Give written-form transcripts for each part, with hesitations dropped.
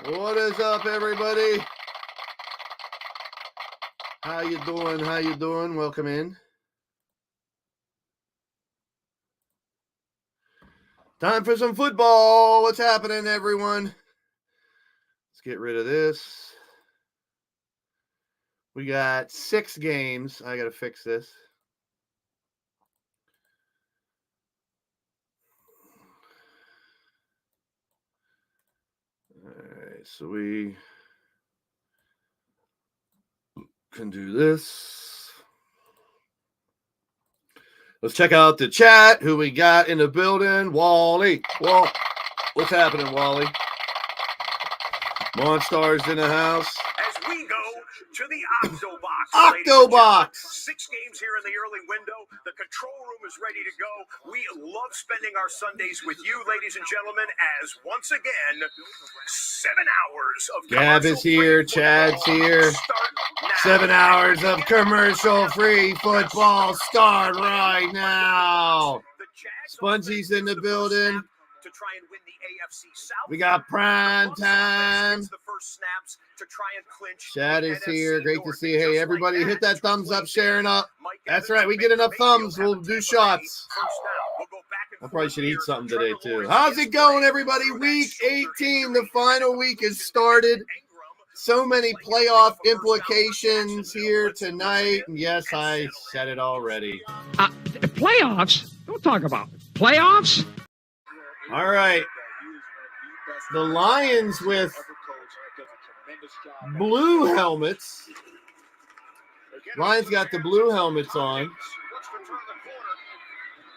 What is up, everybody? How you doing? How you doing? Welcome in. Time for some football. What's happening, everyone? Let's get rid of this. We got 6 games. I got to fix this. All right, so we can do this. Let's check out the chat. Who we got in the building? Wally. What's happening, Wally? Monstars in the house. As we go to the Octobox. Octobox. 6 games here in the early window. The control room is ready to go. We love spending our Sundays with you, ladies and gentlemen, as once again, 7 hours of Gab is here. Chad's here. 7 hours of commercial-free football start right now. Spongy's in the building. To try and win the AFC South. We got prime time. The first snaps to try and clinch. Chad is here. Great to see you. Hey, everybody, hit that thumbs up, sharing up. That's right. We get enough thumbs, we'll do shots. I probably should eat something today, too. How's it going, everybody? Week 18, the final week has started. So many playoff implications here tonight. And yes, I said it already. Playoffs? Don't talk about it. Playoffs? All right. The Lions with blue helmets. Lions got the blue helmets on.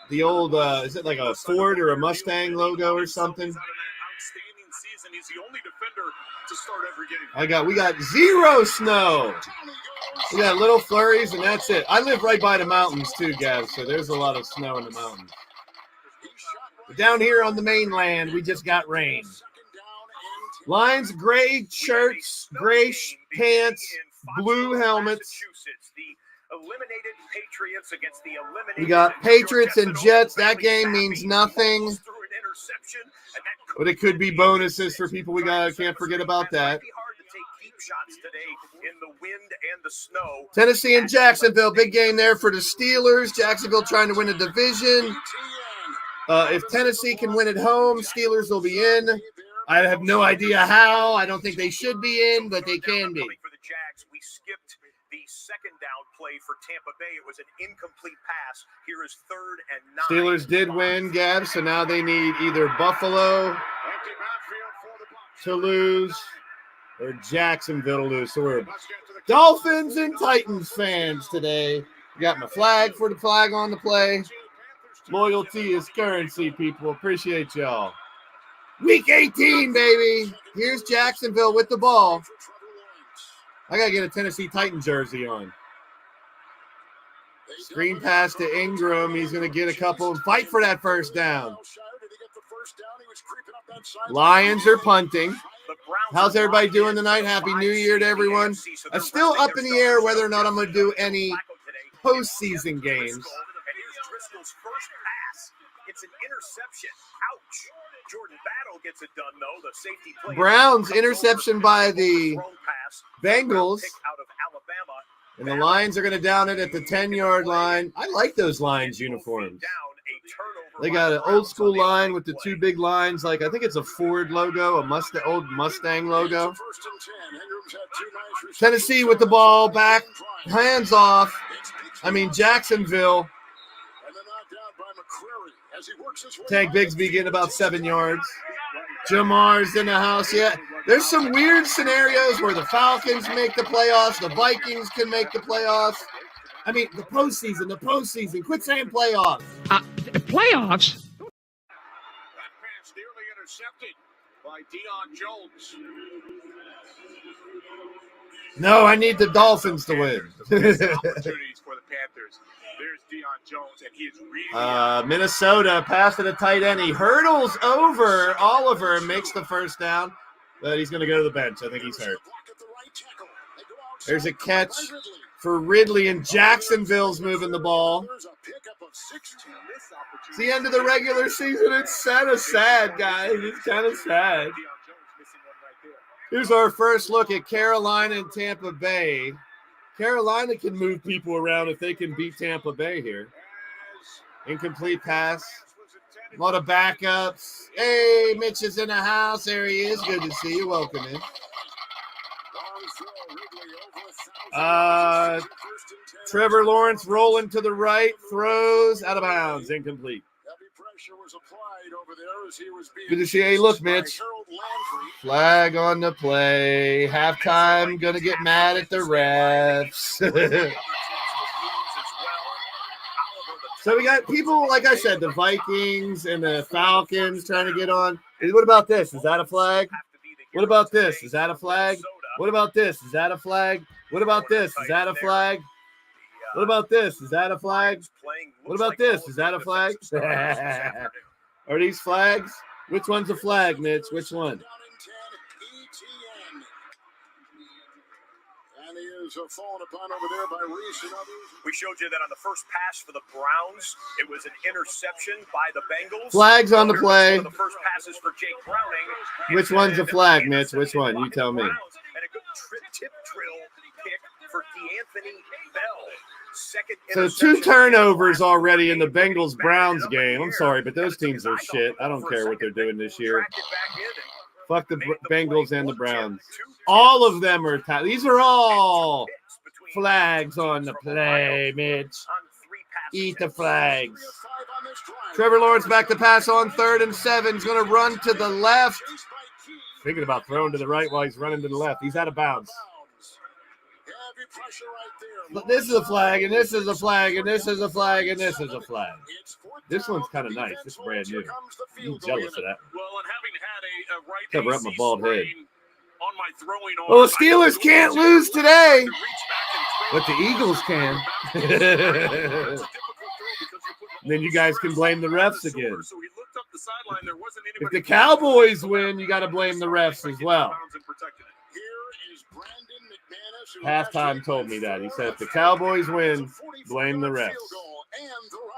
The old, is it like a Ford or a Mustang logo or something? We got 0 snow. We got little flurries, and that's it. I live right by the mountains too, Gav, so there's a lot of snow in the mountains. But down here on the mainland, we just got rain. Lions, gray shirts, gray pants, blue helmets. We got Patriots and Jets. That game means nothing. But it could be bonuses for people can't forget about that. Tennessee and Jacksonville, big game there for the Steelers. Jacksonville trying to win a division. If Tennessee can win at home, Steelers will be in. I have no idea how. I don't think they should be in, but they can be. We skipped the second down play for Tampa Bay. It was an incomplete pass. Here is 3rd and 9. Steelers did win, Gab, so now they need either Buffalo to lose or Jacksonville to lose. So we're Dolphins and Titans fans today. Got my flag for the flag on the play. Loyalty is currency, people. Appreciate y'all. Week 18, baby. Here's Jacksonville with the ball. I got to get a Tennessee Titan jersey on. Screen pass to Ingram. He's going to get a couple and fight for that first down. Lions are punting. How's everybody doing tonight? Happy New Year to everyone. I'm still up in the air whether or not I'm going to do any postseason games. First pass. It's an interception. Ouch. Jordan Battle gets it done, though. The safety play. Browns interception by the Bengals. And the Lions are going to down it at the 10-yard line. I like those Lions uniforms. They got an old school line with the 2 big lines. Like, I think it's a Ford logo, old Mustang logo. Tennessee with the ball back. Hands off. Jacksonville. Tank Bigsby getting about 7 yards. Jamar's in the house. Yeah, there's some weird scenarios where the Falcons make the playoffs. The Vikings can make the playoffs. The postseason. Quit saying playoffs. Playoffs? That pass nearly intercepted by Deion Jones. No, I need the Dolphins to win. Opportunities for the Panthers. There's Deion Jones, and he is really Minnesota pass to the tight end. He hurdles over Oliver and makes the first down, but he's going to go to the bench. I think he's hurt. There's a catch for Ridley, and Jacksonville's moving the ball. It's the end of the regular season. It's kind of sad, guys. It's kind of sad. Here's our first look at Carolina and Tampa Bay. Carolina can move people around if they can beat Tampa Bay here. Incomplete pass. A lot of backups. Hey, Mitch is in the house. There he is. Good to see you. Welcome in. Trevor Lawrence rolling to the right. Throws out of bounds. Incomplete. Good to see you. Hey, look, Mitch. Flag on the play. Halftime. Gonna get mad at the refs. So we got people, like I said, the Vikings and the Falcons trying to get on. Hey, what about this? Is that a flag? What about this? Is that a flag? What about this? Is that a flag? What about this? Is that a flag? What about this? Is that a flag? What about this? Is that a flag? Are these flags? Which one's a flag, Mitch? Which one? Fallen upon over there by Reese and others. We showed you that on the first pass for the Browns, it was an interception by the Bengals. Flags on the play. The first passes for Jake Browning. Which one's a flag, Mitch? Which one? You tell me. And a good tip drill pick for D'Anthony Bell. So 2 turnovers already in the Bengals-Browns game. I'm sorry, but those teams are shit. I don't care what they're doing this year. Fuck the Bengals and the Browns. All of them are these are all flags on the play, Mitch. Eat the flags. Trevor Lawrence back to pass on 3rd and 7. He's going to run to the left. Thinking about throwing to the right while he's running to the left. He's out of bounds. But this is a flag, and this is a flag, and this is a flag, and this is a flag. This one's kind of nice. This is brand new. I'm jealous of that. Well, and having had a right cover up my bald head. On my throwing arm, well, the Steelers can't lose today, but the Eagles can. Then you guys can blame the refs again. If the Cowboys win, you got to blame the refs as well. Halftime told me that. He said, if the Cowboys win, blame the refs.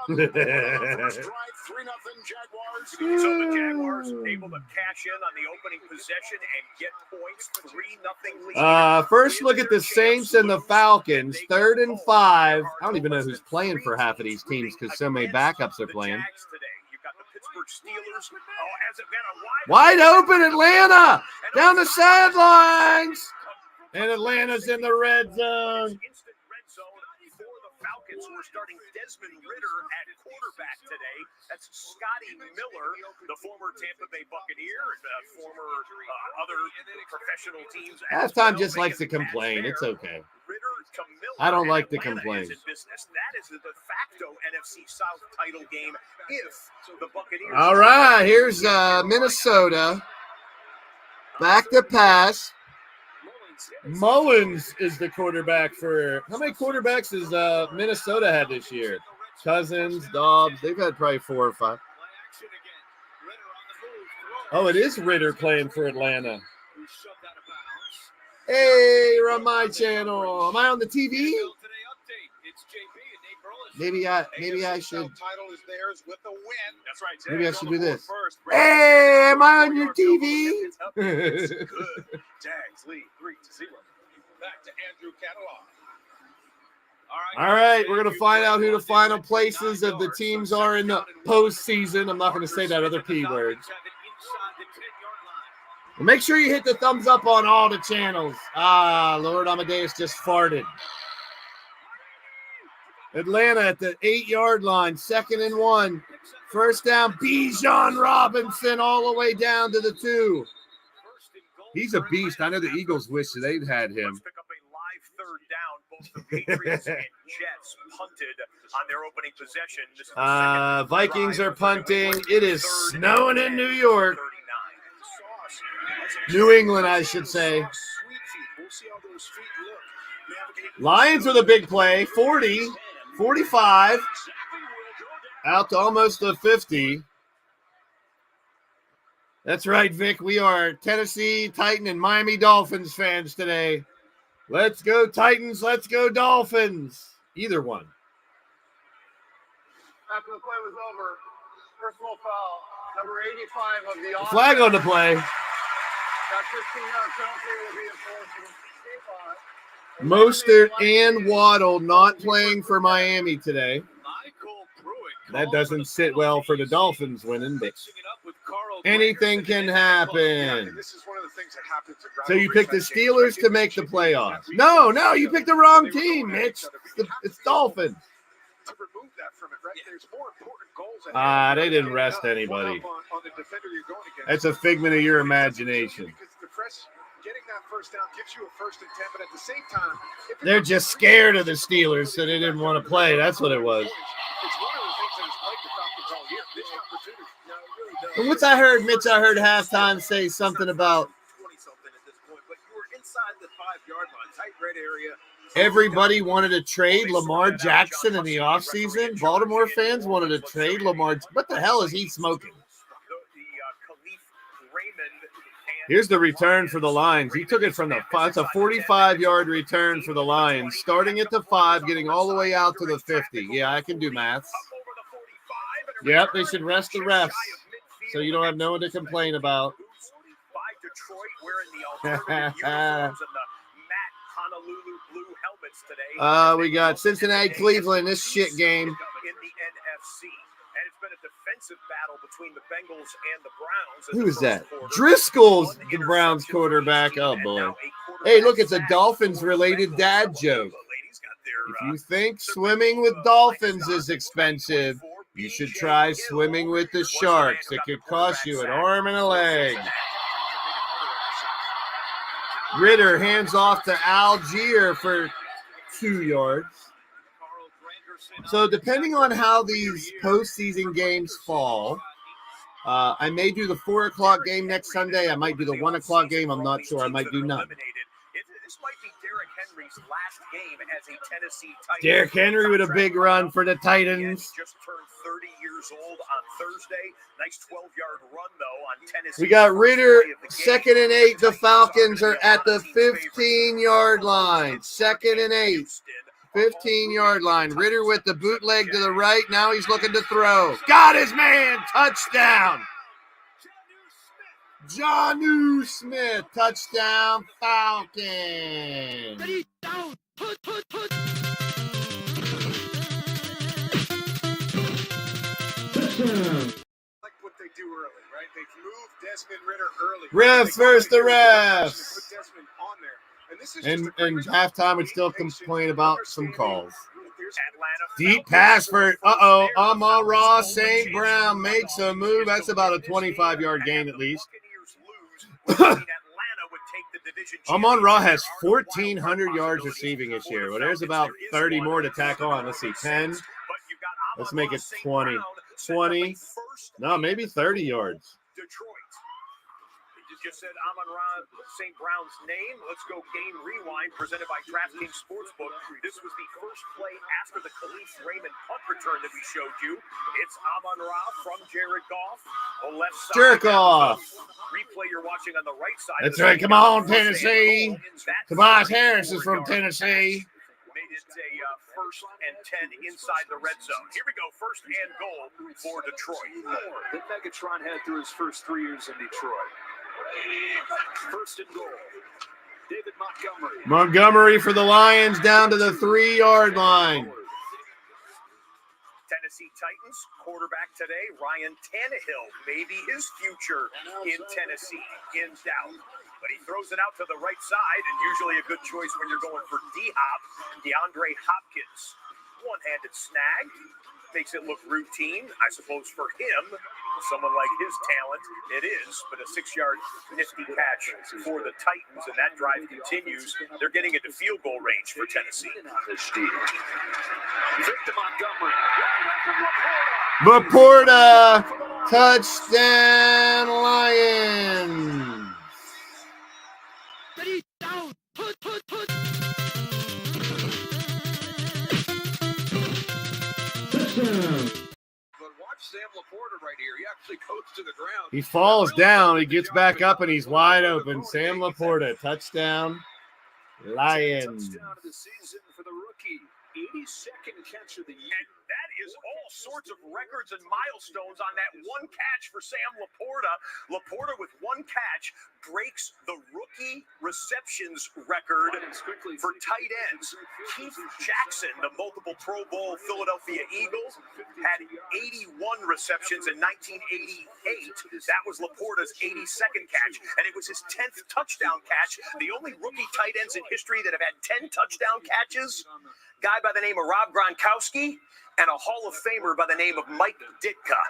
So the Jaguars able to cash in on the opening possession and get points. 3-0 lead. First look at the Saints and the Falcons. 3rd and 5. I don't even know who's playing for half of these teams because so many backups are playing. Wide open Atlanta down the sidelines. And Atlanta's in the red zone. Instant red zone for the Falcons, who are starting Desmond Ridder at quarterback today. That's Scotty Miller, the former Tampa Bay Buccaneer, and former other professional teams. Halftime just likes to complain. It's okay. I don't like to complain. That is the de facto NFC South title game if the Buccaneers. All right, here's Minnesota. Back to pass. Mullins is the quarterback for – how many quarterbacks has Minnesota had this year? Cousins, Dobbs. They've had probably 4 or 5. Oh, it is Ridder playing for Atlanta. Hey, you're on my channel. Am I on the TV? Maybe I should. Maybe I should do this. Hey, am I on your TV? Jags lead 3-0. Back to Andrew Catalog. All right, we're going to find out who the final places of the teams are in the postseason. I'm not going to say that other P word. Well, make sure you hit the thumbs up on all the channels. Lord Amadeus just farted. Atlanta at the 8-yard line, 2nd and 1. First down, Bijan Robinson all the way down to the 2. He's a beast. I know the Eagles wish they'd had him. Let's pick up a live 3rd down. Both the Patriots and Jets punted on their opening possession. This is the Vikings are punting. It is snowing in New York. 39. New England, I should say. Lions with a big play. 40, 45. Out to almost the 50. That's right, Vic. We are Tennessee, Titan, and Miami Dolphins fans today. Let's go Titans. Let's go Dolphins. Either one. After the play was over, personal foul, number 85 of the offense. Flag on the play. Mostert and Waddle not playing for Miami today. That doesn't sit well for the Dolphins winning, but anything can happen. So you picked the Steelers to make the playoffs. No, you picked the wrong team, Mitch. It's Dolphins. They didn't rest anybody. That's a figment of your imagination. Getting that first down gives you a 1st and 10, but at the same time, they're just scared of the Steelers, so they didn't want to play. That's what it was. It's one of the things that has plagued the Falcons all year. This opportunity. What's I heard? Mitch, I heard halftime say something about 20-something at this point, but you were inside the 5-yard line, tight red area. Everybody wanted to trade Lamar Jackson in the offseason. Baltimore fans wanted to trade Lamar. What the hell is he smoking? Here's the return for the Lions. He took it from it's a 45-yard return for the Lions, starting at the 5, getting all the way out to the 50. Yeah, I can do math. Yep, they should rest the refs so you don't have no one to complain about. We got Cincinnati, Cleveland, this shit game. In the NFC. And it's been a defensive battle between the Bengals and the Browns. Who is that? Driscoll's the Browns quarterback. Oh, boy. Hey, look, it's a Dolphins-related dad joke. If you think swimming with dolphins is expensive, you should try swimming with the sharks. It could cost you an arm and a leg. Ritter hands off to Algier for 2 yards. So depending on how these postseason games fall, I may do the 4 o'clock game next Sunday. I might do the 1 o'clock game. I'm not sure. I might do none. This might be Derrick Henry's last game as a Tennessee Titan. Derrick Henry with a big run for the Titans. Just turned 30 years old on Thursday. Nice 12-yard run, though, on Tennessee. We got Ritter, 2nd and 8. The Falcons are at the 15-yard line. 2nd and 8. 15-yard line. Ritter with the bootleg to the right. Now he's looking to throw. Got his man. Touchdown. Jonnu Smith. Touchdown, Falcons. Like what they do early, right? They've moved Desmond Ritter early. Refs versus the refs. Put Desmond on there. And halftime would still complain about some calls. Deep pass for Amon-Ra St. Brown makes a move. That's about a 25-yard gain at least. Amon-Ra has 1,400 yards receiving this year. Well, there's about 30 more to tack on. Let's see, 10. Let's make it 20. 20. No, maybe 30 yards. Detroit. Just said Amon-Ra St. Brown's name. Let's go game rewind presented by DraftKings Sportsbook. This was the first play after the Khalif Raymond punt return that we showed you. It's Amon-Ra from Jared Goff. The left side. Jerk off. Replay you're watching on the right side. That's right. Come on, Tennessee. Tobias Harris is from Tennessee. Made it a 1st and 10 inside the red zone. Here we go. 1st and goal for Detroit. That Megatron had through his first 3 years in Detroit. 1st and goal. David Montgomery. Montgomery for the Lions down to the 3-yard line. Tennessee Titans quarterback today, Ryan Tannehill. Maybe his future in Tennessee in doubt. But he throws it out to the right side, and usually a good choice when you're going for D-Hop. DeAndre Hopkins. One-handed snag. Makes it look routine, I suppose, for him. Someone like his talent, it is. But a 6-yard nifty catch for the Titans, and that drive continues. They're getting into field goal range for Tennessee. Victor Montgomery. Laporta, touchdown Lions. But watch Sam Laporta right here. He actually goes to the ground. He falls down. He gets back up, and he's wide open. Sam Laporta, touchdown, Lions. Touchdown of the season for the rookie. 82nd catch of the year. And that is all sorts of records and milestones on that one catch for Sam Laporta. Laporta with one catch breaks the rookie receptions record for tight ends. Keith Jackson, the multiple Pro Bowl Philadelphia Eagles, had 81 receptions in 1988. That was Laporta's 82nd catch, and it was his 10th touchdown catch. The only rookie tight ends in history that have had 10 touchdown catches, guy by the name of Rob Gronkowski, and a Hall of Famer by the name of Mike Ditka.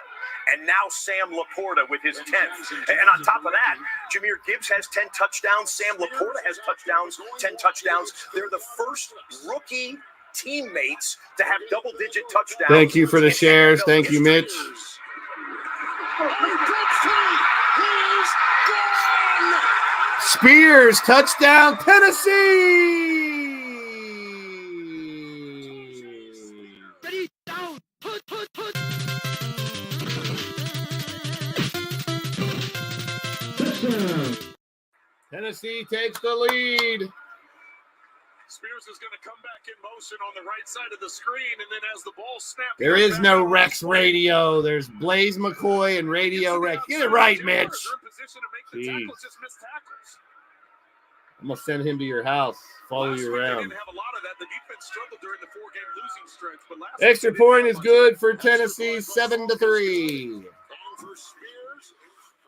And now Sam Laporta with his 10th. And on top of that, Jahmyr Gibbs has 10 touchdowns. Sam Laporta has touchdowns, 10 touchdowns. They're the first rookie teammates to have double-digit touchdowns. Thank you for the shares. Thank you, Mitch. Spears, touchdown, Tennessee! Tennessee takes the lead. Spears is going to come back in motion on the right side of the screen, and then as the ball snaps, There is no Rex Radio. There's Blaze McCoy and Radio Rex. Get it right, Mitch. Jeez. I'm going to send him to your house, follow you around. Extra point is good for Tennessee, 7-3.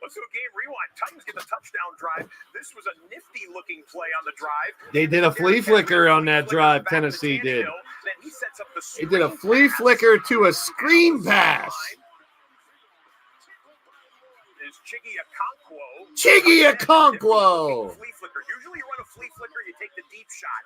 Let's do a game rewind. Titans get the touchdown drive. This was a nifty-looking play on the drive. They did a flea flicker on that drive, Tennessee did. They did a flea flicker to a screen pass. Is Chiggy Okonkwo. Chiggy Okonkwo. Flea flicker. Usually you run a flea flicker, you take the deep shot.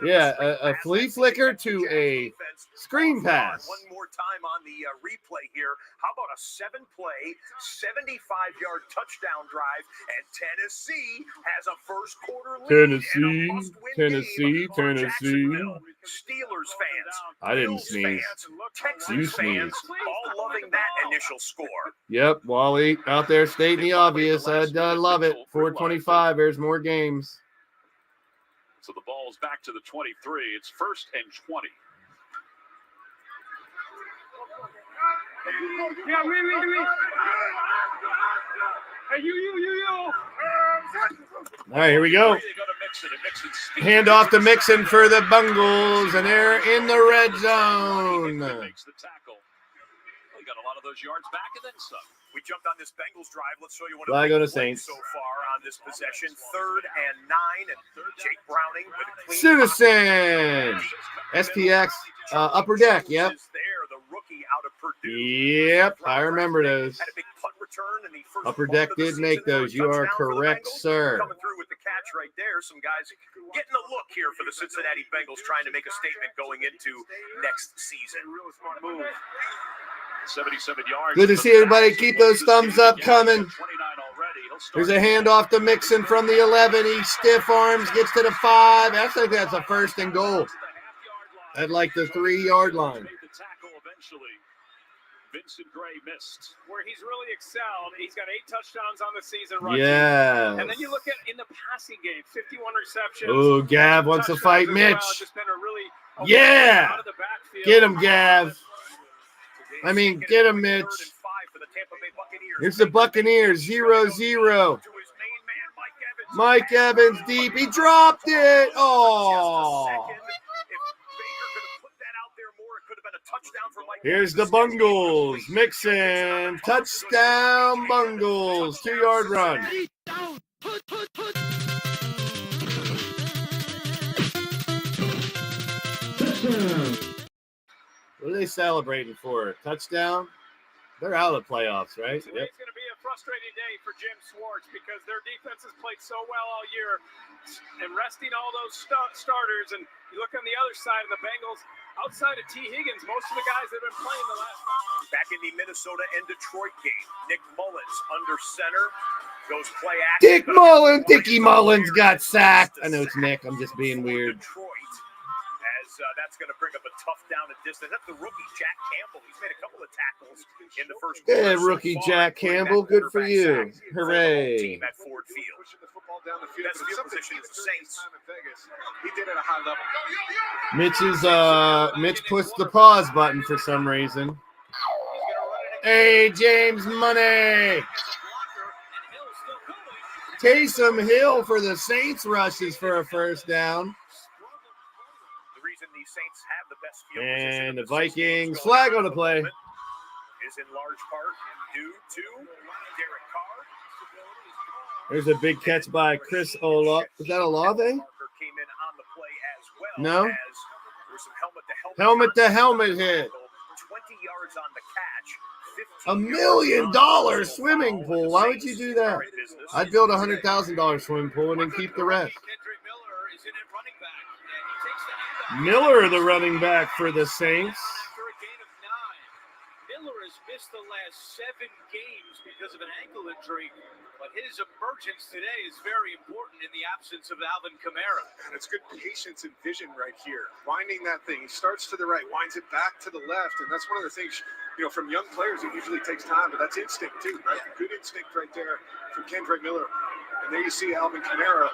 Yeah, a flea flicker to a screen pass. One more time on the replay here. How about a 7-play, 75-yard touchdown drive, and Tennessee has a first quarter lead. Tennessee. Steelers fans, I didn't Bills sneeze. fans, Texans You fans, sneezed. all loving that initial score. Yep, Wally out there stating the obvious. I love it. 4:25. There's more games. So the ball's back to the 23. It's 1st and 20. All right, here we go. Hand off to Mixon for the Bungles, and they're in the red zone. Makes the tackle. He got a lot of those yards back and then some. We jumped on this Bengals drive. Let's show you what Flag on the plays Saints. so far on this possession. 3rd and 9, and Jake Browning with a clean Citizen. SPX upper deck. Yep. is there, the rookie out of Purdue. Yep, I remember those. Had a big punt return in the first Upper month deck of the did make season. those. You are Touchdown for the correct, Bengals. sir. Coming through with the catch right there. Some guys getting a look here for the Cincinnati Bengals, trying to make a statement going into next season. 77 yards. Good to see everybody. Keep those thumbs up coming. There's a handoff to Mixon from the 11. He stiff arms, gets to the 5. I think that's a 1st and goal at like the 3-yard line. Vincent Gray missed. Where he's really excelled. He's got 8 touchdowns on the season. Rushing. Yeah. And then you look at in the passing game, 51 receptions. Oh, Gav wants to fight Mitch. Just been a really Yeah. out of the backfield. Get him, Gav. I mean, get him, Mitch. Here's the Buccaneers, 0-0. Mike Evans deep. He dropped it. Oh. Here's the Bungles. Mixon. Touchdown, Bungles. 2-yard run. What are they celebrating for? A touchdown? They're out of the playoffs, right? Today's going to be a frustrating day for Jim Schwartz because their defense has played so well all year and resting all those starters. And you look on the other side of the Bengals, outside of T. Higgins, most of the guys that have been playing the last month. Back in the Minnesota and Detroit game, Nick Mullins under center. Goes play action. Dickie Mullins got sacked. I know it's Nick. I'm just being weird. Detroit as that's going to bring up a tough down and distance. That's the rookie, Jack Campbell. He's made a couple of tackles in the first quarter. Good rookie, Jack Campbell. Good for you. Hooray. At Ford Field. Pushing the football down the field. Best field position is the Saints. He did it at a high level. Mitch pushed the pause button for some reason. Hey, James Money. Taysom Hill for the Saints rushes for a first down. The reason the Saints have the best field position And the Vikings flag on the play. is in large part due to Derek Carr. There's a big catch by Chris Olave. Is that Olave? Came in on the play as well. No. As there was some Helmet to helmet hit. 20 yards on the catch. $1 million swimming pool. Why would you do that? I'd build a $100,000 swimming pool and then keep the rest. Miller, the running back for the Saints. After a gain of 9, Miller has missed the last 7 games because of an ankle injury, but his emergence today is very important in the absence of Alvin Kamara. And it's good patience and vision right here. Winding that thing. He starts to the right, winds it back to the left, and that's one of the things, from young players, it usually takes time, but that's instinct too, right? Good instinct right there from Kendrick Miller. And there you see Alvin Kamara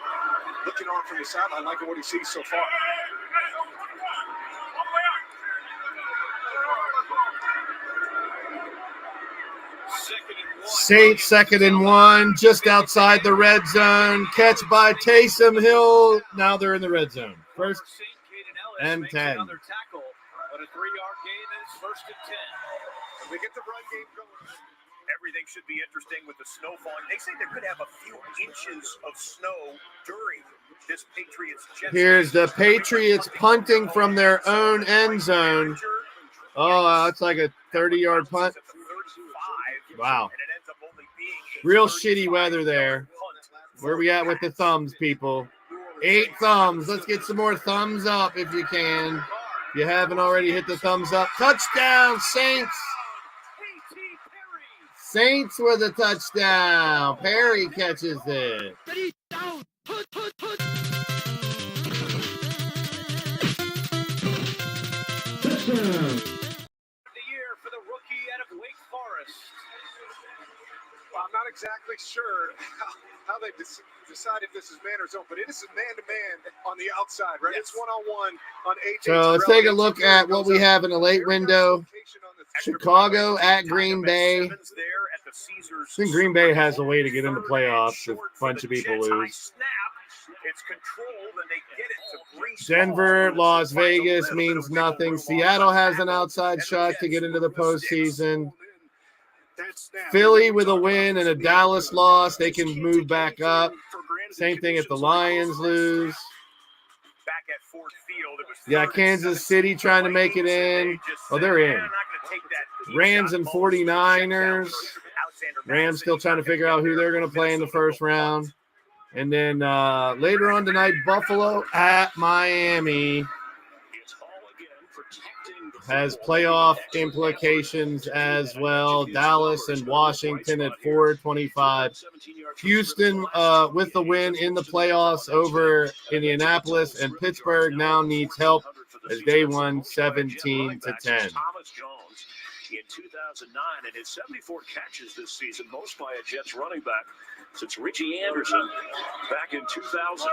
looking on from the sideline, liking what he sees so far. Saints 2nd and 1, just outside the red zone. Catch by Taysom Hill. Now they're in the red zone. First and 10. Another tackle, but a 3-yard gain is 1st and 10. We get the run game going. Everything should be interesting with the snow falling. They say they could have a few inches of snow during this Patriots. Here's the Patriots punting from their own end zone. Oh, that's like a 30-yard punt. Wow. Real shitty weather there. Where we at with the thumbs, people? 8 thumbs. Let's get some more thumbs up if you can. If you haven't already, hit the thumbs up. Touchdown, Saints. Saints with a touchdown. Perry catches it. The year for the rookie out of Wake Forest. Well, I'm not exactly sure how they decide if this is man or zone, but it is man-to-man on the outside, right? Yes. It's one-on-one on AJ. So let's take a look at what we have in the late window. Chicago at Green Bay. I think Green Bay has a way to get into playoffs if a bunch of people lose. It's controlled and they get it to Brees. Denver, Las Vegas means nothing. Seattle has an outside shot to get into the postseason. Philly with a win and a Dallas loss, they can move back up. Same thing if the Lions lose. Back at Ford Field, it was yeah, Kansas City trying to make it in. Oh, they're in. Rams and 49ers. Rams still trying to figure out who they're going to play in the first round. And then later on tonight, Buffalo at Miami has playoff implications as well. Dallas and Washington at 4-25. Houston with the win in the playoffs over Indianapolis, and Pittsburgh now needs help as they won 17-10. In 2009, and his 74 catches this season, most by a Jets running back since Richie Anderson back in 2000.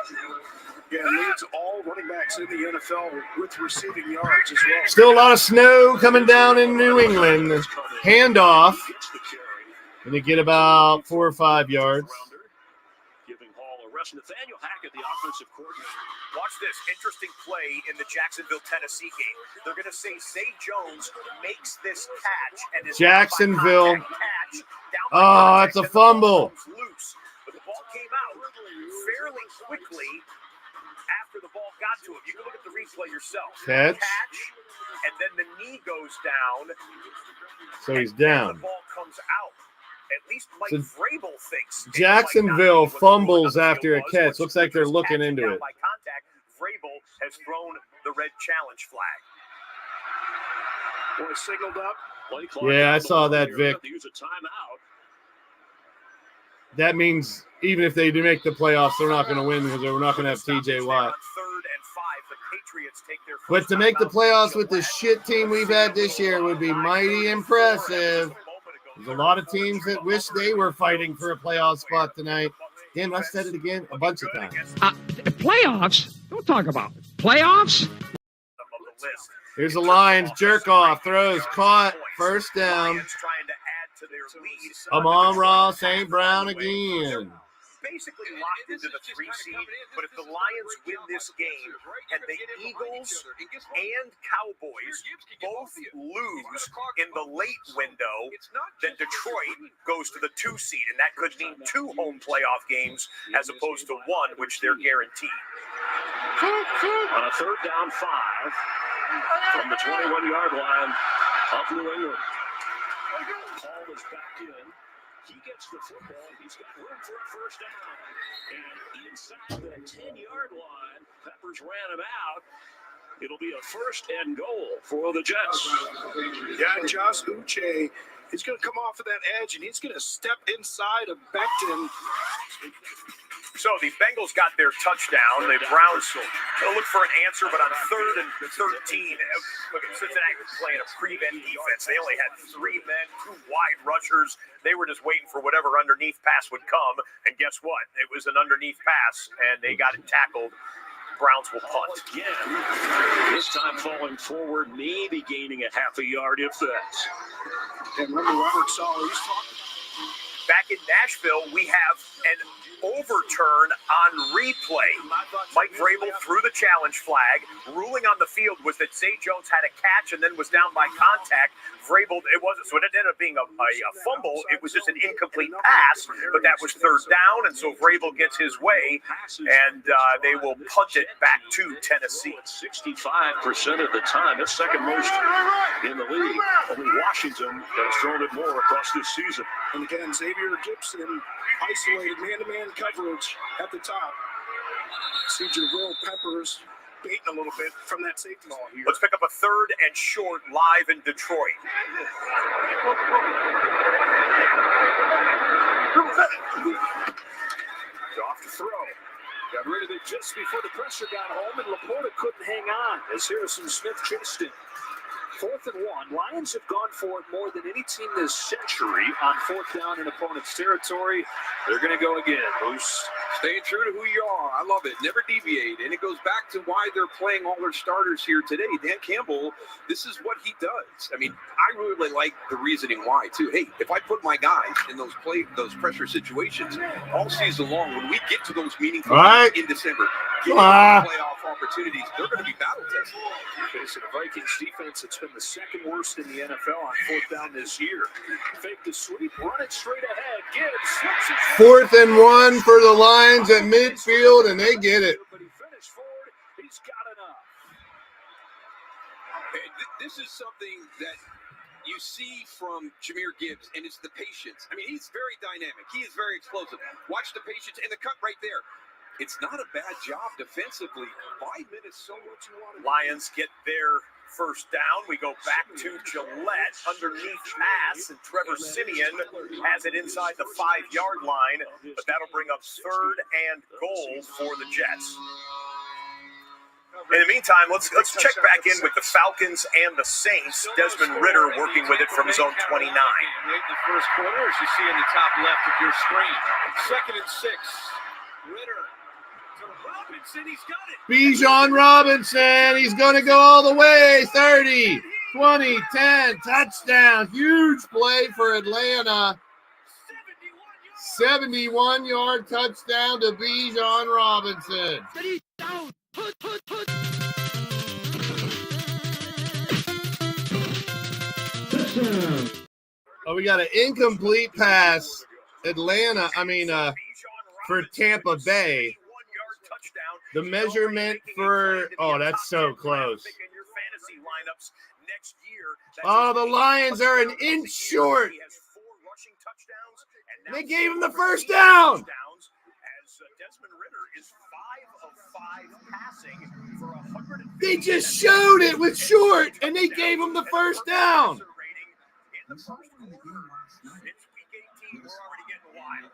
Yeah, leads all running backs in the NFL with receiving yards as well. Still a lot of snow coming down in New England. Handoff. And they get about 4 or 5 yards. Giving Hall a rest. Nathaniel Hackett, the offensive coordinator. Watch this interesting play in the Jacksonville, Tennessee game. They're going to say Zay Jones makes this catch and is Jacksonville. Catch oh, it's a fumble. Loose. But the ball came out fairly quickly after the ball got to him. You can look at the replay yourself. Catch, and then the knee goes down. So he's down. The ball comes out. At least Mike Vrabel thinks Jacksonville fumbles after a catch. Looks like they're looking into it. By contact, Vrabel has thrown the red challenge flag. Boy, signaled up. Yeah, I saw that, Vic. That means even if they do make the playoffs, they're not going to win because we're not going to have T.J. Watt. On 3rd and 5, the Patriots take their But to make the playoffs with the shit team we've had this year would be mighty impressive. There's a lot of teams that wish they were fighting for a playoff spot tonight. Damn, I said it again a bunch of times. Playoffs? Don't talk about it. Playoffs? Here's the Lions. Jerk off. Throws. Caught. First down. Amon-Ra St. Brown again. Basically locked into the 3 seed, but if the Lions win this game and the Eagles and Cowboys both lose in the late window, then Detroit goes to the 2 seed, and that could mean 2 home playoff games as opposed to 1, which they're guaranteed. On a 3rd down 5 from the 21-yard line of New England. Paul is back in. He gets the football. He's got room for a first down. And inside the 10-yard line, Peppers ran him out. It'll be a 1st and goal for the Jets. Yeah, Josh Uche, he's going to come off of that edge, and he's going to step inside of Becton. So the Bengals got their touchdown. The Browns going to look for an answer, but on 3rd and 13, look at Cincinnati was playing a prevent defense. They only had 3 men, 2 wide rushers. They were just waiting for whatever underneath pass would come. And guess what? It was an underneath pass, and they got it tackled. Browns will punt. Again, this time falling forward, maybe gaining a half a yard if that. And remember, Robert Sala, he's talking. Back in Nashville, we have an overturn on replay. Mike Vrabel threw the challenge flag. Ruling on the field was that Zay Jones had a catch and then was down by contact. Vrabel, it wasn't, so it ended up being a fumble. It was just an incomplete pass, but that was 3rd down, and so Vrabel gets his way, and they will punt it back to Tennessee. 65% of the time. That's 2nd most in the league. Only Washington has thrown it more across this season. And again, Xavier Gibson isolated man-to-man coverage at the top. See Jabril Peppers baiting a little bit from that safety ball here. Let's pick up a 3rd and short live in Detroit. Off to throw. Got rid of it just before the pressure got home, and Laporta couldn't hang on as Harrison Smith chased it. 4th and 1. Lions have gone for it more than any team this century on 4th down in opponent's territory. They're going to go again. Bruce, staying true to who you are. I love it. Never deviate. And it goes back to why they're playing all their starters here today. Dan Campbell, this is what he does. I mean, I really like the reasoning why, too. Hey, if I put my guys in those pressure situations all season long, when we get to those meaningful games in December, playoff opportunities, they're going to be battle tested. Facing the Vikings defense, it's been the 2nd worst in the NFL on 4th down this year. Fake the sweep, run it straight ahead. Gibbs. 4th and 1 for the Lions at midfield, and they get it. But he finished forward. He's got enough. This is something that you see from Jahmyr Gibbs, and it's the patience. I mean, he's very dynamic. He is very explosive. Watch the patience and the cut right there. It's not a bad job defensively. 5 minutes, so what you want to do. Lions get their 1st down. We go back to Gillette, underneath pass, and Trevor Siemian has it inside the 5-yard line, but that'll bring up 3rd and goal for the Jets. In the meantime, let's check back in with the Falcons and the Saints. Desmond Ridder working with it from zone 29. Late in the first quarter, as you see in the top left of your screen. 2nd and 6. Ridder. He's got it. Bijan Robinson, he's going to go all the way. 30, 20, 10, touchdown. Huge play for Atlanta. 71-yard touchdown to Bijan Robinson. Oh, we got an incomplete pass. For Tampa Bay. The measurement for, that's so close. Oh, the Lions are an inch short. They gave him the 1st down. They just showed it with short, and they gave him the 1st down. In the first quarter, it's week 18. We're already getting wild.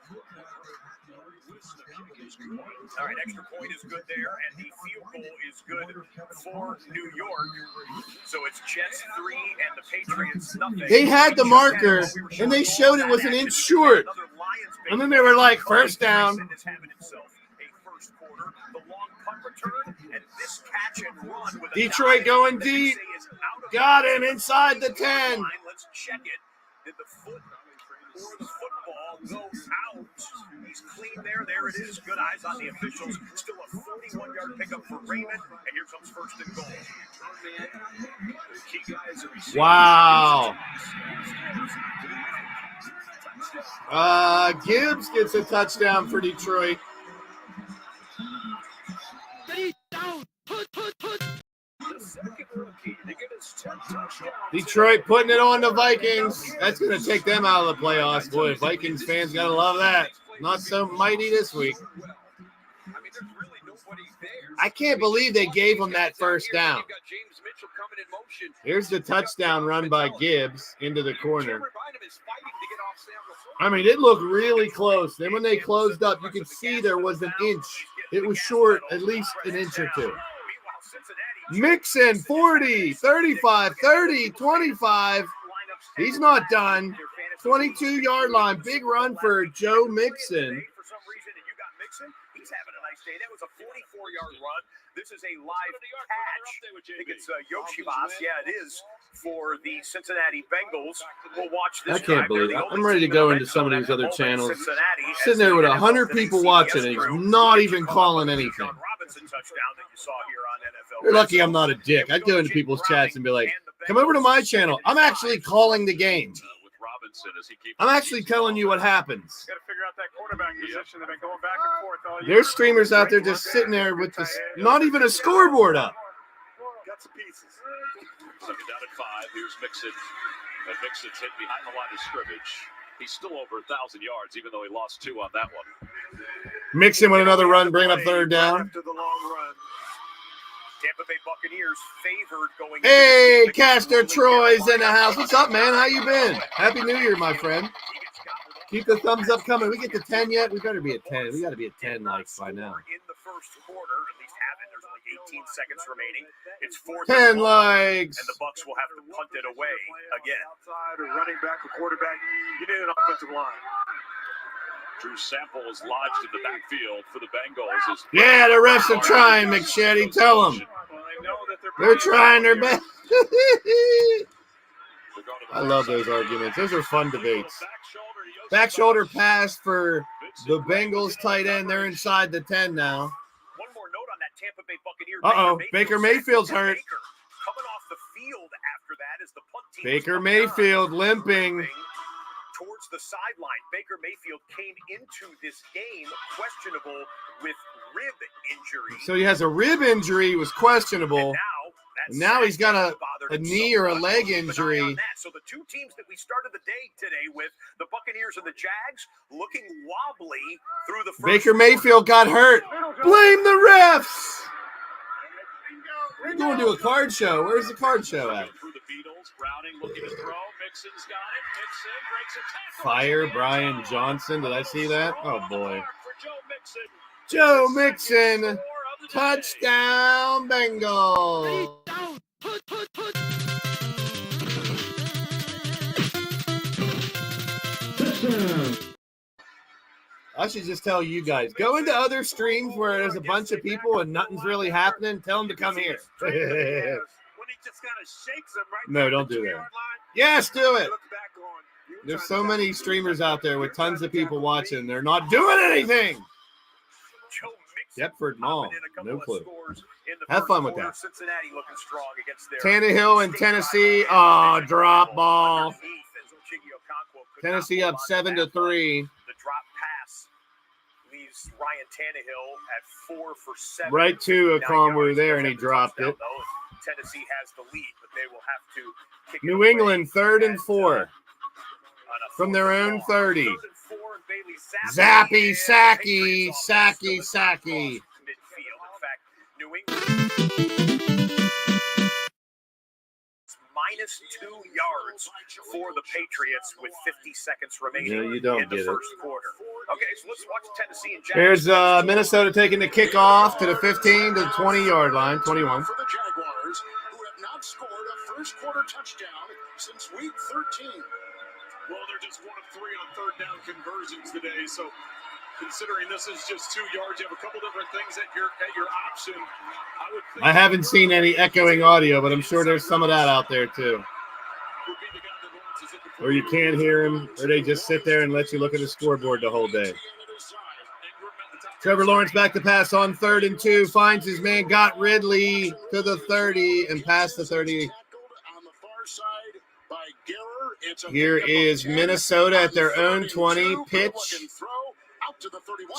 All right, extra point is good there, and the field goal is good for New York. So it's Jets 3 and the Patriots nothing. They had the marker, and they showed it was an inch short. And then they were like, first down. A first quarter, the long punt return, and this catch and run with a Detroit going deep. Got him inside the 10. Let's check it. Did the foot or the football go out? He's clean there. There it is. Good eyes on the officials. Still a 41-yard pickup for Raymond. And here comes first and goal. Wow. Gibbs gets a touchdown for Detroit. Detroit putting it on the Vikings. That's going to take them out of the playoffs. Boy, Vikings fans got to love that. Not so mighty this week. I can't believe they gave him that first down. Here's the touchdown run by Gibbs into the corner. I mean, it looked really close. Then when they closed up, you could see there was an inch. It was short, at least an inch or two. Mixon, 40, 35, 30, 25. He's not done. 22-yard line. Big run for Joe Mixon. He's having a nice day. That was a 44-yard run. This is a live catch. I think it's Yoshibas. Yeah, it is for the Cincinnati Bengals. We'll watch this. I can't believe it. I'm ready to go into some of these other channels. Sitting there with 100 people watching, and he's not even calling anything. You're lucky I'm not a dick. I'd go into people's chats and be like, come over to my channel. I'm actually calling the game. I'm actually telling you what happens. Got to figure out that quarterback position. They've been going back and forth all year. There's streamers out there just sitting there with this, not even a scoreboard up. Got some pieces. Second down at 5. Here's Mixon. And Mixon's hit behind the line of scrimmage. He's still over 1,000 yards, even though he lost 2 on that one. Mixon with another run, bring up third down. After the long run. Tampa Bay Buccaneers favored going. Hey, Castor Troy's in the house. What's up, man? How you been? Happy New Year, my friend. Keep the thumbs up coming. We get to 10 yet? We better be at 10. We got to be at 10 likes by now. In the first quarter, at least have it. There's only 18 seconds remaining. It's 10 likes. And the Bucs will have to punt it away again. Outside or running back or quarterback, you need an offensive line. Drew Sample is lodged in the backfield for the Bengals. Yeah, the refs are trying, McShetty. Tell them. They're trying their best. I love those arguments. Those are fun debates. Back shoulder pass for the Bengals tight end. They're inside the 10 now. One more note on that Tampa Bay Buccaneer. Uh-oh, Baker Mayfield's hurt. Coming off the field after that is the punt team. Baker Mayfield limping. Towards the sideline. Baker Mayfield came into this game questionable with rib injury. So he has a rib injury, he was questionable. And now he's got a knee or a leg injury. So the two teams that we started the day today with, the Buccaneers and the Jags, looking wobbly through the first Baker Mayfield got hurt. Blame the refs. We're going to a card show. Where's the card show at? Fire Brian Johnson. Did I see that? Oh, boy. Joe Mixon. Touchdown, Bengals. I should just tell you guys, go into other streams where there's a bunch of people and nothing's really happening. Tell them to come here. No, don't do that. Yes, do it. There's so many streamers out there with tons of people watching. They're not doing anything. Deptford Mall. No clue. Have fun with that. Tannehill in Tennessee. Oh, drop ball. Tennessee up 7-3. The drop pass leaves Ryan Tannehill at 4 for 7. Right to Okonwu there, and he dropped it. Tennessee has the lead, but they will have to kick New England 3rd and 4 from their own 30. Zappy, Sacky, Sacky, Sacky. Midfield. In fact, New England -2 yards for the Patriots with 50 seconds remaining No, you don't in the get first it. quarter. Okay, so let's watch Tennessee and Here's Jacksonville. Minnesota taking the kickoff to the 15 to the 20-yard line, 21. For the Jaguars, who have not scored a first-quarter touchdown since week 13. Well, they're just 1 of 3 on third down conversions today, so considering this is just 2 yards, you have a couple different things at your option. I haven't seen any echoing audio, but I'm sure there's some of that out there too. Or you can't hear them, or they just sit there and let you look at the scoreboard the whole day. Trevor Lawrence back to pass on 3rd and 2, finds his man, got Ridley to the 30 and past the 30. Here is Minnesota at their own 20. Pitch.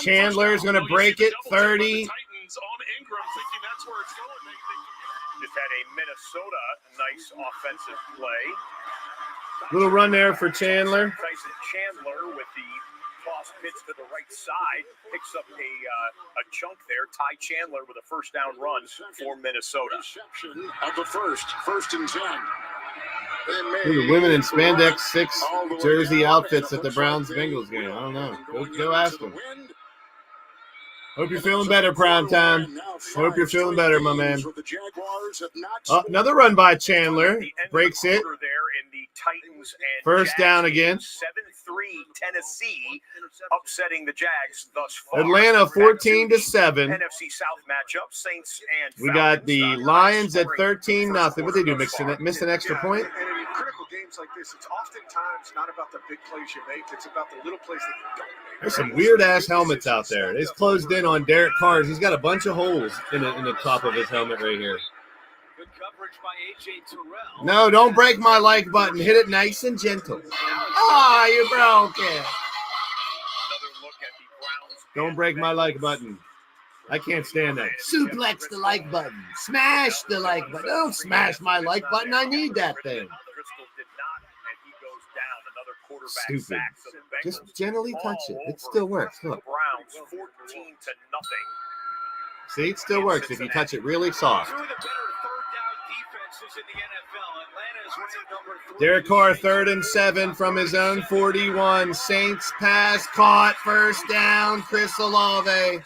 Chandler's going to break it. 30. Just had a Minnesota nice offensive play. Little run there for Chandler. Tyson Chandler with the toss pitch to the right side picks up a chunk there. Ty Chandler with a first down run for Minnesota. Of the first and 10. Ooh, women in spandex 6 jersey outfits at the Browns-Bengals game. I don't know. Go ask them. Hope you're feeling better, Primetime. Hope you're feeling better, my man. Another run by Chandler. Breaks it. First down again. 7-3 Tennessee upsetting the Jags thus far. Atlanta 14-7. NFC South matchup, Saints and We got the Lions at 13-0. What they do? Miss an extra point? And in critical games like this, it's oftentimes not about the big plays you make. It's about the little plays that you don't make. There's some weird-ass helmets out there. It's closed in on Derek Carr's. He's got a bunch of holes in the top of his helmet right here. Good coverage by A.J. Terrell. No, don't break my like button. Hit it nice and gentle. Ah, you broke it. Another look at the Browns. Don't break my like button. I can't stand that. Suplex the like button. Smash the like button. Don't smash my like button. I need that thing. Crystal did not, and he goes down. Another quarterback Stupid. sack. So the Bengals Just gently touch it. all It still works. over Look. the Browns 14-0. See, it still works if you touch it really soft. Two of the better third down defenses in the NFL. Atlanta is ranked number 3. Derek Carr, 3rd and 7 from his own 41. Saints pass caught. First down. Chris Olave. Into Atlanta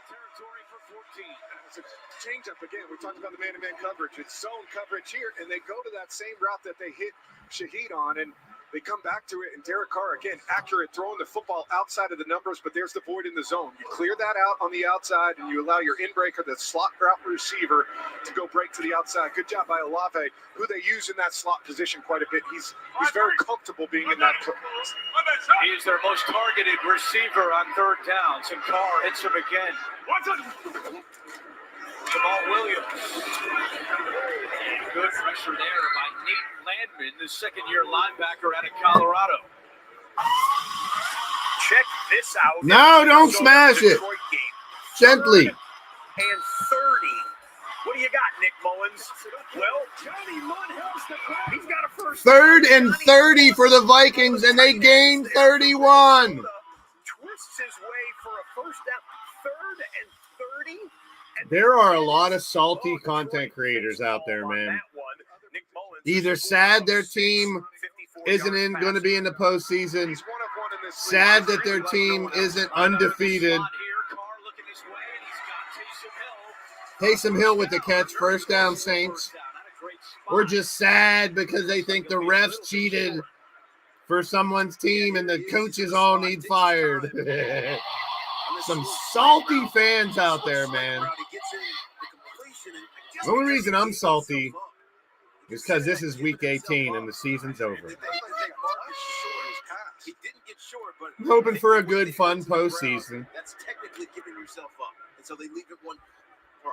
territory for 14. It's a change-up again. We talked about the man-to-man coverage. It's zone coverage here, and they go to that same route that they hit Shaheed on, and they come back to it, and Derek Carr, again, accurate, throwing the football outside of the numbers, but there's the void in the zone. You clear that out on the outside, and you allow your in-breaker, the slot route receiver, to go break to the outside. Good job by Olave, who they use in that slot position quite a bit. He's very comfortable being in that place. He's their most targeted receiver on third downs, and Carr hits him again. Jamal Williams. Good pressure there by Nate Landman, the second-year linebacker out of Colorado. Check this out. No, don't smash it. Detroit game. Gently. 3rd and 30. What do you got, Nick Mullins? Well, Johnny Mudhill's the he's got a first. 3rd and 30 for the Vikings, and they gained 31. Twists his way for a first down. 3rd and 30. There are a lot of salty content creators out there, man. Either sad their team isn't going to be in the postseason, sad that their team isn't undefeated. Taysom Hill with the catch, first down, Saints. Or just sad because they think the refs cheated for someone's team and the coaches all need fired. Some salty fans out there, man. The only reason I'm salty is because this is week 18 and the season's over. I'm hoping for a good, fun postseason.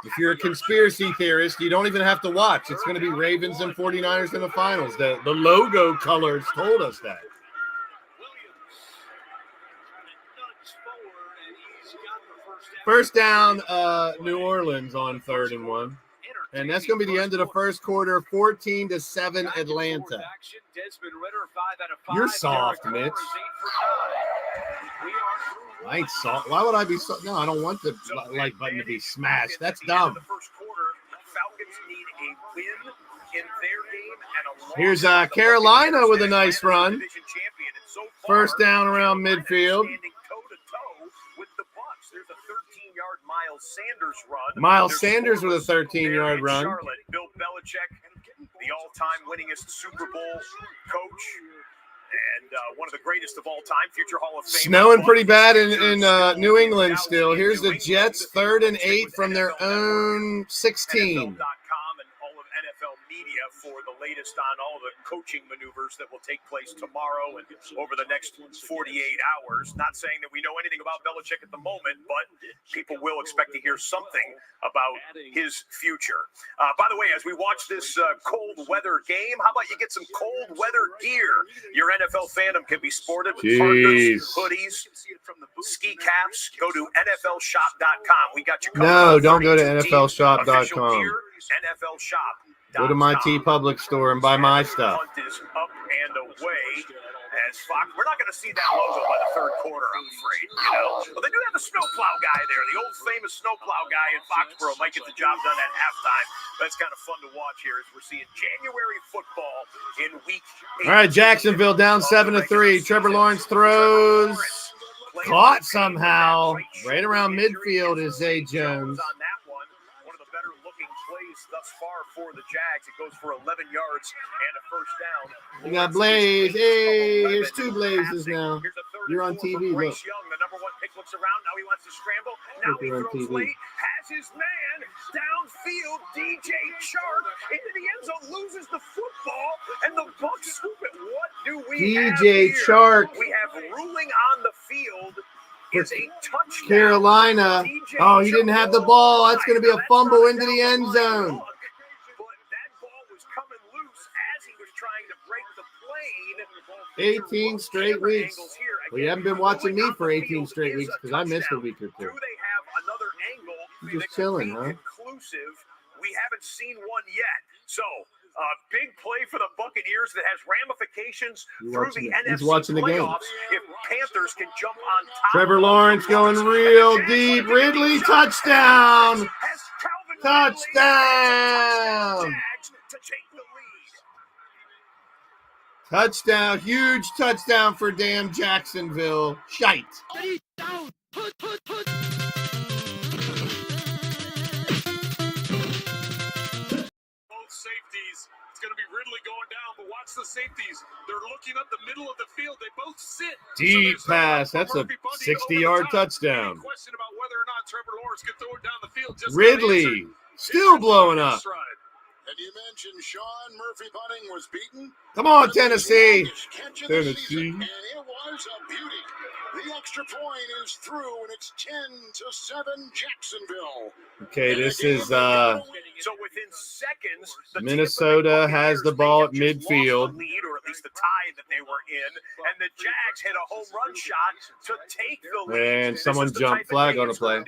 If you're a conspiracy theorist, you don't even have to watch. It's going to be Ravens and 49ers in the finals. The logo colors told us that. First down, New Orleans on 3rd and 1. And that's going to be the end of the first quarter, 14-7 Atlanta. You're soft, Mitch. I ain't soft. Why would I be soft? No, I don't want the like button to be smashed. That's dumb. Here's Carolina with a nice run. First down around midfield. Standing toe-to-toe with the Bucs. There's a 13-yard Miles Sanders run. Miles Sanders with a 13-yard run. Charlotte, Bill Belichick, the all-time winningest Super Bowl coach. And one of the greatest of all time, future Hall of Fame. Snowing pretty bad in New England still. Here's the Jets, 3rd and 8 from their own 16. NFL.com and all of NFL media for the latest on all the coaching maneuvers that will take place tomorrow and over the next 48 hours. Not saying that we know anything about Belichick at the moment, but people will expect to hear something about his future. By the way, as we watch this cold weather game, how about you get some cold weather gear? Your NFL fandom can be sported with partners, hoodies, ski caps. Go to NFLshop.com. We got you covered. No, don't go to NFLshop.com. NFLshop.com. Go to my T Public store and buy my stuff. Hunt is up and away as Fox. We're not going to see that logo by the third quarter, I'm afraid. You know, but they do have a snowplow guy there. The old famous snowplow guy in Foxborough might get the job done at halftime. That's kind of fun to watch here as we're seeing January football in week 8. All right, Jacksonville down 7-3. Trevor Lawrence throws. Caught somehow. Right around midfield is Zay Jones. On that one of the better looking plays thus far for the Jags. It goes for 11 yards and a first down. We got Blaze. Hey, here's 2 Blazes now. You're on TV. Look. Bryce Young, the number 1 pick, looks around. Now he wants to scramble. Now he throws late. Has his man downfield. DJ Chark into the end zone, loses the football, and the Bucs scoop it. What do we have DJ here? Chark. We have ruling on the field. Is a touchdown. Carolina. Oh, he didn't have the ball. That's going to be a fumble into the end zone. But that ball was coming loose as he was trying to break the plane. 18 straight weeks. Well, you haven't been watching me for 18 straight weeks because I missed a week or 2. Do they have another angle? You're just chilling, huh? Conclusive. We haven't seen one yet. So, big play for the Buccaneers that has ramifications through the NFC playoffs. If Panthers can jump on top. Trevor Lawrence going real deep. Ridley, touchdown. Touchdown. Touchdown. Huge touchdown for damn Jacksonville. Shite. Safeties. It's going to be Ridley going down, but watch the safeties. They're looking up the middle of the field. They both sit. Deep pass. That's a 60-yard touchdown. Question about whether or not Trevor Lawrence can throw it down the field. Ridley still blowing up. And you mentioned Sean Murphy Bunting was beaten. Come on, Tennessee. Tennessee. And it was a beauty. The extra point is through, and it's 10-7 Jacksonville. Okay, this is so within seconds, Minnesota has the ball at midfield. Lead, or at least the tie that they were in, and the Jags hit a home run shot to take the lead. And someone jumped flag on a play.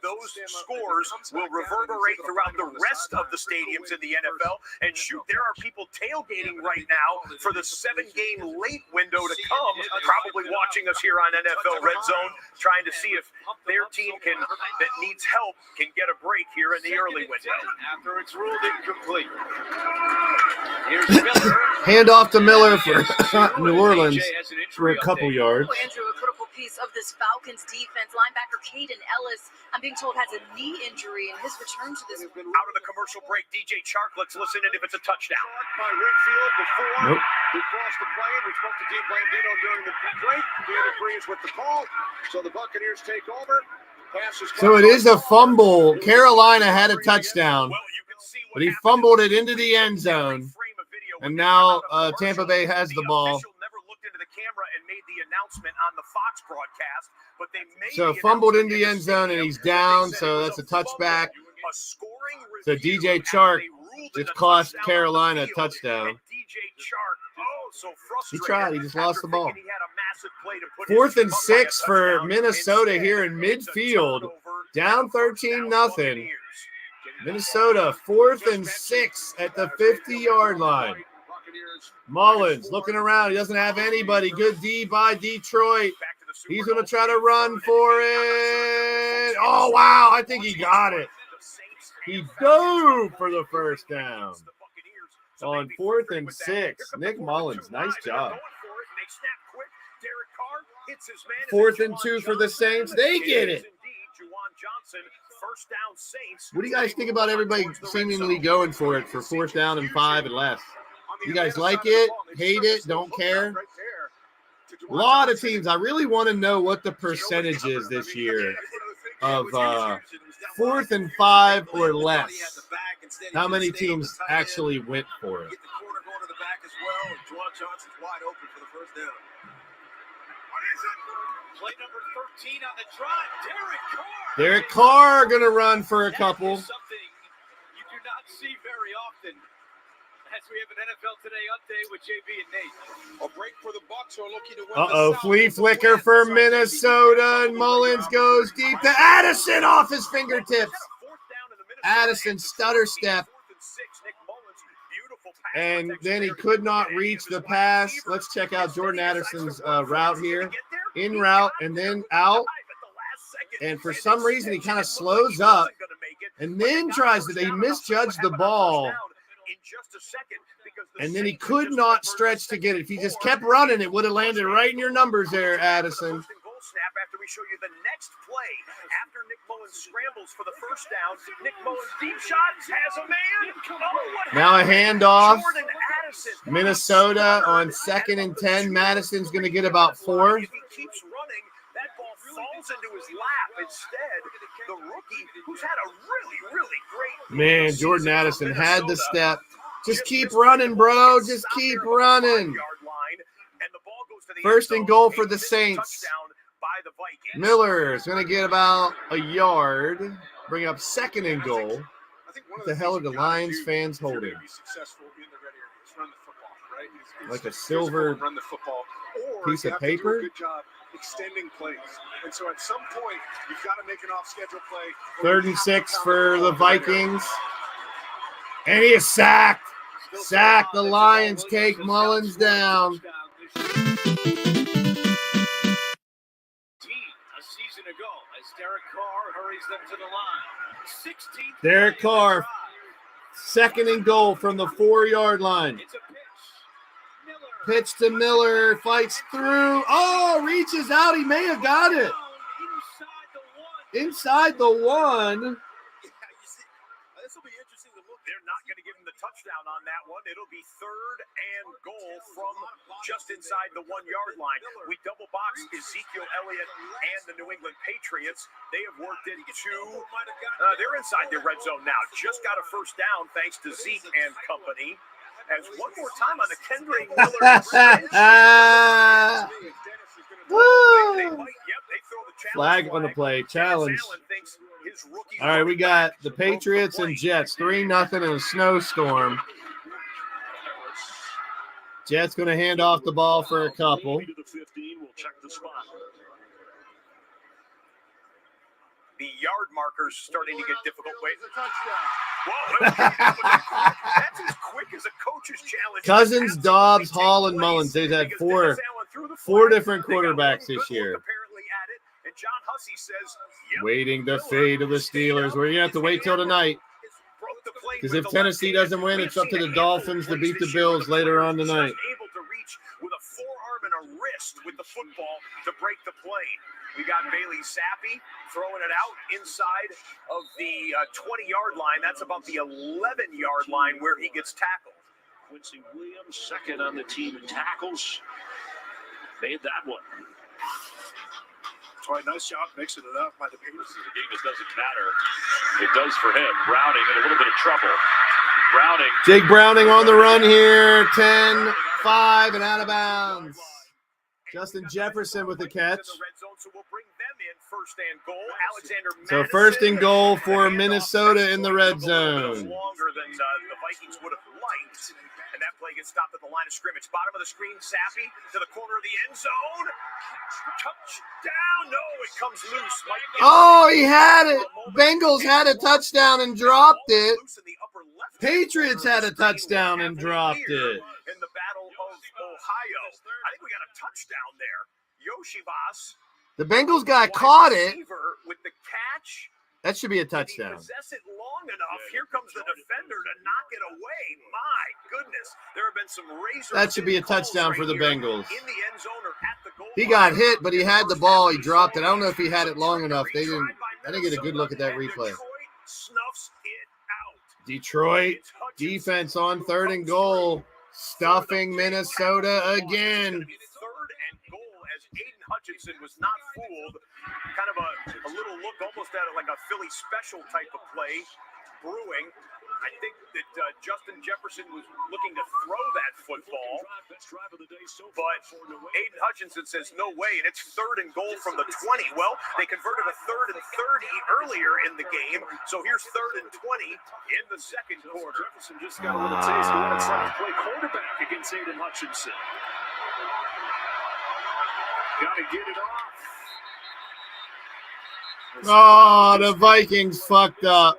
Those scores will reverberate throughout the rest of the stadiums in the NFL. And shoot, there are people tailgating right now for the 7-game late window to come, probably watching us here on NFL Red Zone, trying to see if their team that needs help can get a break here in the early window. After it's ruled incomplete. Hand off to Miller for New Orleans for a couple yards. Andrew, a critical piece of this Falcons defense, linebacker Caden Ellis, I'm being told, has a knee injury, and his return to this. Out of the commercial break, DJ Chark, let's listen in if it's a touchdown. By Winfield before Nope. we crossed the plane. We spoke to Dean Blandino during the break. Dean agrees with the call, so the Buccaneers take over. So it is a fumble. Carolina had a touchdown, but he fumbled it into the end zone, and now Tampa Bay has the ball. Never looked into the camera and made the announcement on the Fox broadcast, but they made So fumbled in the end zone, and he's down, so that's a touchback. So DJ Chark just cost Carolina a touchdown. He tried. He just lost the ball. 4th and 6 for Minnesota here in midfield. Down 13-0. Minnesota, 4th and 6 at the 50-yard line. Mullins looking around. He doesn't have anybody. Good D by Detroit. He's going to try to run for it. Oh, wow. I think he got it. He dove for the first down. On 4th and 6. Nick Mullins, nice job. hits his man. 4th and 2 for the Saints. They get it. First down, Saints. What do you guys think about everybody seemingly going for it for 4th down and 5 and less? You guys like it? Hate it? Don't care? A lot of teams. I really want to know what the percentage is this year of 4th and 5 or less. How many teams actually went for it? Play number 13 on the drive. Derek Carr going to run for a couple. Something you do not see very often. As we have an NFL Today update with JB and Nate. A break for the Bucs who are looking to win. Uh-oh, flea flicker for Minnesota, and Mullins goes deep to Addison off his fingertips. Addison stutter step, and then he could not reach the pass. Let's check out Jordan Addison's route here. In route and then out. And for some reason, he kind of slows up and then tries to, he misjudged the ball. And then he could not stretch to get it. If he just kept running, it would have landed right in your numbers there, Addison. Snap after we show you the next play. After Nick Mullins scrambles for the first down, Nick Mullins deep shot has a man. Oh, now a handoff. Minnesota on 2nd and 10. Madison's going to get about 4. If he keeps running, that ball falls into his lap. Instead, the rookie, who's had a really great man, Jordan Addison had the step. Just keep running, bro. Just keep running. 1st and goal for the Saints. Miller is going to get about a yard. Bring up 2nd and goal. What the hell are the Lions fans holding? Like a silver piece of paper? Good job extending plays. And so at some point, you've got to make an off-schedule play. 3rd and 6 for the Vikings. And he is sacked. Sacked. The Lions take Mullins down. Ago as Derek Carr hurries them to the line. 16th Derek Carr, 2nd and goal from the 4-yard line. It's a pitch. Pitch to Miller, fights through. Oh, reaches out. He may have got it. Inside the 1. This will be interesting to look. They're not going to give him the touchdown on that one. It'll be 3rd and goal from just inside the 1-yard line. We double box Ezekiel Elliott and the New England Patriots. They have worked into they're inside their red zone now. Just got a first down thanks to Zeke and company. As one more time on the Kendrick Miller. Flag on the play. Challenge. All right, we got the Patriots and Jets. 3-0 in a snowstorm. Jets going to hand off the ball for a couple. The yard markers starting to get difficult. Wait, that's as quick as a coach's challenge. Cousins, Dobbs, Hall, and Mullins. They've had four different quarterbacks this year. John Hussey says, waiting the fate of the Steelers. We're going to have to wait till tonight. Because if Tennessee doesn't win, it's up to the Dolphins to beat the Bills later on tonight. Able to reach with a forearm and a wrist with the football to break the play. We got Bailey Zappi throwing it out inside of the 20-yard line. That's about the 11-yard line where he gets tackled. Quincy Williams, 2nd on the team in tackles. Made that one. All right, nice job mixing it up by the Patriots. The game just doesn't matter. It does for him. Browning in a little bit of trouble. Browning. Jake Browning on the run here. 10-5 and out of bounds. Justin Jefferson with the catch. So 1st and goal for Minnesota in the red zone. Longer than the Vikings would have liked. And that play gets stopped at the line of scrimmage. Bottom of the screen, Sappy to the corner of the end zone. Touchdown. No, it comes loose. Oh, he had it. Bengals had a touchdown and dropped it. Patriots had a touchdown and dropped it. In the Battle of Ohio. I think we got a touchdown there. Yoshivas. The Bengals guy caught it. With the catch. That should be a touchdown. Possess it long enough. Here comes the defender to knock it away. My goodness. There have been some razor. That should be a touchdown for the Bengals. In the end zone or at the goal He got hit, but he had the ball. He dropped it. I don't know if he had it long enough. I didn't get a good look at that replay. Snuffs it out. Detroit defense on 3rd and goal, stuffing Minnesota again. Third and goal as Aiden Hutchinson was not fooled. Kind of a little look almost at it like a Philly special type of play brewing. I think that Justin Jefferson was looking to throw that football, but Aiden Hutchinson says no way, and it's 3rd and goal from the 20. Well, they converted a 3rd and 30 earlier in the game, so here's 3rd and 20 in the second quarter. Jefferson just got a little taste of what it's like to play quarterback against Aiden Hutchinson. Got to get it off. Oh, the Vikings fucked up.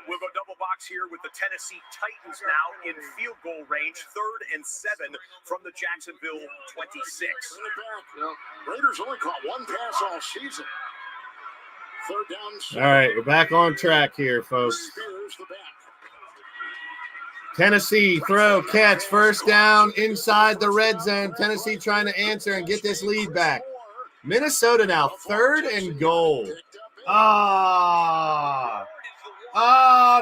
We'll go double box here with the Tennessee Titans now in field goal range, 3rd and 7 from the Jacksonville 26. Raiders only caught one pass all season. 3rd down. All right, we're back on track here, folks. Spears the back. Tennessee throw, catch, 1st down inside the red zone. Tennessee trying to answer and get this lead back. Minnesota now 3rd and goal.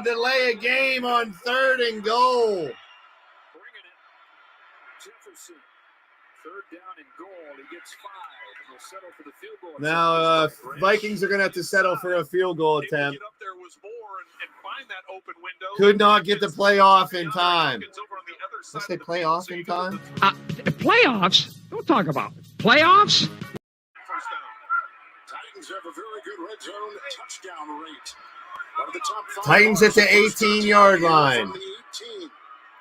Delay a game on 3rd and goal. Bringing it. Jefferson. 3rd down and goal. He gets 5. He'll settle for the field goal. Now, Vikings are going to have to settle for a field goal attempt. Could not get the playoff in time. Let's say playoff in time. Playoffs? Don't talk about it. Playoffs? Titans have a very good red zone touchdown rate. One of the top 5 Titans at the 18-yard line. from the 18.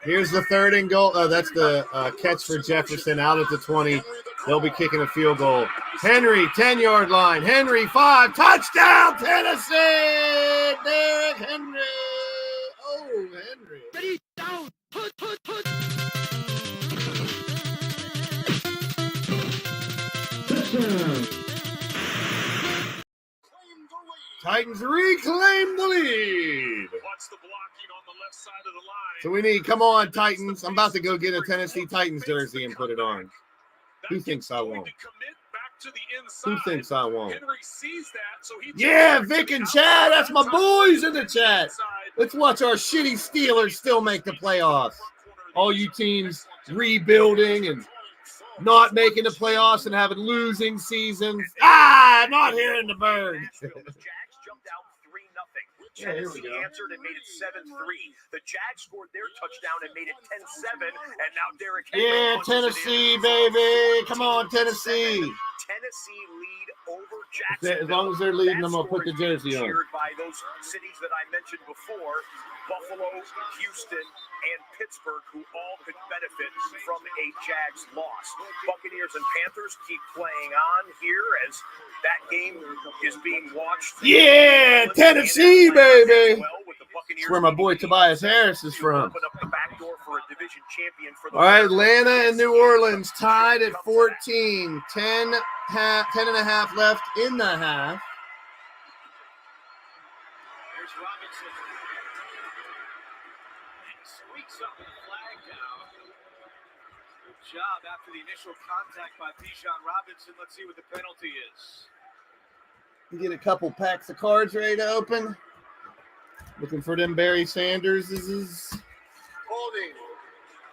Here's the 3rd and goal. Oh, that's the catch for Jefferson out at the 20. They'll be kicking a field goal. Henry, 10-yard line. Henry, 5. Touchdown, Tennessee! Derrick Henry. Oh, Henry. Ready, down. Put. Titans reclaim the lead. So we need, come on, Titans. I'm about to go get a Tennessee Titans jersey and put it on. Who thinks I won't? Who thinks I won't? Yeah, Vic and Chad. That's my boys in the chat. Let's watch our shitty Steelers still make the playoffs. All you teams rebuilding and not making the playoffs and having losing seasons. Not here in the Berg. Yeah, Tennessee answered and made it 7-3. The Jags scored their touchdown and made it 10-7. And now Derrick Henry. Yeah, Tennessee, baby. Come on, Tennessee. Tennessee lead over Jacksonville. As long as they're leading, I'm going to put the jersey on. Cheered by those cities that I mentioned before, Buffalo, Houston, and Pittsburgh, who all could benefit from a Jags loss. Buccaneers and Panthers keep playing on here as that game is being watched. Yeah, Tennessee, baby. That's where my boy Tobias Harris is from. All right, Atlanta and New Orleans tied at 14. 10 and a half left in the half. There's Robinson. Squeaks up the flag down. Good job after the initial contact by Bijan Robinson. Let's see what the penalty is. Get a couple packs of cards ready to open. Looking for them Barry Sanders. Holding.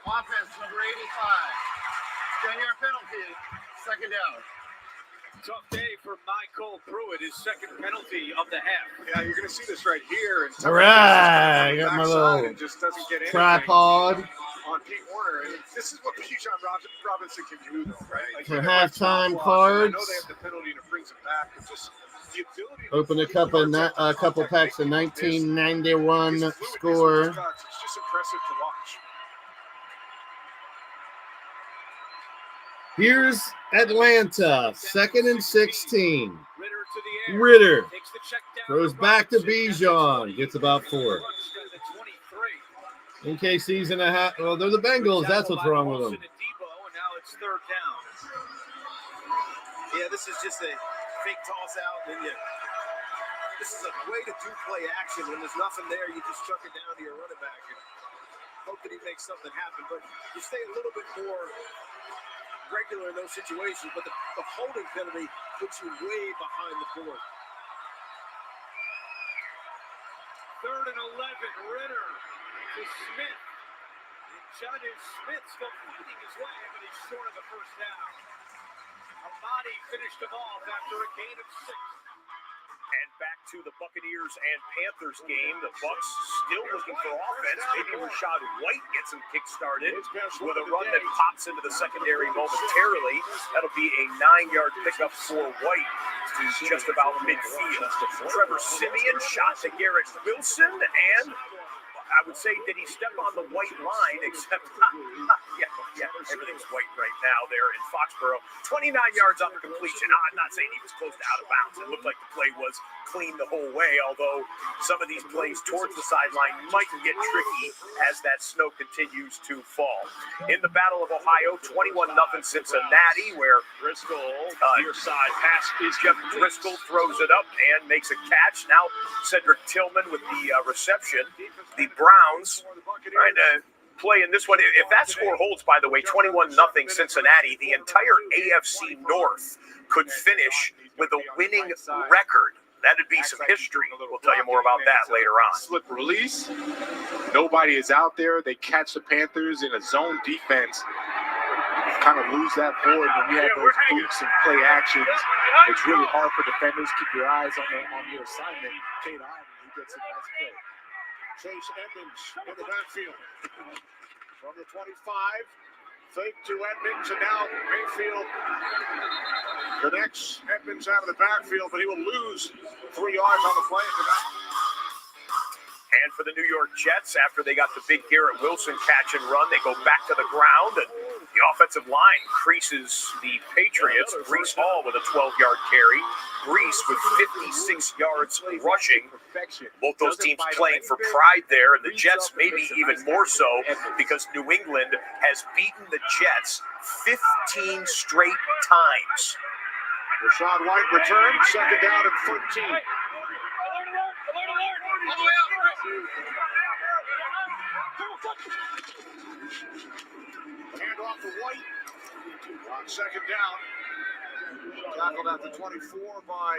Offense number 85. 10-yard penalty. 2nd down. Tough day for Michael Pruitt, his 2nd penalty of the half. Yeah, you're going to see this right here. All right, I got my little just doesn't get tripod. On Pete Warner, and this is what Bijan Robinson can do, though, right? Like, For halftime cards. I know they have the penalty and it brings them back, but just the ability. Open a couple packs of 1991 score. It's just impressive to watch. Here's Atlanta, 2nd and 16. Ritter throws back to Bijan, gets about 4. In case he's in a half. Well, they're the Bengals. That's what's wrong with them. Yeah, this is just a fake toss out. And this is a way to do play action. When there's nothing there, you just chuck it down to your running back and hope that he makes something happen. But you stay a little bit more regular in those situations, but the holding penalty puts you way behind the board. 3rd and 11, Ritter to Smith. Judges Smith still fighting his way, but he's short of the first down. Amadi finished him off after a gain of 6. And back to the Buccaneers and Panthers game. The Bucs still looking for offense. Maybe Rashad White gets him kick-started with a run that pops into the secondary momentarily. That'll be a 9-yard pickup for White to just about midfield. Trevor Siemian shot to Garrett Wilson, and I would say, did he step on the white line, except, yeah, everything's white right now there in Foxborough. 29 yards on the completion. I'm not saying he was close to out of bounds. It looked like the play was clean the whole way, although some of these plays towards the sideline might get tricky as that snow continues to fall. In the Battle of Ohio, 21-0 Cincinnati, where Driscoll, near side pass is Jeff Driscoll throws it up and makes a catch. Now Cedric Tillman with the reception. The Browns trying to play in this one. If that score holds, by the way, 21-0 Cincinnati, the entire AFC North could finish with a winning record. That'd be some history. We'll tell you more about that later on. Slip release. Nobody is out there. They catch the Panthers in a zone defense. Kind of lose that board when you have those boots and play actions. It's really hard for defenders. Keep your eyes on your assignment. Kate Ivan, he gets a nice play. Chase Edmonds in the backfield. From the 25, fake to Edmonds, and now Mayfield connects Edmonds out of the backfield, but he will lose 3 yards on the play. And for the New York Jets, after they got the big Garrett Wilson catch and run, they go back to the ground, and the offensive line creases the Patriots. Breece Hall with a 12-yard carry. Breece with 56 yards rushing. Both those teams playing for pride there, and the Jets maybe even more so because New England has beaten the Jets 15 straight times. Rashad White returns, second down and 13. Hand off to White on second down. Tackled at the 24 by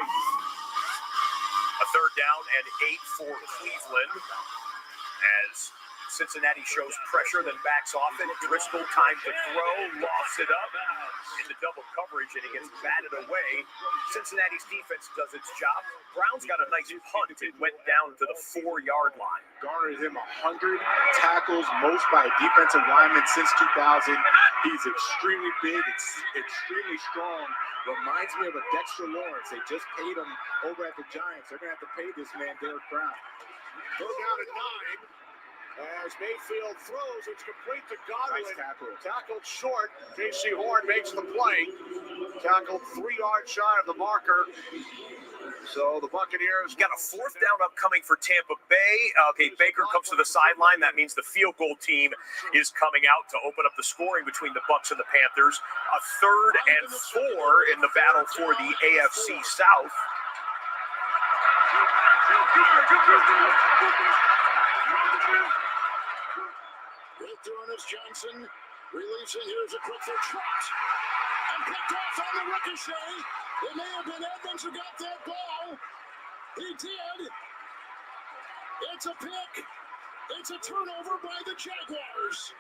a 3rd down and 8 for Cleveland as Cincinnati shows pressure, then backs off it. Driscoll time to throw, lofts it up into double coverage, and it gets batted away. Cincinnati's defense does its job. Browns got a nice punt. It went down to the 4-yard line. Garnered him 100 tackles, most by a defensive lineman since 2000. He's extremely big, extremely strong. Reminds me of a Dexter Lawrence. They just paid him over at the Giants. They're going to have to pay this man, Derek Brown. Go down at 9. As Mayfield throws, it's complete to Godwin. Nice tackle. Tackled short. J.C. Horn makes the play. Tackled 3 yards shy of the marker. So the Buccaneers got a 4th down upcoming for Tampa Bay. Okay, Baker comes to the sideline. That means the field goal team is coming out to open up the scoring between the Bucs and the Panthers. A 3rd and 4 in the battle for the AFC South. Doing is Johnson releasing. Here's a quick throw, trapped and picked off on the ricochet. It may have been Edmonds who got that ball. He did. It's a pick. It's a turnover by the Jaguars.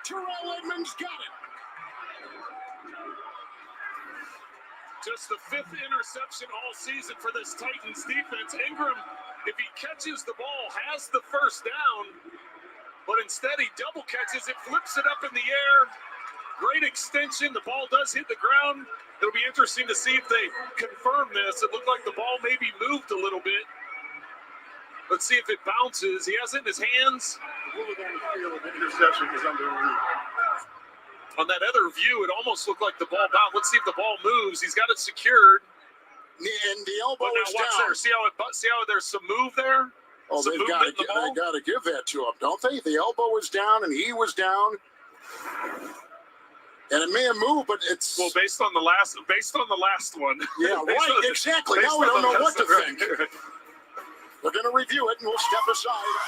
Terrell Edmonds got it. Just the 5th interception all season for this Titans defense. Ingram, if he catches the ball, has the first down. But instead, he double catches it, flips it up in the air. Great extension. The ball does hit the ground. It'll be interesting to see if they confirm this. It looked like the ball maybe moved a little bit. Let's see if it bounces. He has it in his hands. The interception is under review. On that other view, it almost looked like the ball bounced. Let's see if the ball moves. He's got it secured. And the elbow is down. down. See how there's some move there? Oh, they've got to give that to him, don't they? The elbow was down and he was down, and it may have moved, but it's based on the last one. Yeah, right, exactly. Now we don't know what to think. We're going to review it, and we'll step aside.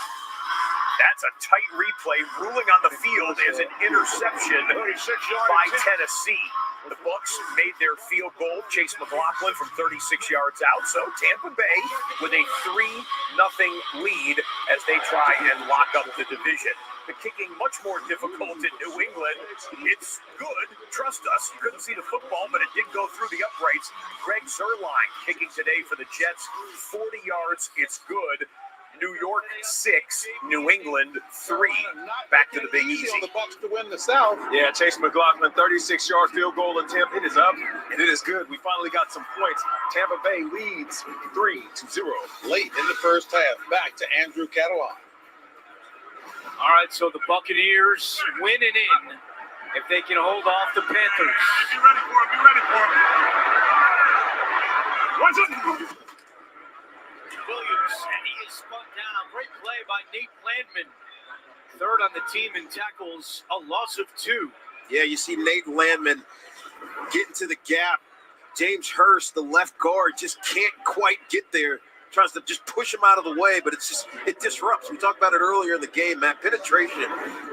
That's a tight replay. Ruling on the field is an interception by Tennessee. The Bucs made their field goal. Chase McLaughlin from 36 yards out. So Tampa Bay with a 3-0 lead as they try and lock up the division. The kicking much more difficult in New England. It's good. Trust us. You couldn't see the football, but it did go through the uprights. Greg Zuerlein kicking today for the Jets. 40 yards. It's good. New York 6, New England 3. Back to the Big Easy. On the Bucs to win the South. Yeah, Chase McLaughlin, 36-yard field goal attempt. It is up, and it is good. We finally got some points. Tampa Bay leads 3-0. Late in the first half, back to Andrew Catalan. All right, so the Buccaneers winning in if they can hold off the Panthers. Be ready for him. Be ready for him. Watch it. Williams, and he is spun down. Great play by Nate Landman. Third on the team in tackles, a loss of 2. Yeah, you see Nate Landman getting to the gap. James Hurst, the left guard, just can't quite get there. Tries to just push him out of the way, but it disrupts. We talked about it earlier in the game, Matt. Penetration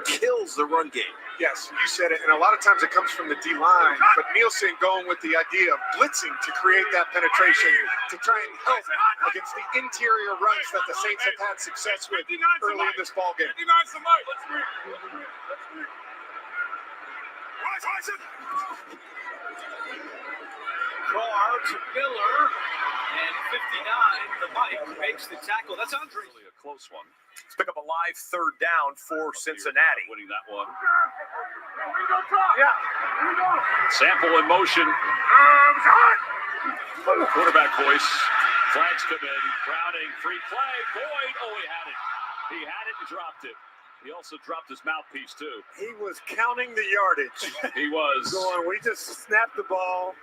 kills the run game. Yes, you said it, and a lot of times it comes from the D-line, but Nielsen going with the idea of blitzing to create that penetration to try and help against the interior runs that the Saints have had success with early in this ballgame. Carr to Miller, and 59, the Mike makes the tackle. That's Andre. Really a close one. Let's pick up a live third down for Cincinnati. Winning that one. Sample in motion. Quarterback voice. Flags come in. Browning, free play. Boyd. Oh, he had it. He had it and dropped it. He also dropped his mouthpiece, too. He was counting the yardage. He was. Going, we just snapped the ball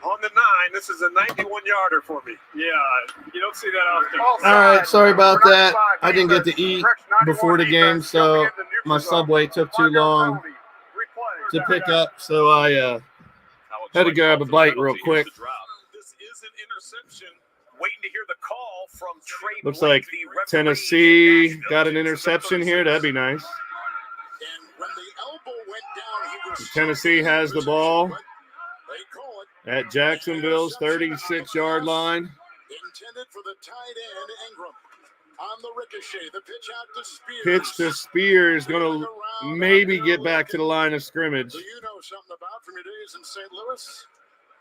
on the 9. This is a 91-yarder for me. Yeah, you don't see that often. All right, sorry about that. I didn't get to eat before the game, so my Subway took too long to pick up, so I had to grab a bite real quick. This is an interception. Waiting to hear the call from Trey Looks Blake, like the referee Tennessee in got an Nashville. interception here. That'd be nice. And when the elbow went down, he was Tennessee has the ball They call it at Jacksonville's 36-yard line. intended for the tight end Ingram. On the ricochet, the pitch out to Spears. Pitch to Spears, going to maybe get back to the line of scrimmage. So you know something about from your days in St. Louis.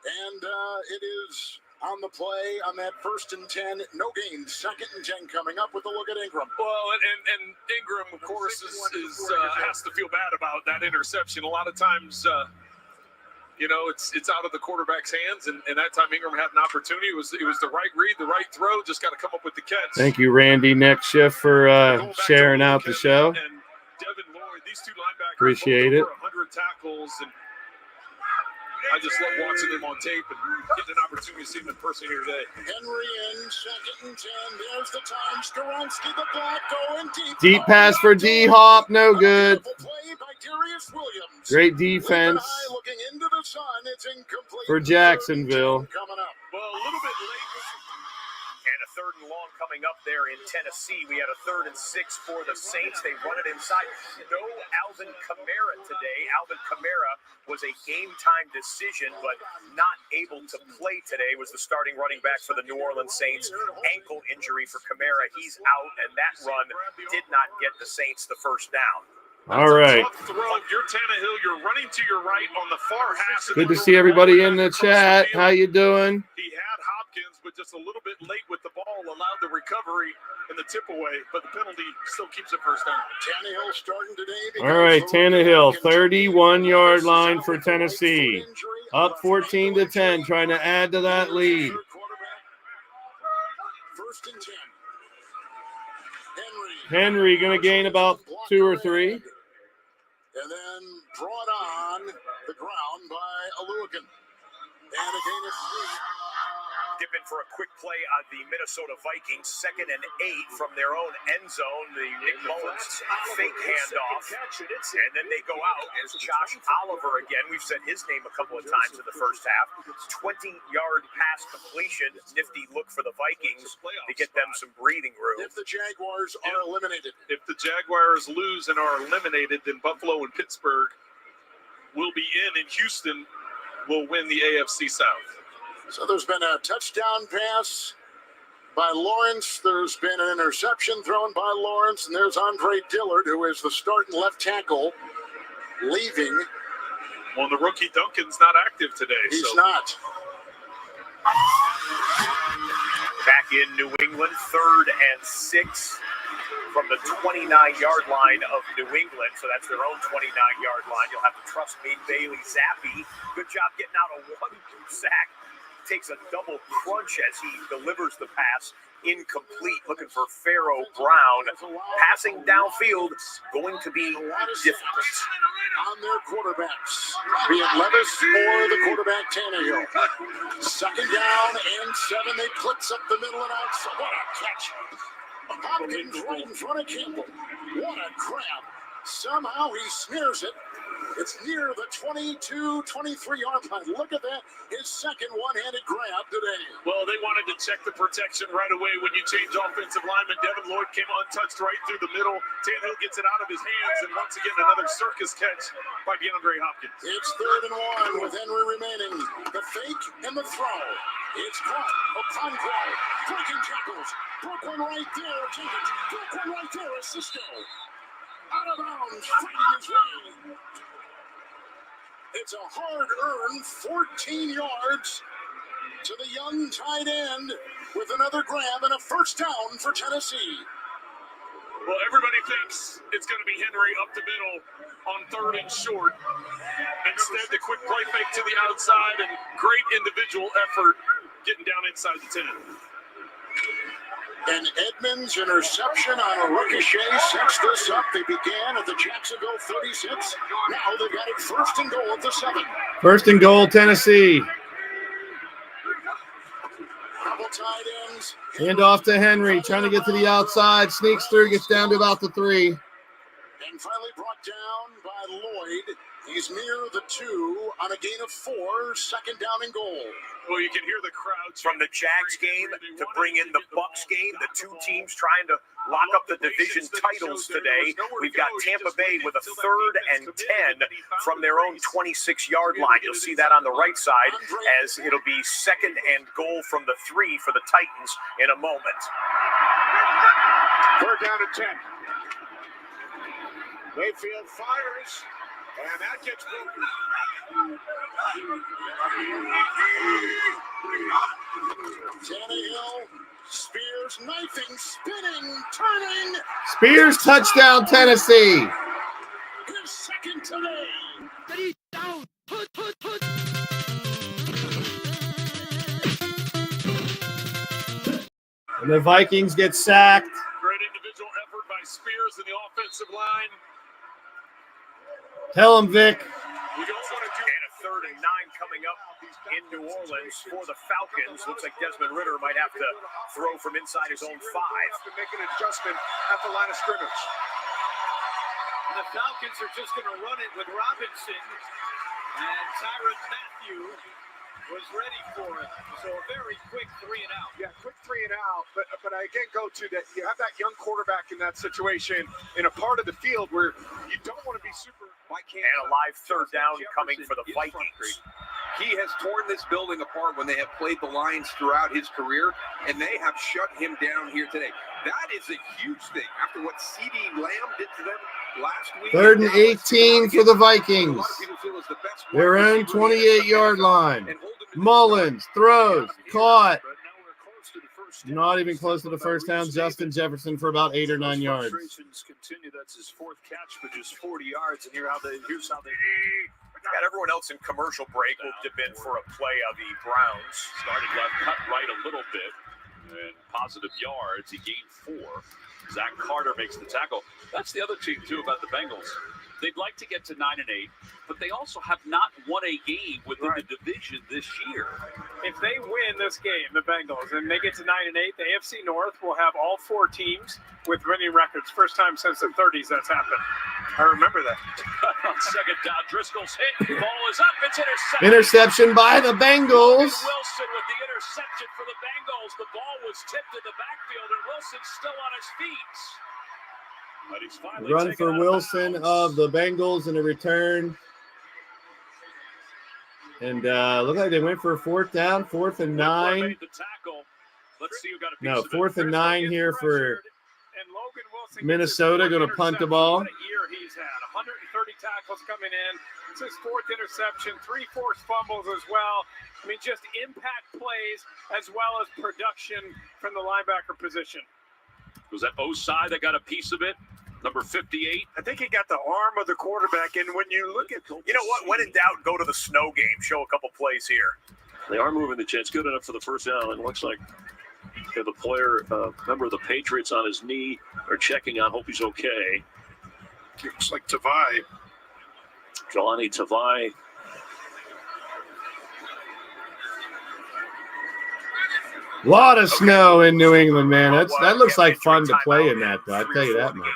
And it is on the play on that 1st and 10. No gain. 2nd and 10 coming up with a look at Ingram. Well, and Ingram, of course, has to feel bad about that interception. A lot of times, it's out of the quarterback's hands, and that time Ingram had an opportunity. It was the right read, the right throw. Just got to come up with the catch. Thank you, Randy Next Shift, for sharing out the show. And Devin Lloyd, these two linebackers, Appreciate it. over 100 tackles, and I just love watching them on tape and getting an opportunity to see them in person here today. Henry in 2nd and 10. There's the time. Skoronski, the block, going deep. Deep pass for D-Hop, no good. Play by Darius Williams. Great defense Looking into the sun. It's incomplete. for Jacksonville. Coming up. Well, a little bit late. And a 3rd and long coming up there in Tennessee. We had a 3rd and 6 for the Saints. They run it inside. No Alvin Kamara today. Alvin Kamara was a game-time decision, but not able to play today. Was the starting running back for the New Orleans Saints. Ankle injury for Kamara. He's out, and that run did not get the Saints the first down. All right. You're Tannehill. You're running to your right on the far half. Good to see everybody in the chat. How you doing? He had Hopkins, but just a little bit late with the ball, allowed the recovery and the tip away, but the penalty still keeps it first down. Tannehill starting today. All right, Tannehill, 31-yard line for Tennessee. Up 14-10, trying to add to that lead. 1st and 10. Henry going to gain about 2 or 3. And then brought on the ground by Aluakin. And a gain of 3. Dip in for a quick play on the Minnesota Vikings, 2nd and 8 from their own end zone. The Nick Mullins fake handoff, and then they go out as Josh Oliver again. We've said his name a couple of times in the first half. 20-yard pass completion. Nifty look for the Vikings to get them some breathing room. If the Jaguars are eliminated. If the Jaguars lose and are eliminated, then Buffalo and Pittsburgh will be in, and Houston will win the AFC South. So there's been a touchdown pass by Lawrence. There's been an interception thrown by Lawrence. And there's Andre Dillard, who is the starting left tackle, leaving. Well, the rookie Duncan's not active today. He's not. Back in New England, 3rd and 6 from the 29-yard line of New England. So that's their own 29-yard line. You'll have to trust me, Bailey Zappi. Good job getting out a 1 sack. Takes a double crunch as he delivers the pass incomplete, looking for Pharaoh Brown. Passing downfield, going to be difficult. On their quarterbacks, be it Levis or the quarterback Tannehill. 2nd down and 7. They blitz up the middle and outside. What a catch. Hopkins right in front of Campbell. What a grab. Somehow he smears it. It's near the 22-23-yard line. Look at that. His second one-handed grab today. Well, they wanted to check the protection right away when you change offensive lineman. Devin Lloyd came untouched right through the middle. Tannehill gets it out of his hands, and once again, another circus catch by DeAndre Hopkins. It's 3rd and 1 with Henry remaining. The fake and the throw. It's caught upon throw. Breaking tackles. Broke one right there. Jenkins. Broke one right there. Cisco. Out of bounds. Fighting his way. It's a hard-earned 14 yards to the young tight end with another grab and a first down for Tennessee. Well, everybody thinks it's going to be Henry up the middle on 3rd and short. Instead, the quick play fake to the outside and great individual effort getting down inside the 10. An Edmonds interception on a ricochet sets this up. They began at the Jacksonville 36. Now they've got it 1st and goal at the 7. 1st and goal, Tennessee. Double tight ends. Hand off to Henry, trying to get to the outside. Sneaks through, gets down to about the 3. And finally brought down by Lloyd. He's near the 2 on a gain of 4. 2nd down and goal. Well, you can hear the crowd from the Jags game to bring in the Bucs game. The two teams trying to lock up the division titles today. We've got Tampa Bay with a 3rd and 10 from their own 26-yard line. You'll see that on the right side as it'll be 2nd and goal from the 3 for the Titans in a moment. 3rd down and 10. Mayfield fires. And that gets broken. Tannehill, Spears, knifing, spinning, turning. Spears touchdown, Tennessee. His 2nd today. And the Vikings get sacked. Great individual effort by Spears in the offensive line. Tell him, Vic. We don't want to do and a 3rd and 9 coming up in New Orleans for the Falcons. Looks like Desmond Ridder might have to throw from inside his own 5. To make an adjustment at the line of scrimmage. The Falcons are just going to run it with Robinson, and Tyrann Mathieu was ready for it. So a very quick 3 and out. Yeah, quick 3 and out. But I again go to that. You have that young quarterback in that situation in a part of the field where you don't want to be super. And a live 3rd down coming for the Vikings. He has torn this building apart when they have played the Lions throughout his career, and they have shut him down here today. That is a huge thing. After what CeeDee Lamb did to them last week. 3rd and 18 for the Vikings. Their own 28-yard line. Mullins throws, caught. Not even close to the first down. Justin Jefferson for about 8 or 9 yards. Continue. That's his 4th catch for just 40 yards. And here's how they. Got everyone else in commercial break. We'll dip in for a play of the Browns. Started left, cut right a little bit, and positive yards. He gained 4. Zach Carter makes the tackle. That's the other team, too, about the Bengals. They'd like to get to 9-8, but they also have not won a game within the division this year. If they win this game, the Bengals, and they get to 9-8, the AFC North will have all 4 teams with winning records. First time since the 30s that's happened. I remember that. On second down, Driscoll's hit. Ball is up. It's intercepted. Interception by the Bengals. Wilson with the interception for the Bengals. The ball was tipped in the backfield, and Wilson's still on his feet. But he's finally Run for Wilson of the Bengals in a return. And look like they went for a 4th down, 4th and 9. Let's see who got a piece No, of it. 4th and 9 here for Minnesota. Going to punt the ball. What a year he's had. 130 tackles coming in. It's his 4th interception, 3 forced fumbles as well. I mean, just impact plays as well as production from the linebacker position. Was that Osai that got a piece of it? Number 58. I think he got the arm of the quarterback. And when you look at, you know what, when in doubt, go to the snow game. Show a couple plays here. They are moving the chains. Good enough for the first down. It looks like the player, member of the Patriots on his knee, are checking on. Hope he's okay. Looks like Tavai. Jelani Tavai. A lot of snow in New England, man. That looks like fun to play in that, though. I tell you that much.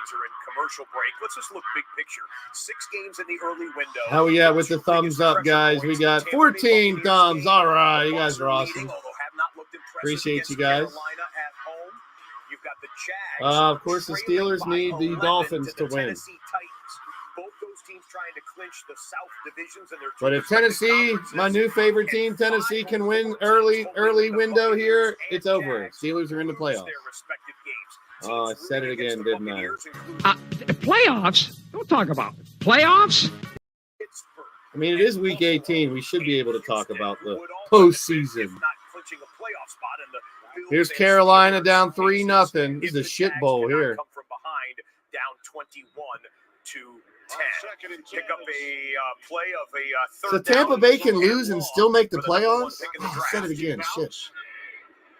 Commercial break. Let's just look big picture. 6 games in the early window. Hell yeah, with the thumbs up, guys. We got 14 thumbs. All right, you guys are awesome. Appreciate you guys. Of course, the Steelers need the Dolphins to win. Both those teams trying to clinch the South divisions, and but if Tennessee, my new favorite team, Tennessee, can win early window here, it's over. Steelers are in the playoffs. Oh, I said it again, didn't I? Playoffs? Don't talk about it. Playoffs? I mean, it is week 18. We should be able to talk about the postseason. Here's Carolina down 3-0. This is a shit bowl here. Down 21-10. Pick up a play of a so Tampa Bay can lose and still make the playoffs? I said it again. Shit.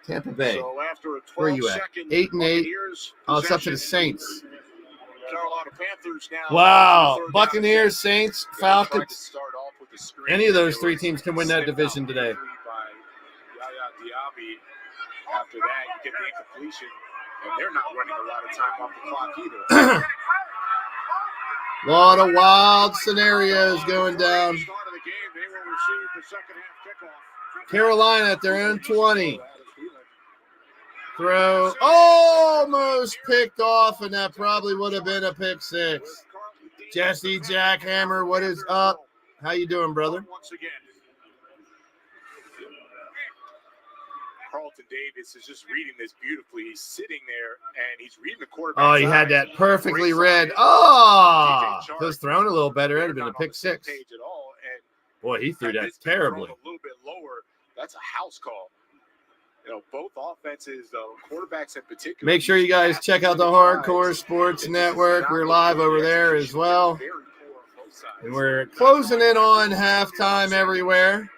Tampa Bay. Where are you at? 8-8. Oh, it's up to the Saints. Carolina Panthers now. Wow. Buccaneers, Saints, Falcons. Any of those 3 teams can win that division today. After that, you get the incompletion, and they're not running a lot of time off the clock either. A lot of wild scenarios going down. Carolina at their own 20. Throw almost picked off, and that probably would have been a pick 6. Jesse Jackhammer, what is up? How you doing, brother? Once again, Carlton Davis is just reading this beautifully. He's sitting there, and he's reading the quarterback. Oh, he had that perfectly read. Oh, if it was thrown a little better, it would have been a pick 6. Boy, he threw that terribly. A little bit lower. That's a house call. You know, both offenses, quarterbacks in particular. Make sure you guys check out the Hardcore Sports Network. We're live over there as well. And we're closing in on halftime everywhere.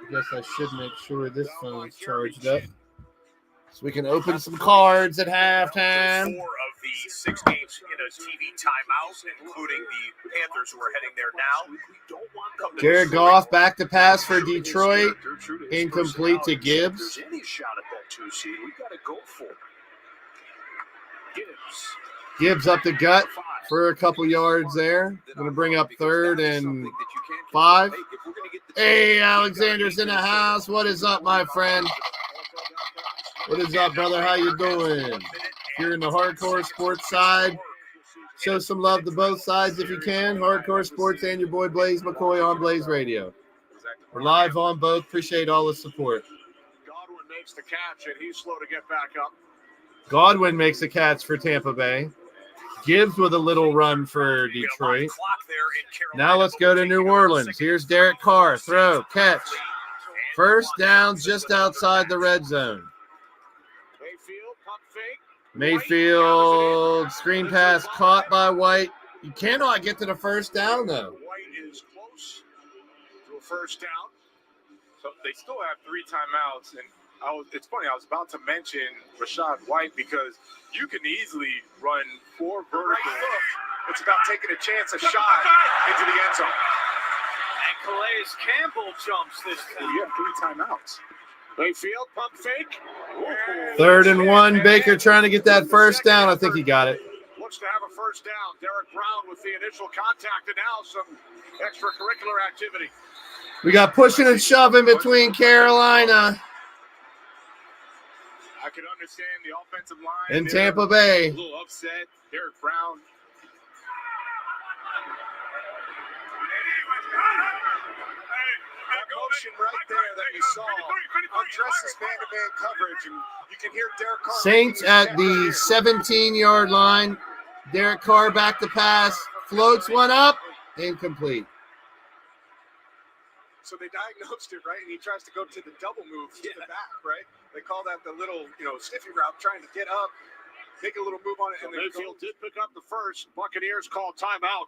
I guess I should make sure this phone's charged up so we can open some cards at halftime. 4 of the 6 games in a TV timeout, including the Panthers, who are heading there now. Jared Goff back to pass for Detroit. Incomplete to Gibbs. Any shot at that 2 seed, we got to go for it. Gibbs up the gut for a couple yards there. Going to bring up 3rd and 5. Hey, Alexander's in the house. What is up, my friend? What is up, brother? How you doing? If you're in the Hardcore Sports side, show some love to both sides if you can. Hardcore Sports and your boy Blaze McCoy on Blaze Radio. We're live on both. Appreciate all the support. Godwin makes the catch, and he's slow to get back up. Godwin makes the catch for Tampa Bay. Gibbs with a little run for Detroit. Now let's go to New Orleans. Here's Derek Carr. Throw, catch. First down just outside the red zone. Mayfield, screen pass caught by White. You cannot get to the first down, though. White is close to a first down. So they still have 3 timeouts, and It's funny. I was about to mention Rashad White because you can easily run 4 vertical. It's about taking a chance, a shot into the end zone. And Calais Campbell jumps this time. You have 3 timeouts. Mayfield, pump fake. 3rd and 1. Baker trying to get that first down. I think he got it. Looks to have a first down. Derek Brown with the initial contact, and now some extracurricular activity. We got pushing and shoving between Carolina I can understand the offensive line and Tampa Bay. A little upset. Derek Brown. That motion right there that we saw undresses man-to-man coverage, and you can hear Derek Carr. Saints at the 17-yard line. Derek Carr back to pass. Floats one up. Incomplete. So they diagnosed it, right? And he tries to go to the double move to the back, right? They call that the little, stiffy route, trying to get up, make a little move on it. So and then Mayfield did pick up the first. Buccaneers call timeout.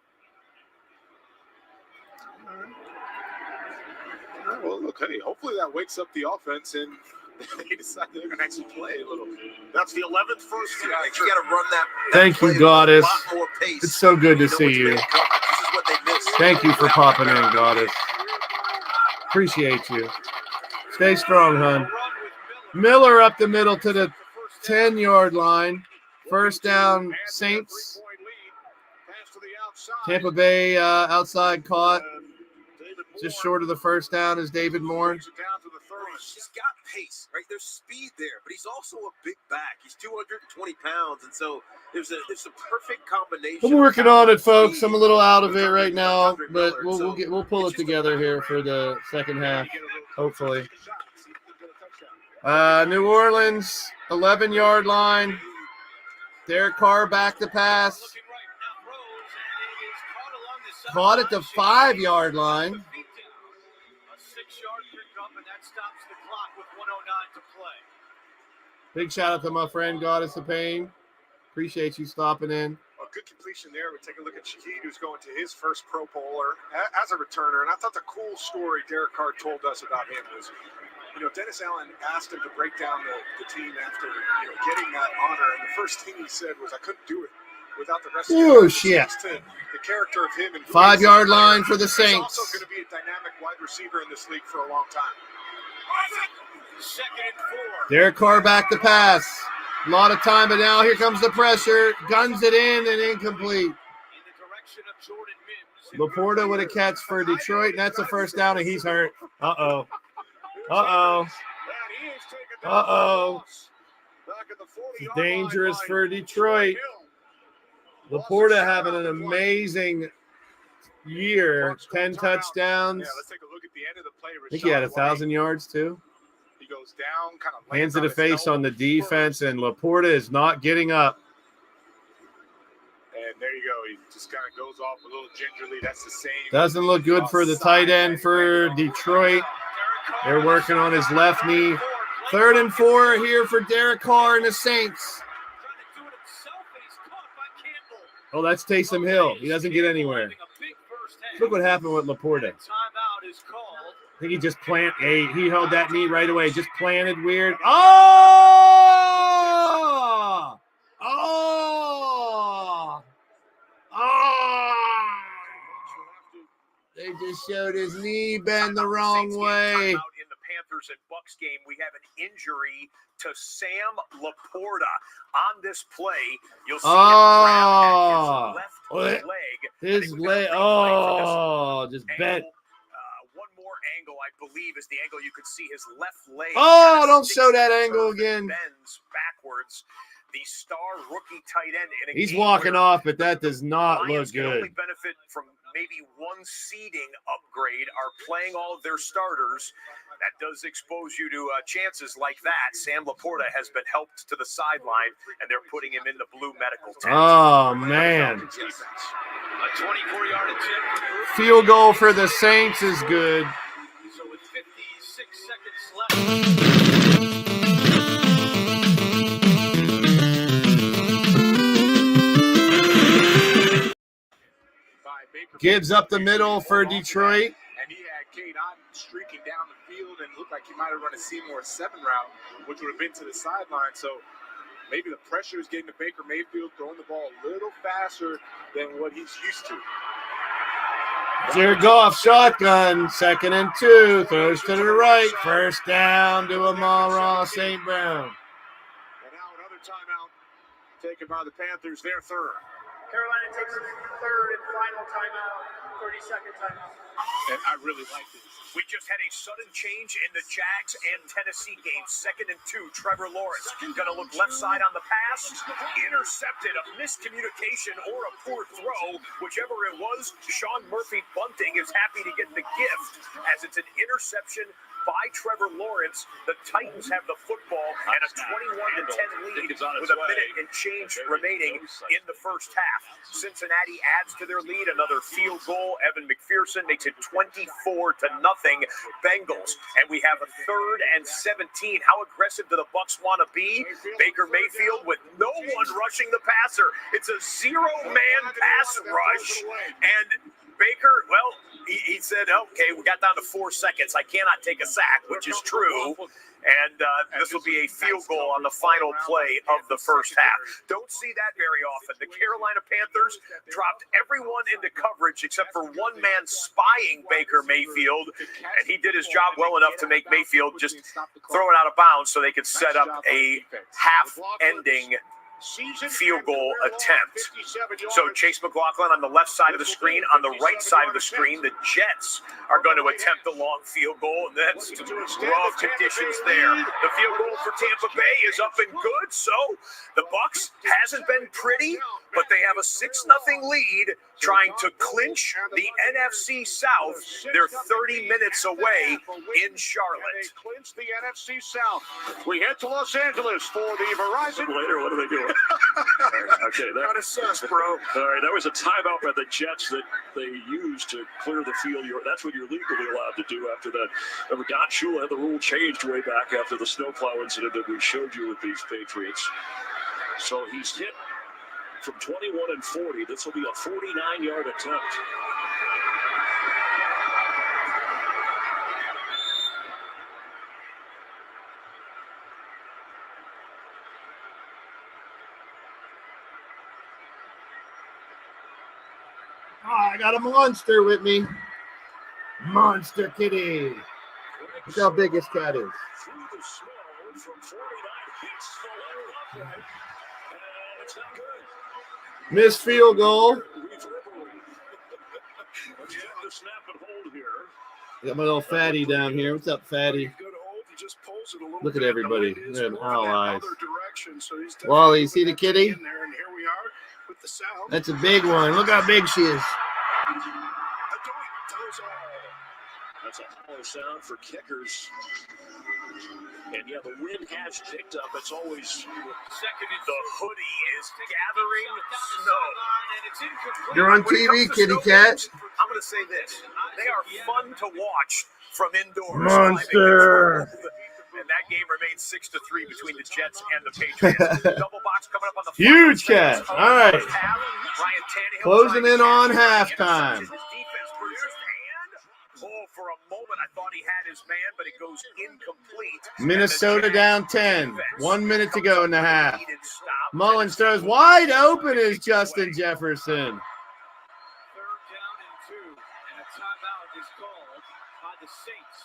All right, well, look, hey, hopefully that wakes up the offense and they decide they're going to actually play a little. That's the 11th first. You got to run that. Thank you, play Goddess. with a lot more pace. It's so good to see what's you. gonna come. This is what they missed. Thank you for popping in, Goddess. Appreciate you. Stay strong, hon. Miller up the middle to the 10-yard line. First down, Saints. Tampa Bay outside caught. Just short of the first down is David Moore. He's got pace, right? There's speed there, but he's also a big back. He's 220 pounds, and so there's a perfect combination. I'm working on it, folks. I'm a little out of it right now, but we'll pull it together here for the second half, hopefully. New Orleans, 11-yard line. Derek Carr back to pass. Caught at the 5-yard line. A 6-yard pickup, and that stops the clock with 1:09 to play. Big shout out to my friend Goddess of Pain. Appreciate you stopping in. A good completion there. We take a look at Shaheed, who's going to his first Pro Bowler as a returner. And I thought the cool story Derek Carr told us about him was, Dennis Allen asked him to break down the team after getting that honor, and the first thing he said was, "I couldn't do it without the rest of the Oh, shit. to the character of him. And 5-yard line for the Saints. He's also going to be a dynamic wide receiver in this league for a long time. 2nd and 4. Derek Carr back to pass. A lot of time, but now here comes the pressure. Guns it in and incomplete. In the direction of Jordan Mims. Laporta with a catch for Detroit, and that's a first down, and he's hurt. Uh-oh. It's dangerous for Detroit. Laporta having an amazing year. 10 touchdowns. Yeah, let's take a look at the end of the play. I think he had 1,000 yards, too. He goes down, kind of Hands to the face on the defense, and Laporta is not getting up. And there you go. He just kind of goes off a little gingerly. That's the same. Doesn't look good for the tight end for Detroit. They're working on his left knee. 3rd and 4 here for Derek Carr and the Saints. Oh, that's Taysom Hill. He doesn't get anywhere. Look what happened with Laporta. Timeout is called. I think he just he held that knee right away. Just planted weird. Oh! They just showed his knee bend the wrong way. In the Panthers and Bucks game, we have an injury to Sam Laporta. On this play, you'll see him grab at his left leg. His leg. Oh, just bent. One more angle, I believe, is the angle you could see his left leg. Oh, don't show that angle again. Bends backwards. The star rookie tight end. He's walking off, but that does not look good. Only benefit from maybe one seeding upgrade are playing all of their starters. That does expose you to chances like that. Sam Laporta has been helped to the sideline, and they're putting him in the blue medical tent. Oh, man. A 24-yard attempt. Field goal for the Saints is good. So with 56 seconds left. Gibbs up the middle for Detroit. And he had Cade Otton streaking down the field and looked like he he might have run a Seymour 7 route, which would have been to the sideline. So maybe the pressure is getting to Baker Mayfield, throwing the ball a little faster than what he's used to. Jared Goff, shotgun, 2nd and 2, throws to the right, first down to Amon-Ra St. Brown. And now another timeout taken by the Panthers, their third. Carolina takes its third and final timeout, 30-second timeout. And I really like this. We just had a sudden change in the Jags and Tennessee game. 2nd and 2. Trevor Lawrence going to look left side on the pass. Intercepted. A miscommunication or a poor throw. Whichever it was, Sean Murphy Bunting is happy to get the gift as it's an interception by Trevor Lawrence. The Titans have the football and a 21-10 lead with a minute and change remaining in the first half. Cincinnati adds to their lead. Another field goal. Evan McPherson makes it 24-0 Bengals. And we have a 3rd and 17. How aggressive do the Bucs want to be? Baker Mayfield with no one rushing the passer. It's a 0-man pass rush. And Baker, well, he said, okay, we got down to 4 seconds. I cannot take a sack, which is true. And this will be a field goal on the final play of the first half. Don't see that very often. The Carolina Panthers dropped everyone into coverage except for one man spying Baker Mayfield. And he did his job well enough to make Mayfield just throw it out of bounds so they could set up a half-ending field goal attempt. So Chase McLaughlin on the left side of the screen. On the right side of the screen, the Jets are going to attempt the long field goal. And that's rough conditions there. The field goal for Tampa Bay is up and good. So the Bucs hasn't been pretty, but they have a 6-0 lead trying to clinch the NFC South. They're 30 minutes away in Charlotte. Clinch the NFC South. We head to Los Angeles for the Verizon. Later, what are they doing? Okay, Got a sus, bro. all right, that was a timeout by the Jets that they used to clear the field. That's what you're legally allowed to do after that. Remember, Don Shula had the rule changed way back after the snowplow incident that we showed you with these Patriots. So he's hit from 21 and 40. This will be a 49-yard attempt. Oh, I got a monster with me. Monster kitty. Look how big his cat is. Through the snow from 49, hits the letter upright, and it's not good. Missed field goal. Got my little fatty down here. What's up, fatty? Look at everybody. They're in all eyes. Wally, you see the kitty? That's a big one. Look how big she is. That's a hollow sound for kickers. And yeah, the wind has picked up. It's always second. The hoodie is gathering snow. You're on TV, kitty cat. I'm going to say this. They are fun to watch from indoors. Monster. And that game remains 6-3 between the Jets and the Patriots. Double box coming up on the huge catch. All right. Ryan Tannehill Closing in on halftime. His defense produced, and for a moment I thought he had his man, but it goes incomplete. Minnesota down 10. 1 minute to go in the half. Mullins throws wide open is Justin Jefferson. Third down and 2, and a timeout is called by the Saints.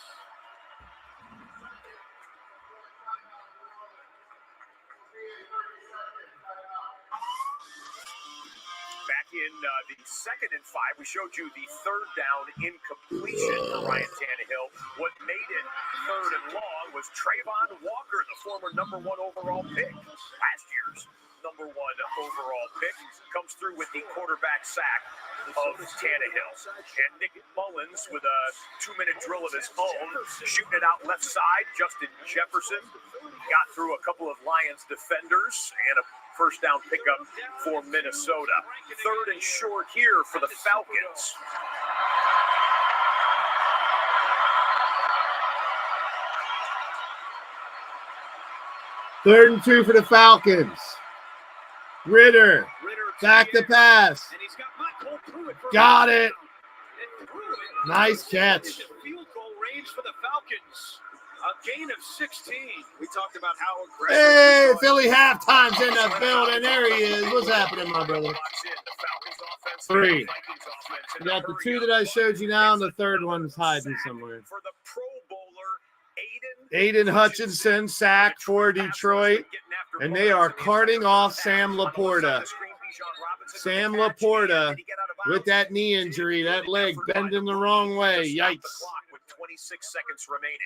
Back in the 2nd and 5, we showed you the third down incompletion for Ryan Tannehill. What made it 3rd and long was Trayvon Walker, the former #1 overall pick. Last year's #1 overall pick comes through with the quarterback sack of Tannehill. And Nick Mullins with a 2-minute drill of his own, shooting it out left side. Justin Jefferson got through a couple of Lions defenders and a first down pickup for Minnesota. 3rd and short here for the Falcons. Third and 2 for the Falcons. Ritter. Back to pass. Got it. Nice catch. Field goal range for the Falcons. gain of 16. We talked about how aggressive. Hey, Philly halftime's in the building. There he is. What's happening, my brother? 3. We got the 2 that I showed you now, and the third one's hiding somewhere. For the Pro Bowler, Aiden Hutchinson, sack for Detroit, and they are carting off Sam Laporta. Sam Laporta with that knee injury, that leg bending the wrong way. Yikes. with 26 seconds remaining.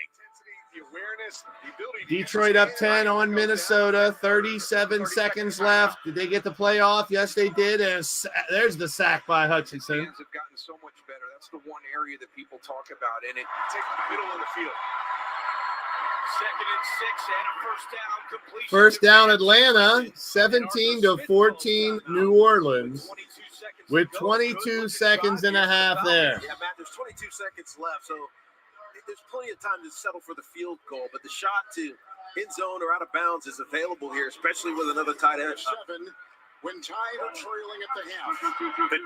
The awareness, the ability to Detroit up 10 on Minnesota. 37 seconds left. Did they get the playoff? Yes, they did. And there's the sack by Hutchinson. Hands have gotten so much better. That's the one area that people talk about, and it takes the middle of the field. 2nd and 6 and a first down completion. First down Atlanta, 17-14 New Orleans, with 22 seconds and a half there. Yeah, Matt, there's 22 seconds left, so there's plenty of time to settle for the field goal, but the shot to end zone or out of bounds is available here, especially with another tight end. 7 when Tide are trailing at the half. The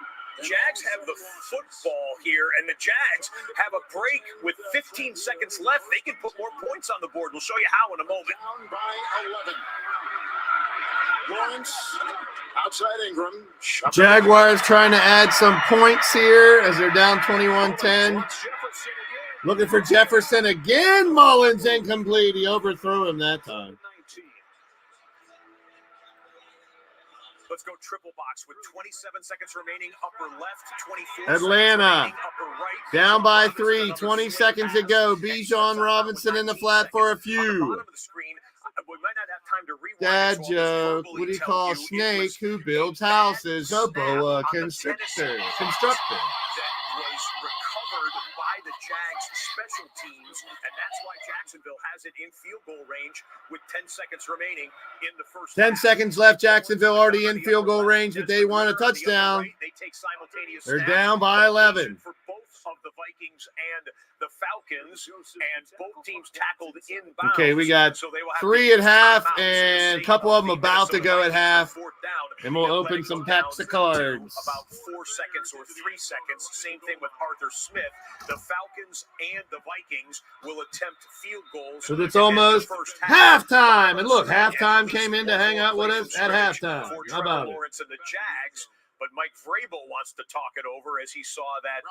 Jags have the football here, and the Jags have a break with 15 seconds left. They can put more points on the board. We'll show you how in a moment. Down by 11. Lawrence outside Ingram. Jaguars trying to add some points here as they're down 21-10. Looking for Jefferson again. Mullins incomplete. He overthrew him that time. Let's go triple box with 27 seconds remaining. Upper left, 24. Atlanta upper right. down by 3. 20 seconds to go. Bijan Robinson in the flat for a few. We might not have time to rewind. Dad joke. What do you call a snake who builds houses? A boa constrictor. Constructor. That was recovered by the Jags special teams, and that's why Jacksonville has it in field goal range with 10 seconds remaining in the first 10 half. seconds left. Jacksonville already in field goal range, but they want a touchdown. They take simultaneous They're snaps down by 11. for both of the Vikings and the Falcons, and both teams tackled inbounds. Okay, we got So they will have 3 to at half timeouts and a to couple of them save about to go at half. fourth down. And we'll Let open it some go down packs of to cards. About 4 seconds or 3 seconds. Same thing with Arthur Smith. The Falcons and the Vikings will attempt field goals. So it's in the almost first half. halftime. And look, halftime came in to hang out with us at halftime. For How about it? Lawrence and the Jags. But Mike Vrabel wants to talk it over as he saw that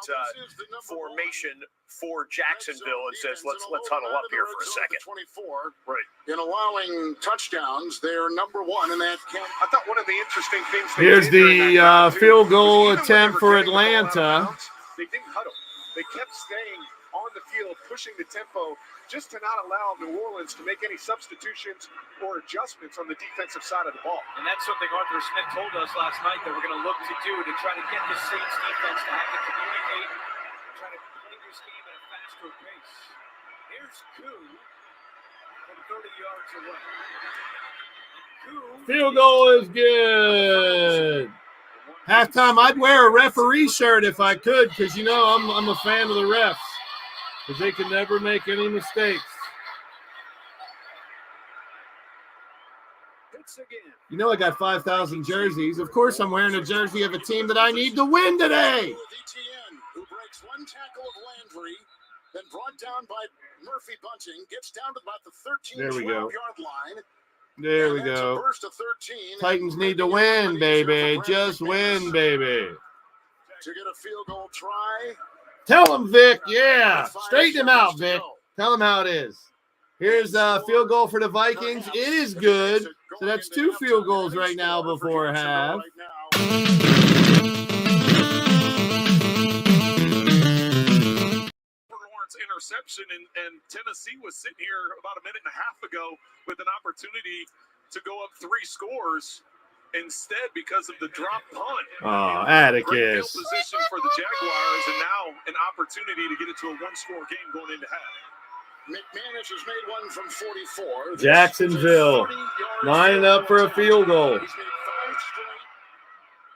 formation for Jacksonville and says, let's huddle up here for a second. 24. Right. In allowing touchdowns, they're number 1 in that camp. I thought one of the interesting things. Here's the field goal attempt for Atlanta. They didn't huddle. They kept staying on the field, pushing the tempo, just to not allow New Orleans to make any substitutions or adjustments on the defensive side of the ball. And that's something Arthur Smith told us last night that we're going to look to do to try to get the Saints defense to have to communicate, try to play this game at a faster pace. Here's Koo from 30 yards away. Field goal is good. Halftime, I'd wear a referee shirt if I could, because you know I'm a fan of the refs, because they can never make any mistakes. You know I got 5,000 jerseys. Of course I'm wearing a jersey of a team that I need to win today. Who breaks 1 tackle of Landry, then brought down by Murphy Bunting, gets down to about the 13-12-yard line. There we go. Burst of 13. Titans need to win, baby. Just win, baby. To get a field goal try. Tell them, Vic. Yeah. Straighten him out, Vic. Tell them how it is. Here's a field goal for the Vikings. It is good. So that's 2 field goals right now before half. Interception, and Tennessee was sitting here about a minute and a half ago with an opportunity to go up 3 scores instead because of the drop punt. Oh, Great Atticus. field position for the Jaguars, and now an opportunity to get it to a 1-score game going into half. McManus has made one from 44. Jacksonville lining up for a field goal. He's made 5 straight,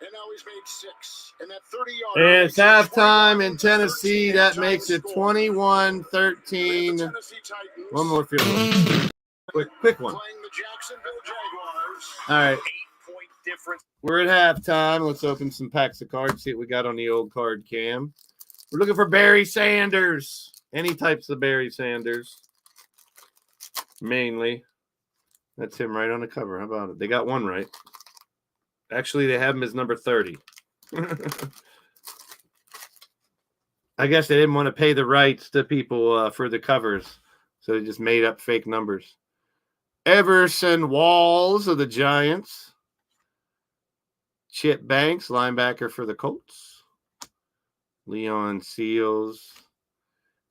and now he's made 6. And that 30-yard. And it's halftime in Tennessee. That makes it 21-13. One more field goal. Quick one. Playing the Jacksonville Jaguars. All right. 8-point difference. We're at halftime. Let's open some packs of cards, see what we got on the old card cam. We're looking for Barry Sanders. Any types of Barry Sanders. mainly. That's him right on the cover. How about it? They got one right. Actually, they have him as number 30. I guess they didn't want to pay the rights to people for the covers, so they just made up fake numbers. Everson Walls of the Giants. Chip Banks, linebacker for the Colts. Leon Seals.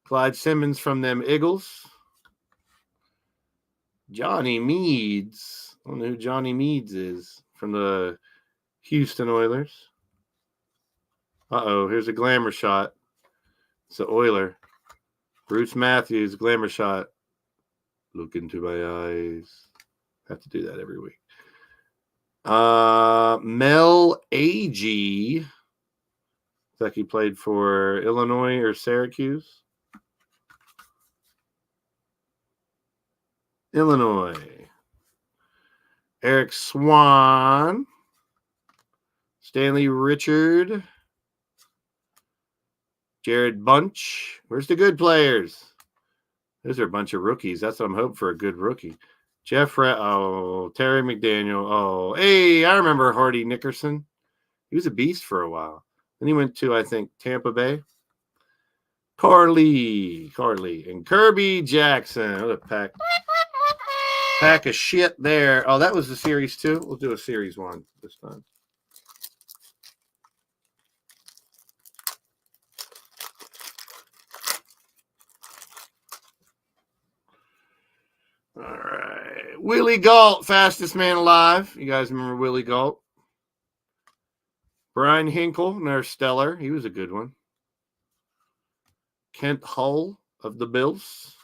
Clyde Simmons from them Eagles. Johnny Meads. I don't know who Johnny Meads is from the Houston Oilers. Uh-oh, here's a glamour shot. It's the Oiler. Bruce Matthews, glamour shot. Look into my eyes. Have to do that every week. Mel Agee. Looks like he played for Illinois or Syracuse. Illinois. Eric Swan. Stanley Richard. Jared Bunch. Where's the good players? Those are a bunch of rookies. That's what I'm hoping for, a good rookie. Terry McDaniel. Oh, hey, I remember Hardy Nickerson. He was a beast for a while. Then he went to, I think, Tampa Bay. Carly, and Kirby Jackson. What a pack of shit there. Oh, that was the series 2. We'll do a series 1 this time. All right. Willie Gault, fastest man alive. You guys remember Willie Gault? Brian Hinkle, another stellar. He was a good one. Kent Hull of the Bills.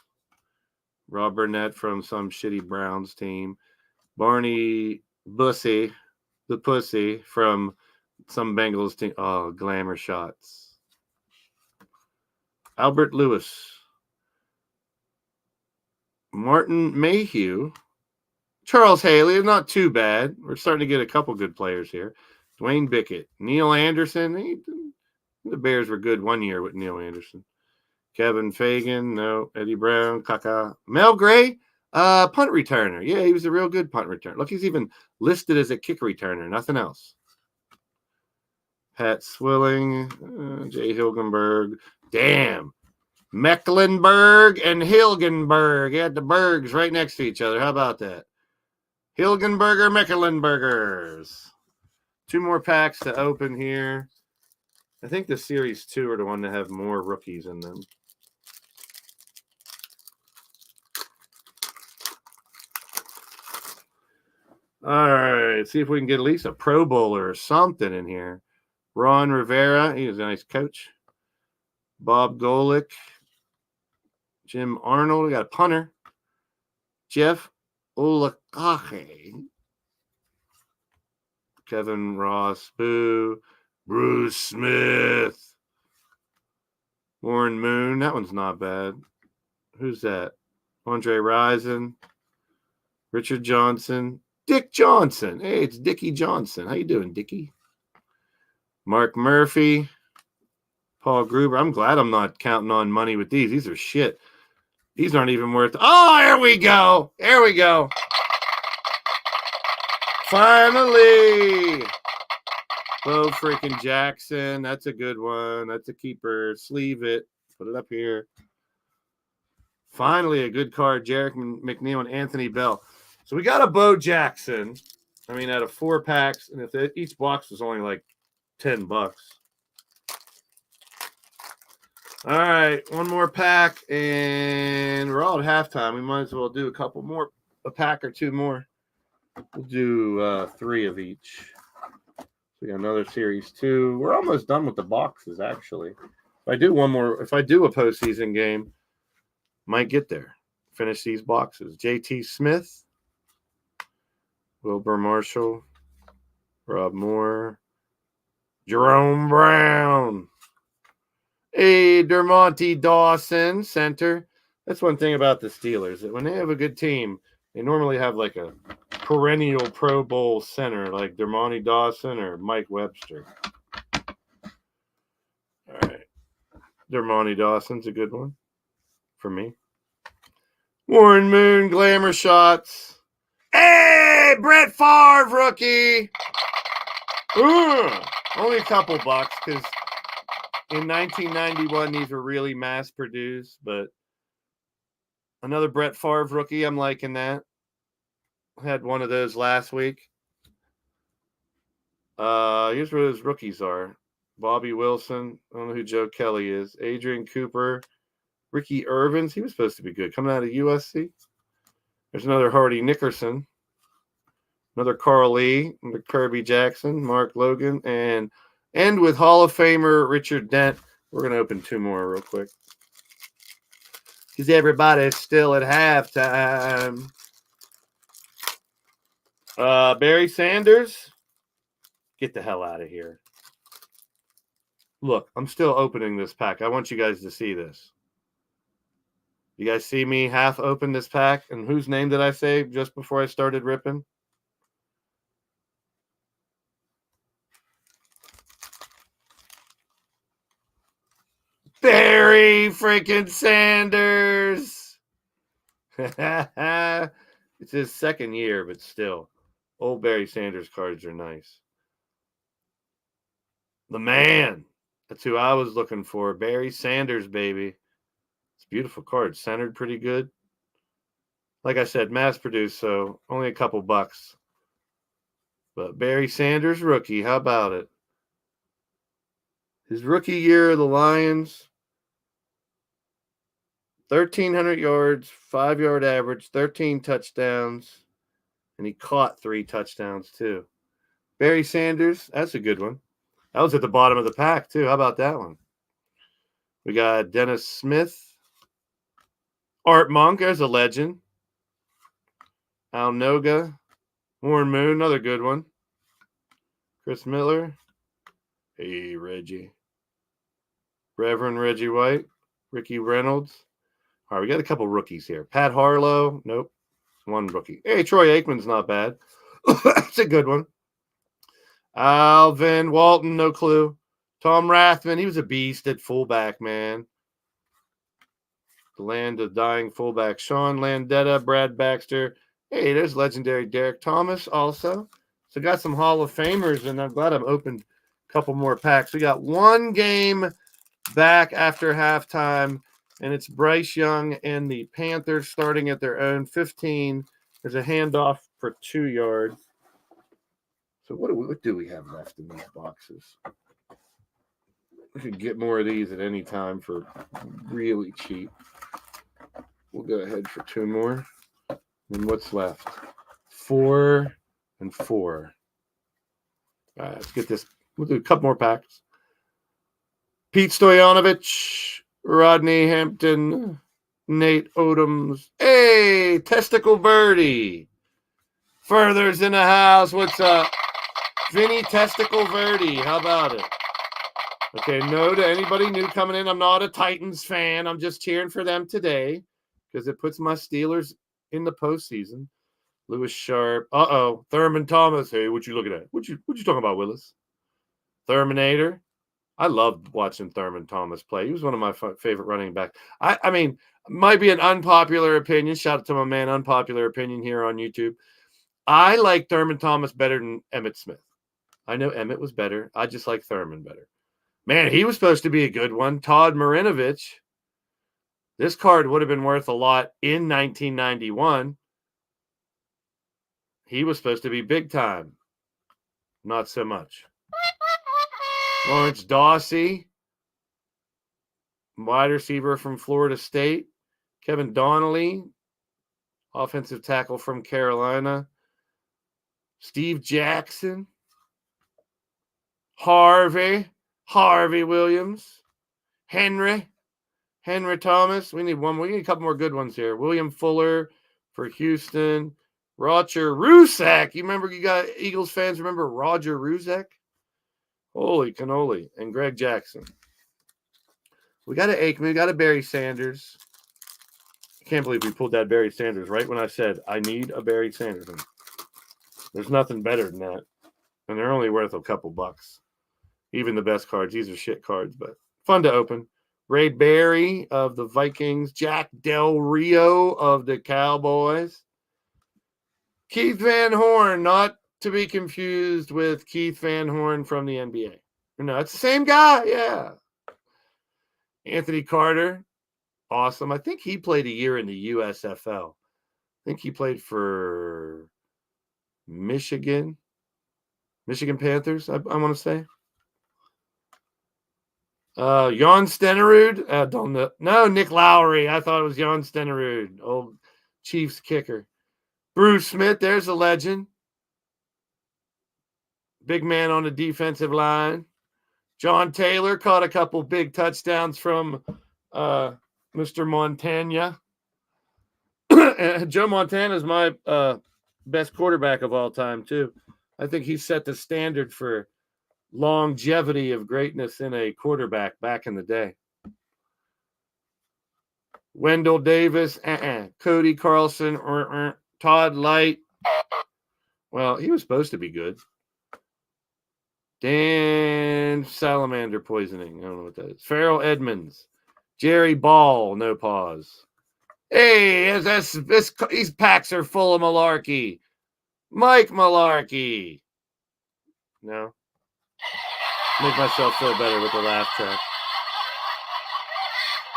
Rob Burnett from some shitty Browns team. Barney Bussey, the Pussy, from some Bengals team. Oh, glamour shots. Albert Lewis. Martin Mayhew. Charles Haley, not too bad. We're starting to get a couple good players here. Dwayne Bickett. Neil Anderson. The Bears were good one year with Neil Anderson. Kevin Fagan. No. Eddie Brown. Kaka. Mel Gray. Punt returner. Yeah, he was a real good punt returner. Look, he's even listed as a kick returner. Nothing else. Pat Swilling. Jay Hilgenberg. Damn. Mecklenburg and Hilgenberg. He had the Bergs right next to each other. How about that? Hilgenberger, Mecklenburgers. 2 more packs to open here. I think the Series 2 are the one that have more rookies in them. All right. See if we can get at least a Pro Bowler or something in here. Ron Rivera. He was a nice coach. Bob Golick. Jim Arnold. We got a punter. Jeff Olakache. Kevin Ross. Boo. Bruce Smith. Warren Moon. That one's not bad. Who's that? Andre Rison. Richard Johnson. Dick Johnson. Hey, it's Dickie Johnson. How you doing, Dickie? Mark Murphy. Paul Gruber. I'm glad I'm not counting on money with these. These are shit. These aren't even worth. Oh, here we go. Here we go. Finally. Bo freaking Jackson. That's a good one. That's a keeper. Sleeve it. Put it up here. Finally, a good card. Jarek McNeil and Anthony Bell. So we got a Bo Jackson. I mean, out of 4 packs, and if each box was only like $10. All right, one more pack, and we're all at halftime. We might as well do a couple more, a pack or 2 more. We'll do 3 of each. We got another Series 2. We're almost done with the boxes, actually. If I do one more, if I do a postseason game, might get there. Finish these boxes. JT Smith, Wilbur Marshall, Rob Moore, Jerome Brown. Hey, Dermontti Dawson, center. That's one thing about the Steelers, that when they have a good team, they normally have like a perennial Pro Bowl center like Dermontti Dawson or Mike Webster. All right. Dermontti Dawson's a good one for me. Warren Moon, glamour shots. Hey, Brett Favre, rookie. Only a couple bucks because in 1991 these were really mass produced, but another Brett Favre rookie. I'm liking that. Had one of those last week. Here's what his rookies are. Bobby Wilson. I don't know who Joe Kelly is. Adrian Cooper. Ricky Irvins. He was supposed to be good. Coming out of USC. There's another Hardy Nickerson. Another Carl Lee. Kirby Jackson. Mark Logan. And end with Hall of Famer Richard Dent. We're going to open two more real quick. Because everybody's still at halftime. Barry Sanders. Get the hell out of here. Look, I'm still opening this pack. I want you guys to see this. You guys see me half open this pack? And whose name did I say just before I started ripping? Barry freaking Sanders. It's his second year, but still. Old Barry Sanders cards are nice. The man. That's who I was looking for. Barry Sanders, baby. It's a beautiful card. Centered pretty good. Like I said, mass produced, so only a couple bucks. But Barry Sanders, rookie. How about it? His rookie year of the Lions, 1,300 yards, 5-yard average, 13 touchdowns, and he caught 3 touchdowns too. Barry Sanders, that's a good one. That was at the bottom of the pack too. How about that one? We got Dennis Smith. Art Monk, there's a legend. Al Noga. Warren Moon, another good one. Chris Miller. Hey, Reggie. Reverend Reggie White. Ricky Reynolds. All right, we got a couple rookies here. Pat Harlow. Nope. One rookie. Hey, Troy Aikman's not bad. That's a good one. Alvin Walton, no clue. Tom Rathman, he was a beast at fullback, man. The land of dying fullback. Sean Landetta, Brad Baxter. Hey, there's legendary Derek Thomas also. So got some Hall of Famers, and I'm glad I've opened a couple more packs. We got one game back after halftime, and it's Bryce Young and the Panthers starting at their own 15. There's a handoff for 2 yards. So what do we have left in these boxes? We could get more of these at any time for really cheap. We'll go ahead for 2 more. And what's left? 4 and 4. All right, let's get this. We'll do a couple more packs. Pete Stoyanovich, Rodney Hampton, Nate Odoms. Hey, Testicle Birdie. Further's in the house. What's up? Vinny Testicle Verdi. How about it? Okay, no to anybody new coming in. I'm not a Titans fan. I'm just cheering for them today because it puts my Steelers in the postseason. Lewis Sharp. Uh-oh. Thurman Thomas. Hey, what you looking at? What you talking about, Willis? Thurminator. I loved watching Thurman Thomas play. He was one of my favorite running backs. I mean, might be an unpopular opinion. Shout out to my man, unpopular opinion here on YouTube. I like Thurman Thomas better than Emmitt Smith. I know Emmitt was better. I just like Thurman better. Man, he was supposed to be a good one. Todd Marinovich. This card would have been worth a lot in 1991. He was supposed to be big time. Not so much. Lawrence Dawsey, wide receiver from Florida State. Kevin Donnelly, offensive tackle from Carolina. Steve Jackson. Harvey Williams. Henry Thomas. We need one more. We need a couple more good ones here. William Fuller for Houston. Roger Ruzek. You remember, you got Eagles fans remember Roger Ruzek? Holy cannoli. And Greg Jackson. We got a Aikman. We got a Barry Sanders. I can't believe we pulled that Barry Sanders right when I said I need a Barry Sanders. There's nothing better than that. And they're only worth a couple bucks. Even the best cards. These are shit cards, but fun to open. Ray Berry of the Vikings. Jack Del Rio of the Cowboys. Keith Van Horn, not to be confused with Keith Van Horn from the NBA. No, it's the same guy. Yeah. Anthony Carter. Awesome. I think he played a year in the USFL. I think he played for Michigan Panthers, I want to say. Jan Stenerud. Don't know. No, Nick Lowry. I thought it was Jan Stenerud, old Chiefs kicker. Bruce Smith, there's a legend. Big man on the defensive line. John Taylor caught a couple big touchdowns from Mr. Montana. Joe Montana is my best quarterback of all time, too. I think he set the standard for longevity of greatness in a quarterback back in the day. Wendell Davis, Cody Carlson, Todd Light. Well, he was supposed to be good. Dan Salamander poisoning. I don't know what that is. Farrell Edmonds. Jerry Ball, no pause. Hey, these packs are full of malarkey. Mike Malarkey. No. Make myself feel better with the laugh track.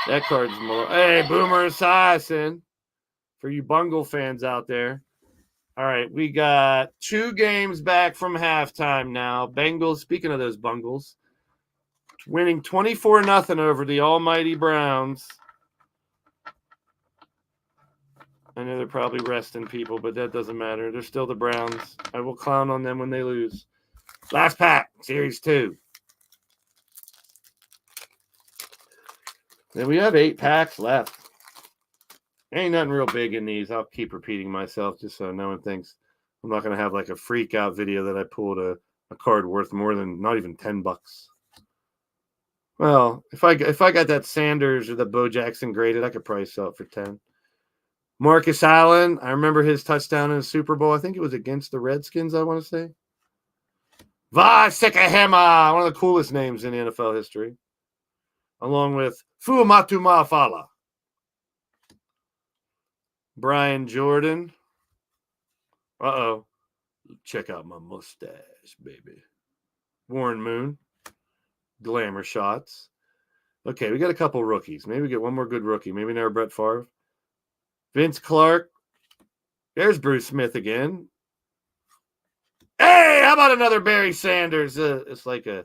That card's Hey, Boomer Esiason. For you Bungle fans out there. All right, we got 2 games back from halftime now. Bengals, speaking of those Bungles, winning 24-0 over the almighty Browns. I know they're probably resting people, but that doesn't matter. They're still the Browns. I will clown on them when they lose. Last pack, Series 2. Then we have 8 packs left. Ain't nothing real big in these. I'll keep repeating myself just so no one thinks I'm not going to have like a freak out video that I pulled a card worth more than not even $10. Well, if I got that Sanders or the Bo Jackson graded, I could probably sell it for 10. Marcus Allen, I remember his touchdown in the Super Bowl. I think it was against the Redskins, I want to say. Vasekahema, one of the coolest names in NFL history. Along with Fuamatu Mafala. Brian Jordan. Uh-oh. Check out my mustache, baby. Warren Moon. Glamour shots. Okay, we got a couple rookies. Maybe we get one more good rookie. Maybe never Brett Favre. Vince Clark. There's Bruce Smith again. Hey, how about another Barry Sanders? It's like a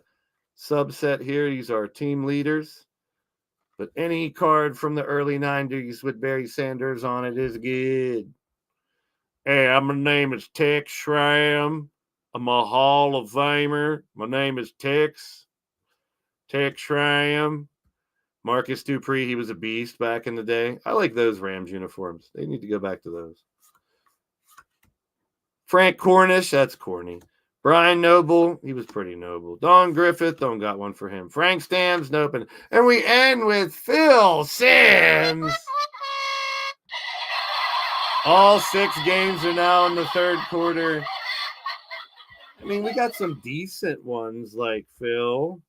subset here. These are team leaders. But any card from the early 90s with Barry Sanders on it is good. Hey, my name is Tex Schramm. I'm a Hall of Famer. My name is Tex Schramm. Marcus Dupree, he was a beast back in the day. I like those Rams uniforms. They need to go back to those. Frank Cornish, that's corny. Brian Noble, he was pretty noble. Don Griffith, don't got one for him. Frank Stamms, nope. And we end with Phil Simms. All 6 games are now in the third quarter. I mean, we got some decent ones like Phil.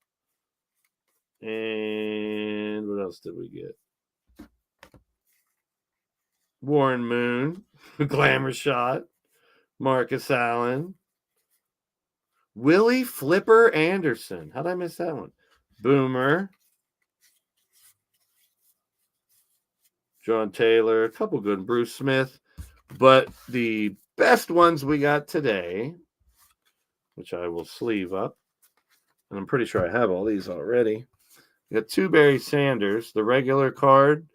And what else did we get? Warren Moon, Glamour Shot, Marcus Allen, Willie Flipper Anderson. How did I miss that one? Boomer, John Taylor, a couple good. Bruce Smith. But the best ones we got today, which I will sleeve up, and I'm pretty sure I have all these already. We got 2 Barry Sanders, the regular card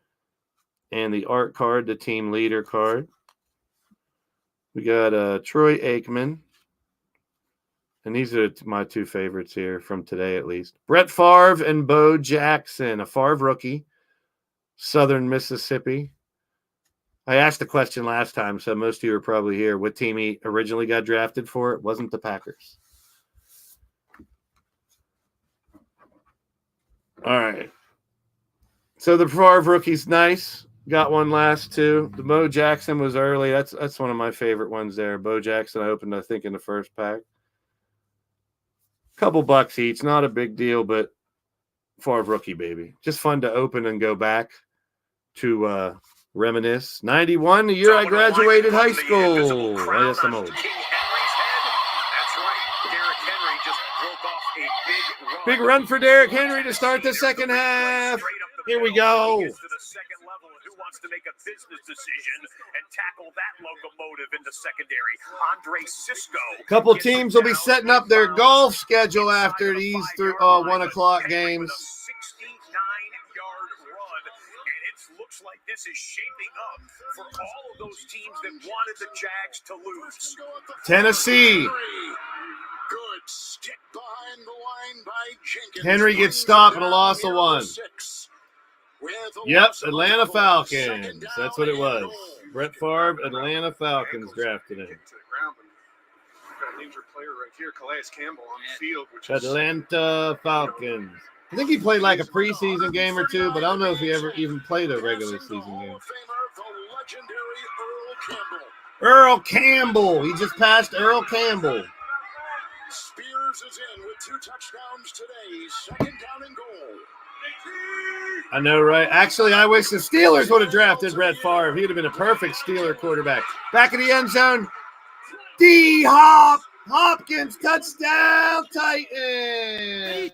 and the art card, the team leader card. We got Troy Aikman. And these are my 2 favorites here from today, at least. Brett Favre and Bo Jackson, a Favre rookie, Southern Mississippi. I asked the question last time, so most of you are probably here. What team he originally got drafted for? It wasn't the Packers. All right. So the Favre rookie's nice. Got one last 2. The Bo Jackson was early. That's one of my favorite ones there. Bo Jackson, I opened, I think, in the first pack. Couple bucks each, not a big deal, but Favre rookie, baby. Just fun to open and go back to reminisce. 91, the year I graduated high school. I guess I'm old. King Henry's head. That's right. Derrick Henry just broke off a Big run for Derrick Henry to start the second half. Here we go. He gets to the second level, and who wants to make a business decision and tackle that locomotive in the secondary? Andre Cisco. Couple teams will be setting up their golf schedule after these 1 o'clock games. 69-yard run, and it looks like this is shaping up for all of those teams that wanted the Jags to lose. Tennessee. Good stick behind the line by Jenkins. Henry gets stopped and a loss of 1. Yep, Atlanta Falcons. That's what it was. Brett Favre, Atlanta Falcons drafted him. Got an injured player right here, Calais Campbell on the field. Atlanta Falcons. I think he played like a preseason game or two, but I don't know if he ever even played a regular season game. Earl Campbell. He just passed Earl Campbell. Spears is in with 2 touchdowns today. Second down and goal. I know, right? Actually, I wish the Steelers would have drafted Brett Favre. He'd have been a perfect Steeler quarterback. Back in the end zone. Hopkins, touchdown, Titans.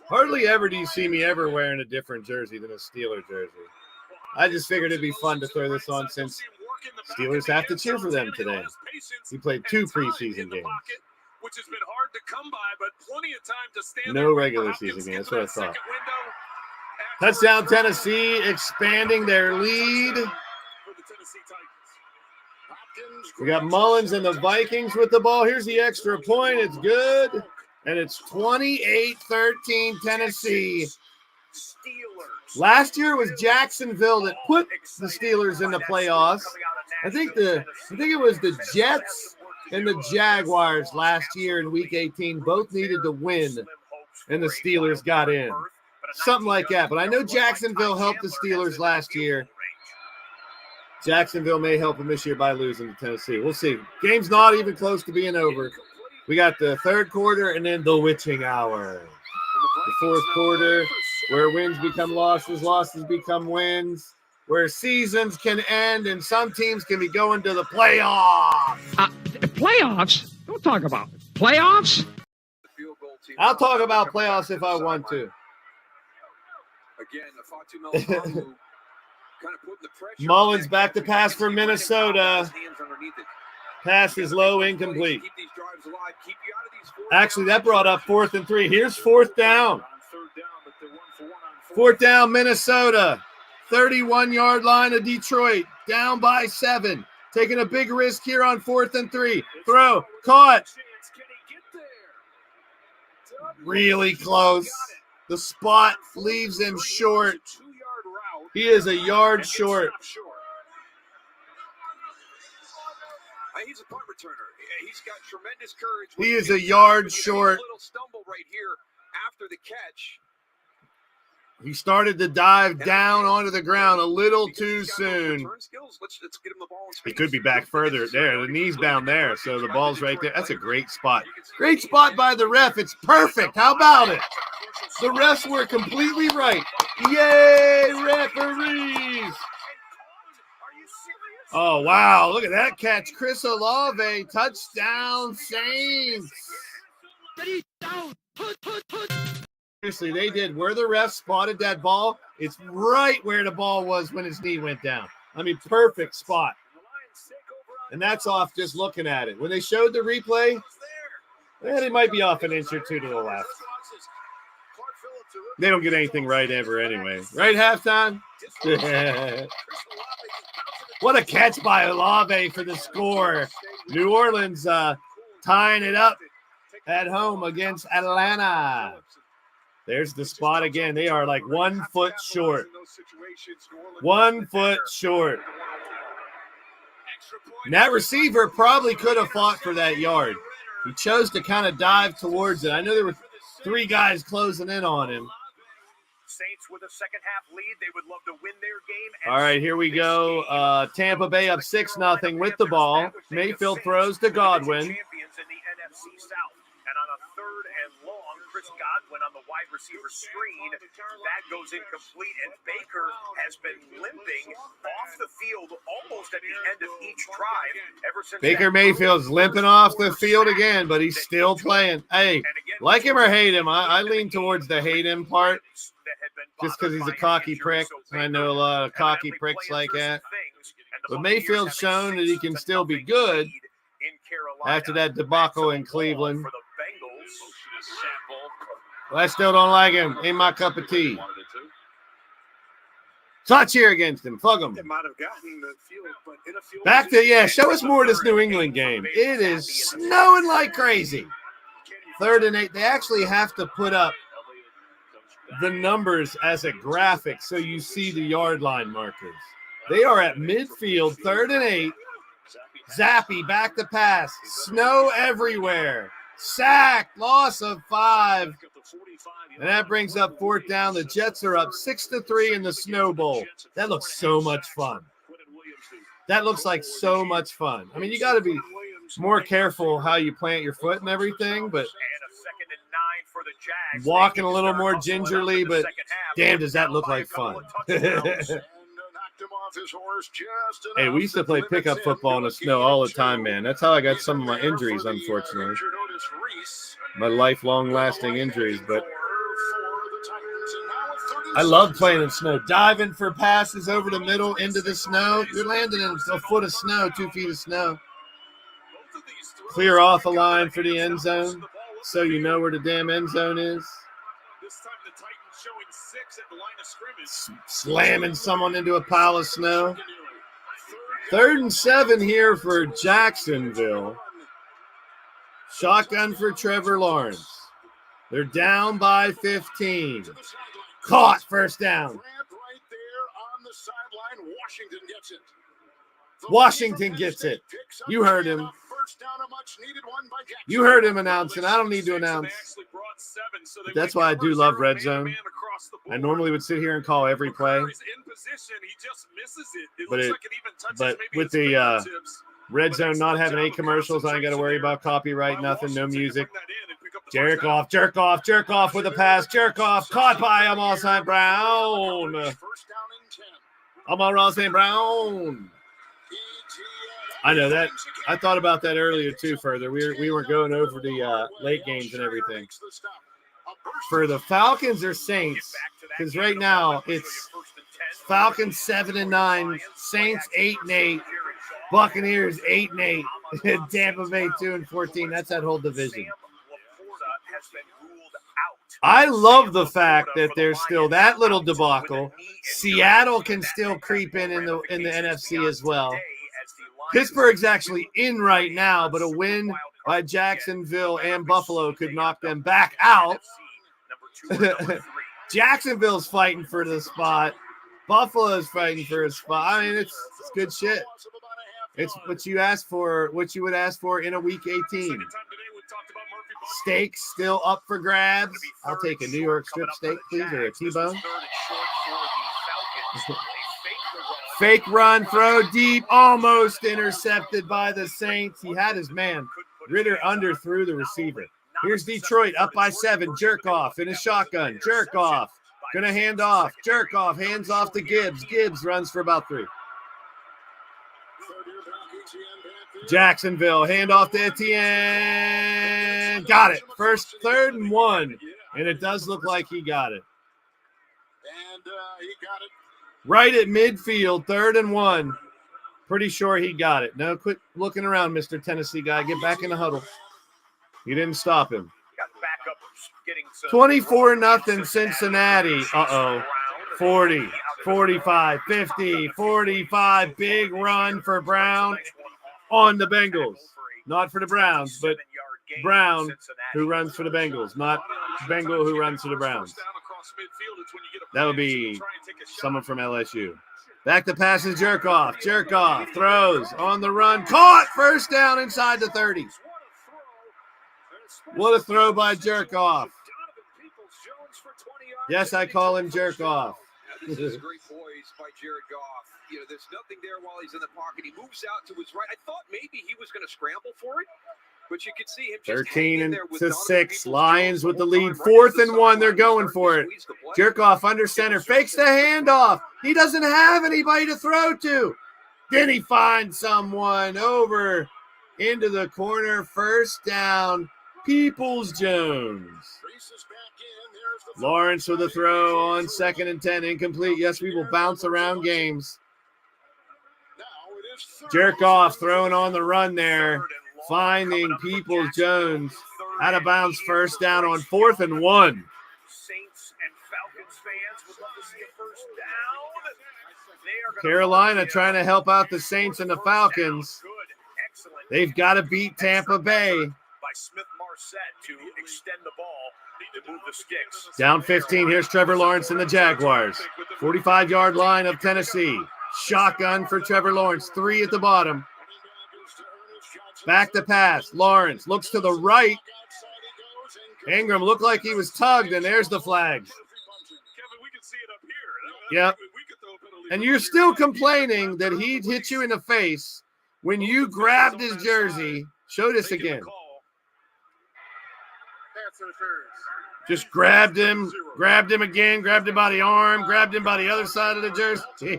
Hardly ever do you see me ever wearing a different jersey than a Steeler jersey. I just figured it'd be fun to throw this on since Steelers have to cheer for them today. We played 2 preseason games. Which has been hard to come by, but plenty of time to stand no there. regular season game. That's what I thought. Touchdown Tennessee, expanding their lead. We got Mullins and the Vikings with the ball. Here's the extra point. It's good. And it's 28-13 Tennessee. Last year it was Jacksonville that put the Steelers in the playoffs. I think it was the Jets and the Jaguars last year in Week 18 both needed to win, and the Steelers got in. Something like that. But I know Jacksonville helped the Steelers last year. Jacksonville may help them this year by losing to Tennessee. We'll see. Game's not even close to being over. We got the third quarter and then the witching hour. The fourth quarter, where wins become losses, losses become wins, where seasons can end, and some teams can be going to the playoffs. Playoffs? Don't talk about it. Playoffs? I'll talk about playoffs if I want to. Mullins back to pass for Minnesota. Pass is low, incomplete. Actually, that brought up 4th and 3. Here's 4th down. 4th down, Minnesota. 31-yard line of Detroit. Down by 7. Taking a big risk here on 4th and 3. Throw. Caught. Really close. The spot leaves him short. He is a yard short. He's a punt returner. He's got tremendous courage. He is a yard short. A little stumble right here after the catch. He started to dive down onto the ground a little too soon. He could be back further there. The knee's down there, so the ball's right there. That's a great spot. Great spot by the ref. It's perfect. How about it? The refs were completely right. Yay, referees! Oh, wow. Look at that catch. Chris Olave, touchdown, Saints. Seriously, they did. Where the ref spotted that ball, it's right where the ball was when his knee went down. I mean, perfect spot. And that's off just looking at it. When they showed the replay, they might be off an inch or two to the left. They don't get anything right ever anyway. Right, halftime? What a catch by Olave for the score. New Orleans tying it up at home against Atlanta. There's the spot again. They are like 1 foot short. 1 foot short. And that receiver probably could have fought for that yard. He chose to kind of dive towards it. I know there were 3 guys closing in on him. Saints with a second half lead. They would love to win their game. All right, here we go. Tampa Bay up 6-0 with the ball. Mayfield throws to Godwin. Champions in the NFC South. And on a 3rd and long, Chris Godwin on the wide receiver screen. That goes incomplete, and Baker has been limping off the field almost at the end of each drive ever since. Baker Mayfield's limping off the field again, but he's still playing. Hey, like him or hate him, I lean towards the hate him part just because he's a cocky prick. I know a lot of cocky pricks like that. But Mayfield's shown that he can still be good after that debacle in Cleveland. Well, I still don't like him. Ain't my cup of tea. So I cheer against him. Fuck him. Back to, show us more of this New England game. It is snowing like crazy. 3rd and 8. They actually have to put up the numbers as a graphic so you see the yard line markers. They are at midfield, 3rd and 8. Zappy back to pass. Snow everywhere. Sack, loss of 5. And that brings up 4th down. The Jets are up 6-3 in the Snow Bowl. That looks so much fun. That looks like so much fun. I mean, you got to be more careful how you plant your foot and everything, but walking a little more gingerly, but damn, does that look like fun. Hey, we used to play pickup football in the snow all the time, man. That's how I got some of my injuries, unfortunately. My lifelong lasting injuries, but I love playing in snow. Diving for passes over the middle into the snow. You're landing in a foot of snow, 2 feet of snow. Clear off the line for the end zone so you know where the damn end zone is. This time the Titans showing 6 at the line of scrimmage. Slamming someone into a pile of snow. 3rd and 7 here for Jacksonville. Shotgun for Trevor Lawrence. They're down by 15. Caught, 1st down. Washington gets it. You heard him. You heard him announcing. I don't need to announce. But that's why I do love RedZone. I normally would sit here and call every play. But with the RedZone not having any commercials, I ain't got to worry about copyright, nothing, no music. Jerk off with a pass. Jerk off, caught by Amon St. Brown. Amon St. Brown. I know that. I thought about that earlier too. Further, we weren't going over the late games and everything. For the Falcons or Saints, because right now it's Falcons 7-9, Saints 8-8, Buccaneers 8-8, Tampa Bay 2-14. That's that whole division. I love the fact that there's still that little debacle. Seattle can still creep in the NFC as well. Pittsburgh's actually in right now, but a win by Jacksonville and Buffalo could knock them back out. Jacksonville's fighting for the spot. Buffalo's fighting for a spot. I mean, it's good shit. It's what you ask for, what you would ask for in a week 18. Steaks still up for grabs. I'll take a New York strip steak, please, or a T-bone. Fake run, throw deep, almost intercepted by the Saints. He had his man. Ritter underthrew the receiver. Here's Detroit up by 7. Jerk off in a shotgun. Jerk off. Gonna hand off. Jerk off. Hands off to Gibbs. Gibbs runs for about 3. Jacksonville, hand off to Etienne. Got it. 3rd and 1. And it does look like he got it. And he got it. Right at midfield, 3rd and 1. Pretty sure he got it. No, quit looking around, Mr. Tennessee guy. Get back in the huddle. You didn't stop him. 24-0 Cincinnati. Uh-oh. 40, 45, 50, 45. Big run for Brown on the Bengals. Not for the Browns, but Brown who runs for the Bengals, not Bengal who runs for the Browns. That would be someone from LSU. Back to passes, jerk off, throws on the run, caught, 1st down inside the 30. What a throw by jerk off. Yes, I call him jerk off. This is great poise by Jared Goff. There's nothing there while he's in the pocket. He moves out to his right. I thought maybe he was going to scramble for it, but you could see him just 13-6. Lions with the lead. 4th and 1. They're going for it. Jerk off under center. Fakes the handoff. He doesn't have anybody to throw to. Then he finds someone over into the corner. First down. Peoples-Jones. Lawrence with a throw on 2nd and 10. Incomplete. Yes, we will bounce around games. Jerk off throwing on the run there. Finding Peoples-Jones. Out of bounds. First down on 4th and 1. Saints and Falcons fans would love to see a first down. Carolina trying to help out the Saints and the Falcons. They've got to beat Tampa Bay. By Smith Marset to extend the ball to move the sticks. Down 15. Here's Trevor Lawrence and the Jaguars. 45-yard line of Tennessee. Shotgun for Trevor Lawrence. 3 at the bottom. Back to pass. Lawrence looks to the right. Ingram looked like he was tugged, and there's the flag. Yep. And you're still complaining that he hit you in the face when you grabbed his jersey. Show this again. Just grabbed him again, grabbed him by the arm, grabbed him by the other side of the jersey.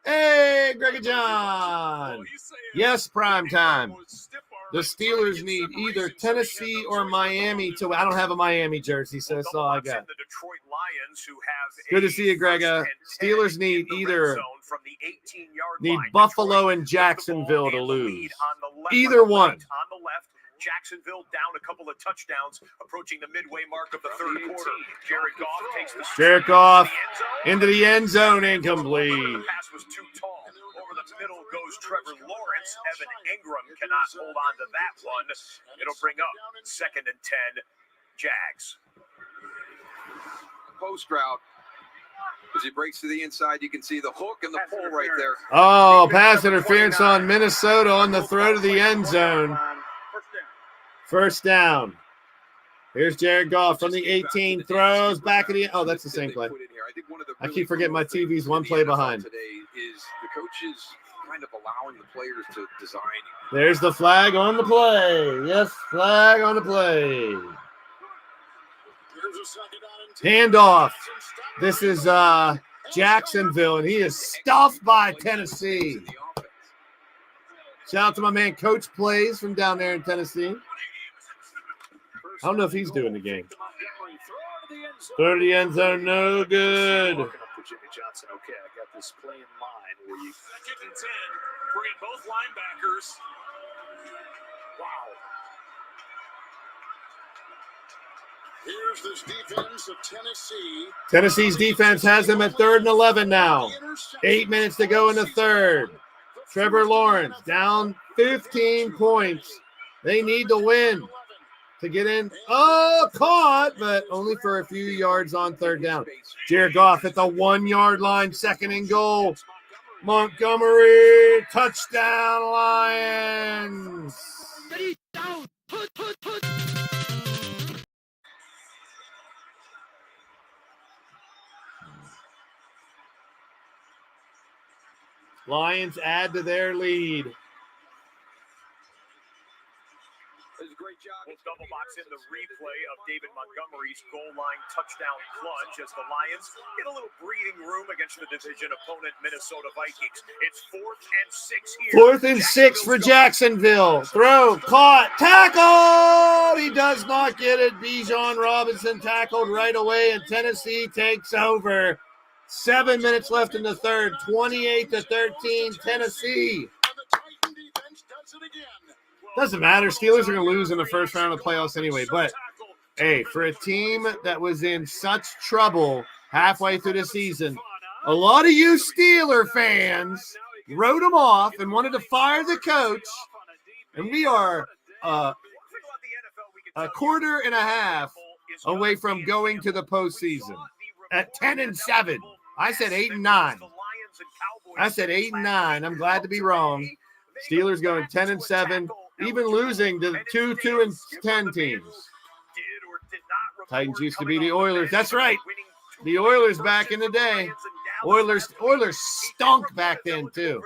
Hey, Gregor John. Yes, prime time. The Steelers need either Tennessee or Miami to. I don't have a Miami jersey, so that's all I got. Good to see you, Gregor. Steelers need either Buffalo and Jacksonville to lose. Either one. On the left. Jacksonville down a couple of touchdowns, approaching the midway mark of the third quarter. Jared Goff takes the Jared Goff into the end zone, incomplete. The pass was too tall. Over the middle goes Trevor Lawrence. Evan Ingram cannot hold on to that one. It'll bring up 2nd and 10, Jags. Post route. As he breaks to the inside, you can see the hook and the pull right there. Oh, pass interference on Minnesota on the throw to the end zone. First down. Here's Jared Goff from the 18. Throws back at the – oh, that's the same play. I keep forgetting my TV's one play behind. Today is the coaches kind of allowing the players to design. There's the flag on the play. Yes, flag on the play. Handoff. This is Jacksonville, and he is stuffed by Tennessee. Shout out to my man Coach Plays from down there in Tennessee. I don't know if he's doing the game. Throw to the end zone, no good. Jimmy Johnson. Okay, I got this play in mind where you 2nd and 10, bring in both linebackers. Wow. Here's this defense of Tennessee. Tennessee's defense has them at 3rd and 11 now. 8 minutes to go in the third. Trevor Lawrence down 15 points. They need to win to get in. Oh, caught, but only for a few yards on 3rd down. Jared Goff at the 1 yard line, 2nd and goal. Montgomery, touchdown Lions. Lions add to their lead. We'll double box in the replay of David Montgomery's goal line touchdown clutch as the Lions get a little breathing room against the division opponent Minnesota Vikings. It's 4th and 6 here. 4th and 6 for Jacksonville. Throw, caught, tackle. He does not get it. Bijan Robinson tackled right away, and Tennessee takes over. 7 minutes left in the third. 28-13, Tennessee. Doesn't matter. Steelers are going to lose in the first round of the playoffs anyway. But, hey, for a team that was in such trouble halfway through the season, a lot of you Steeler fans wrote them off and wanted to fire the coach. And we are a quarter and a half away from going to the postseason at 10-7. I said 8-9. I said 8-9. I'm glad to be wrong. Steelers going 10-7. Even losing to 2-2-10 teams. Did or did not Titans used to be the Oilers. That's right. The Oilers back in the day. Oilers stunk back then too.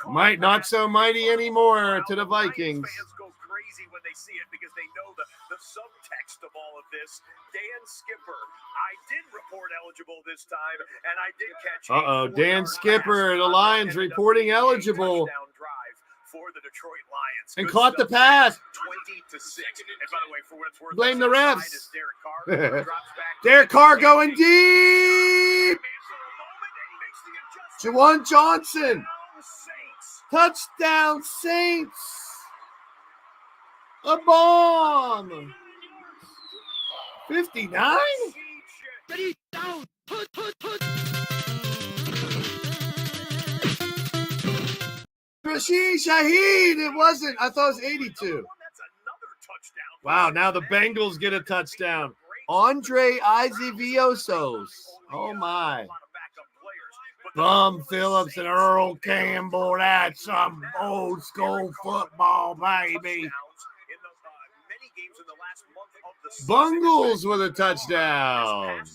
Might not so mighty anymore to the Vikings. Fans go crazy when they see it because they know the subtext of all of this. Dan Skipper, I did report eligible this time, and I did catch. Dan Skipper, the Lions reporting eligible. For the Detroit Lions. And caught the pass. 20-6. And by the way, for what it's worth, blame the refs. Derek Carr, Derek Carr going deep. Juwan Johnson. Touchdown Saints. A bomb. 59? Rashid Shaheed. It wasn't. I thought it was 82. Wow, now the Bengals get a touchdown. Andre Izeviosos. Oh, my. Bum Phillips and Earl Campbell. That's some old school football, baby. Bungles with a touchdown. 10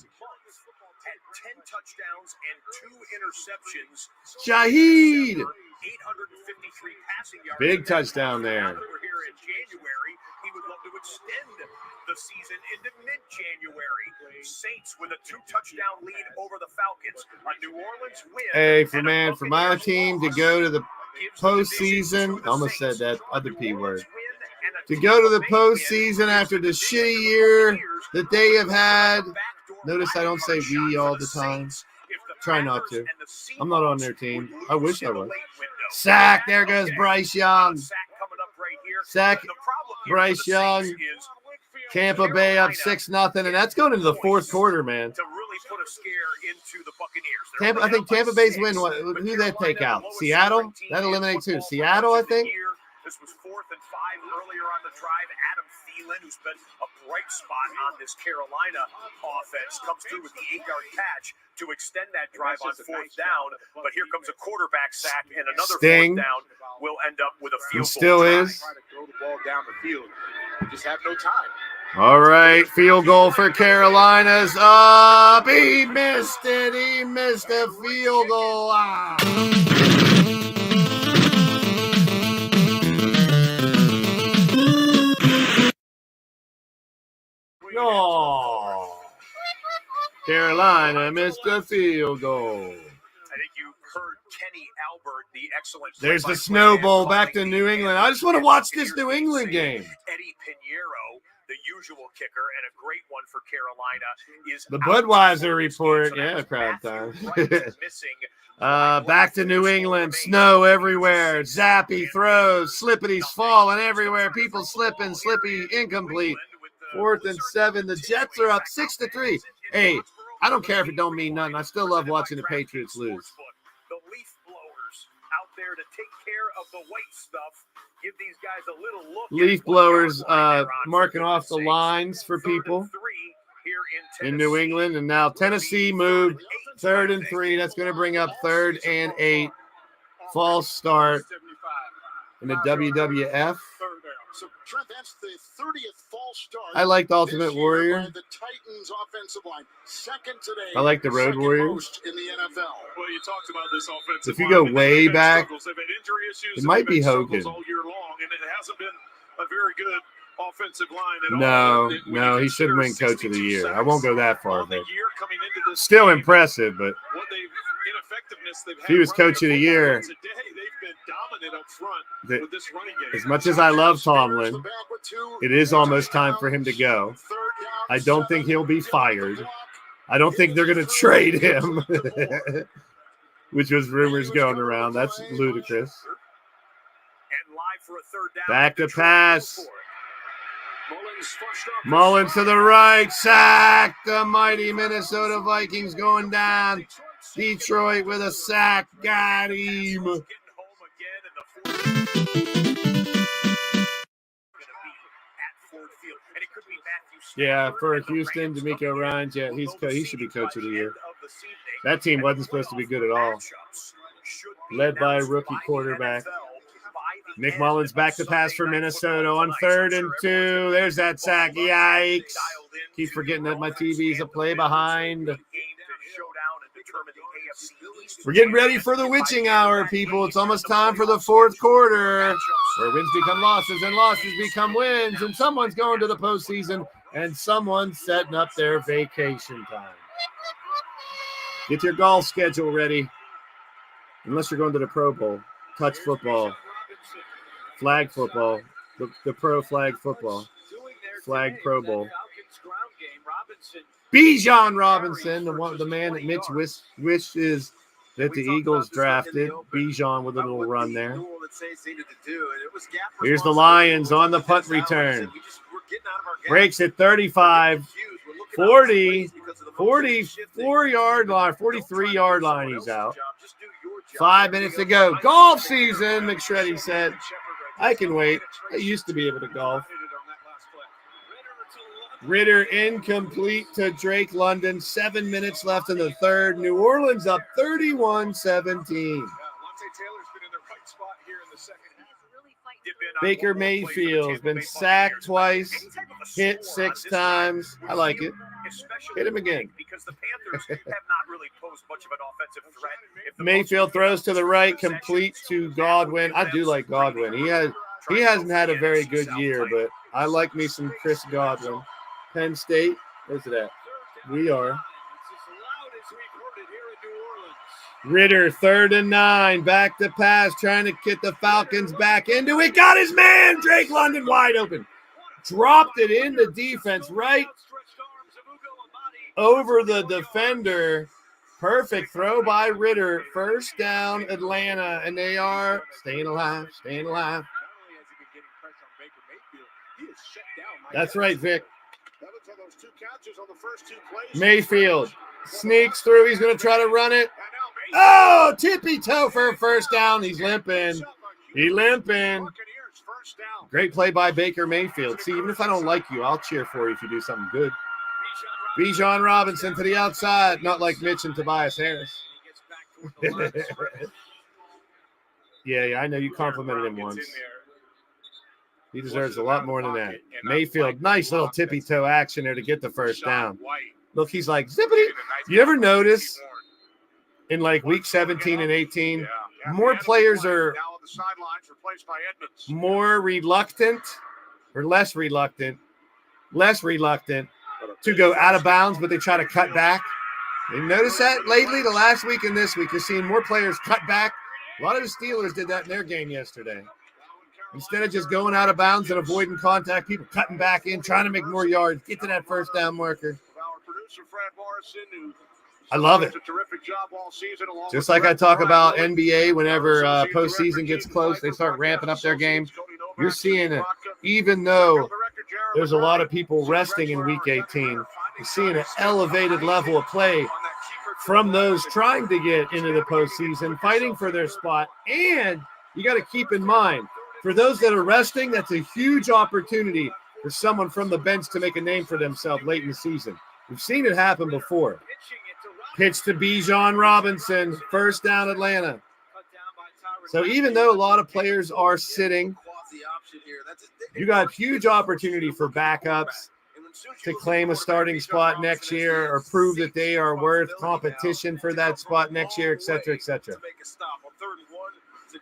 touchdowns and 2 interceptions. Shaheed. 853 passing yards. Big touchdown there. We're here in January. He would love to extend the season into mid-January. Saints with a 2-touchdown lead over the Falcons. A New Orleans win. Hey, for my team to go to the postseason, I almost said that other P word. To go to the postseason after the shitty year that they have had. Notice I don't say we all the time. Try not to. I'm not on their team. I wish I was. Sack. There goes Bryce Young. Sack. Bryce Young. Tampa Bay up 6-0, and that's going into the fourth quarter, man. To really put a scare into the Buccaneers. Tampa, I think Tampa Bay's win. Who did they take out? Seattle? That eliminates who? Seattle, I think. This was 4th and 5 earlier on the drive. Adam Thielen, who's been a bright spot on this Carolina offense, comes through with the 8-yard catch to extend that drive on 4th down. But here comes a quarterback sack, and another 4th down will end up with a field goal. Still is. Try to throw the ball down the field. We just have no time. All right, field goal for Carolina's up. He missed it. He missed a field goal. No. Carolina missed a field goal. I think you heard Kenny Albert, the excellent. There's the snowball back to New England. I just want to watch this New England game. Eddie Pinheiro, the usual kicker, and a great one for Carolina is the Budweiser report. Yeah, crowd time. Back to New England. Snow everywhere. Zappy throws. Slippity's falling everywhere. People slipping. Slippy incomplete. 4th and 7. The Jets are up 6-3. Hey, I don't care if it don't mean nothing. I still love watching the Patriots lose. The leaf blowers out there to take care of the white stuff. Give these guys a little look. Leaf blowers marking off the lines for people in New England. And now Tennessee moved 3rd and 3. That's going to bring up 3rd and 8. False start in the WWF. So, Trent, that's the 30th false start. I like the Ultimate Warrior. The Titans offensive line, second today. I like the Road Warriors. In the NFL. Well, you talked about this offensive if you go line. way back, They've had injury issues. it might be Hogan. All year long, and it hasn't been a very good offensive line at all. No, he should win Coach of the Year. I won't go that far, but still impressive. But if he was Coach of the Year, as much as I love Tomlin, it is almost time for him to go. I don't think he'll be fired. I don't think they're going to trade him, which was rumors going around. That's ludicrous. Back to pass. Mullins to the right. Sack. The mighty Minnesota Vikings going down. Detroit with a sack. Got him. Yeah, for Houston, D'Amico Ryans, yeah, he should be Coach of the Year. That team wasn't supposed to be good at all. Led by a rookie quarterback. Nick Mullins back to pass for Minnesota on 3rd and 2. There's that sack. Yikes. Keep forgetting that my TV's a play behind. We're getting ready for the witching hour, people. It's almost time for the 4th quarter, where wins become losses and losses become wins, and someone's going to the postseason and someone's setting up their vacation time. Get your golf schedule ready. Unless you're going to the Pro Bowl, touch football, flag football, the pro flag football, flag Pro Bowl. Bijan Robinson, the man that Mitch wishes that the Eagles drafted. Bijan with a little run there. Here's the Lions on the punt return. Breaks at 35, 40, 44-yard line, 43-yard line he's out. 5 minutes to go. Golf season, McShreddy said. I can wait. I used to be able to golf. Ritter incomplete to Drake London. 7 minutes left in the third. New Orleans up 31-17. Baker Mayfield's been sacked twice, hit 6 times. I like it. Hit him again. Mayfield throws to the right, complete to Godwin. I do like Godwin. He hasn't had a very good year, but I like me some Chris Godwin. Penn State, where's it at? We are. Ritter, 3rd and 9, back to pass, trying to get the Falcons back into it. Got his man, Drake London, wide open. Dropped it in the defense right over the defender. Perfect throw by Ritter. First down, Atlanta, and they are staying alive, staying alive. That's right, Vic. Mayfield sneaks through. He's going to try to run it. Oh, tippy toe for a first down. He's limping. Great play by Baker Mayfield. See, even if I don't like you, I'll cheer for you if you do something good. Bijan Robinson to the outside, not like Mitch and Tobias Harris. Yeah, I know you complimented him once. He deserves a lot more than that. Mayfield, nice little tippy toe action there to get the first down. Look, he's like, zippity. You ever notice in like week 17 and 18, more players are more reluctant or less reluctant to go out of bounds, but they try to cut back. You notice that lately, the last week and this week, you're seeing more players cut back. A lot of the Steelers did that in their game yesterday. Instead of just going out of bounds and avoiding contact, people cutting back in, trying to make more yards, get to that first down marker. I love it. Just like I talk about NBA, whenever postseason gets close, they start ramping up their game. You're seeing it, even though there's a lot of people resting in Week 18, you're seeing an elevated level of play from those trying to get into the postseason, fighting for their spot. And you got to keep in mind, for those that are resting, that's a huge opportunity for someone from the bench to make a name for themselves late in the season. We've seen it happen before. Pitch to Bijan Robinson, first down Atlanta. So even though a lot of players are sitting, you got huge opportunity for backups to claim a starting spot next year or prove that they are worth competition for that spot next year, et cetera, et cetera.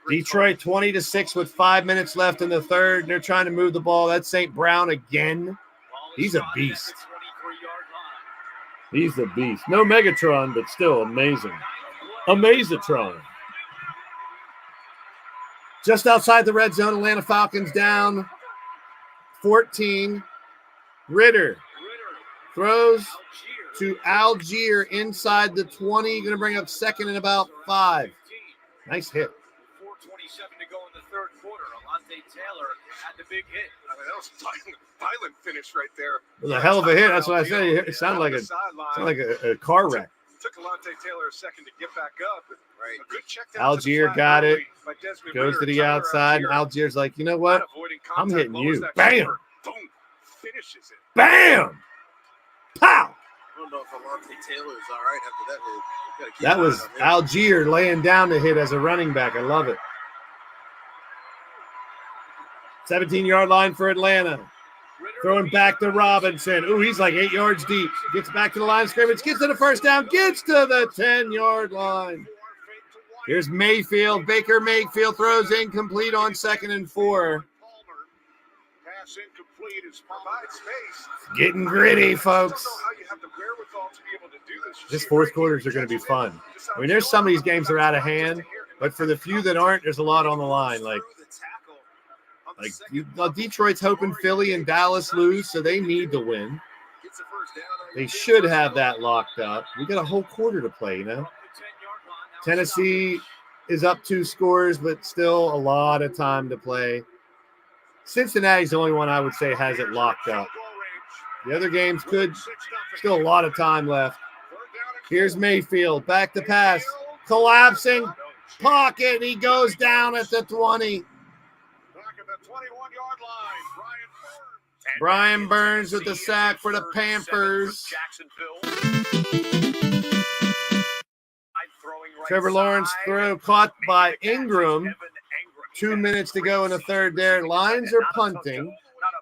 Detroit 20-6 with 5 minutes left in the third, and they're trying to move the ball. That's St. Brown again. He's a beast. He's a beast. No Megatron, but still amazing. Amazatron. Just outside the red zone, Atlanta Falcons down 14. Ritter throws to Algier inside the 20. Going to bring up second and about 5. Nice hit. 4:27 to go in the third quarter. Alante Taylor had the big hit. I mean, that was a violent finish right there. It was a hell of a hit. That's what I say. It sounded like a car wreck. Took Alante Taylor a second to get back up. Right. A good check down Algier got it. Goes to the outside, and Algier's like, you know what? I'm hitting you. Bam. Boom. Finishes it. Bam. Pow. I don't know if Alante Taylor's all right after that hit. That was Algier laying down the hit as a running back. I love it. 17-yard line for Atlanta. Throwing back to Robinson. Ooh, he's like 8 yards deep. Gets back to the line of scrimmage. Gets to the first down. Gets to the 10-yard line. Here's Mayfield. Baker Mayfield throws incomplete on 2nd and 4. Pass incomplete is provide space. Getting gritty, folks. I don't know how you have the wherewithal to be able to do this. This fourth quarters are going to be fun. I mean, there's some of these games that are out of hand, but for the few that aren't, there's a lot on the line. Like Detroit's hoping Philly and Dallas lose, so they need to win. They should have that locked up. We got a whole quarter to play, you know. Tennessee is up 2 scores, but still a lot of time to play. Cincinnati's the only one I would say has it locked up. The other games could still a lot of time left. Here's Mayfield, back to pass, collapsing pocket. He goes down at the 20. Brian Burns with the sack for the Panthers. Trevor Lawrence throw caught by Ingram. 2 minutes to go in the third there. Lions are punting. Not a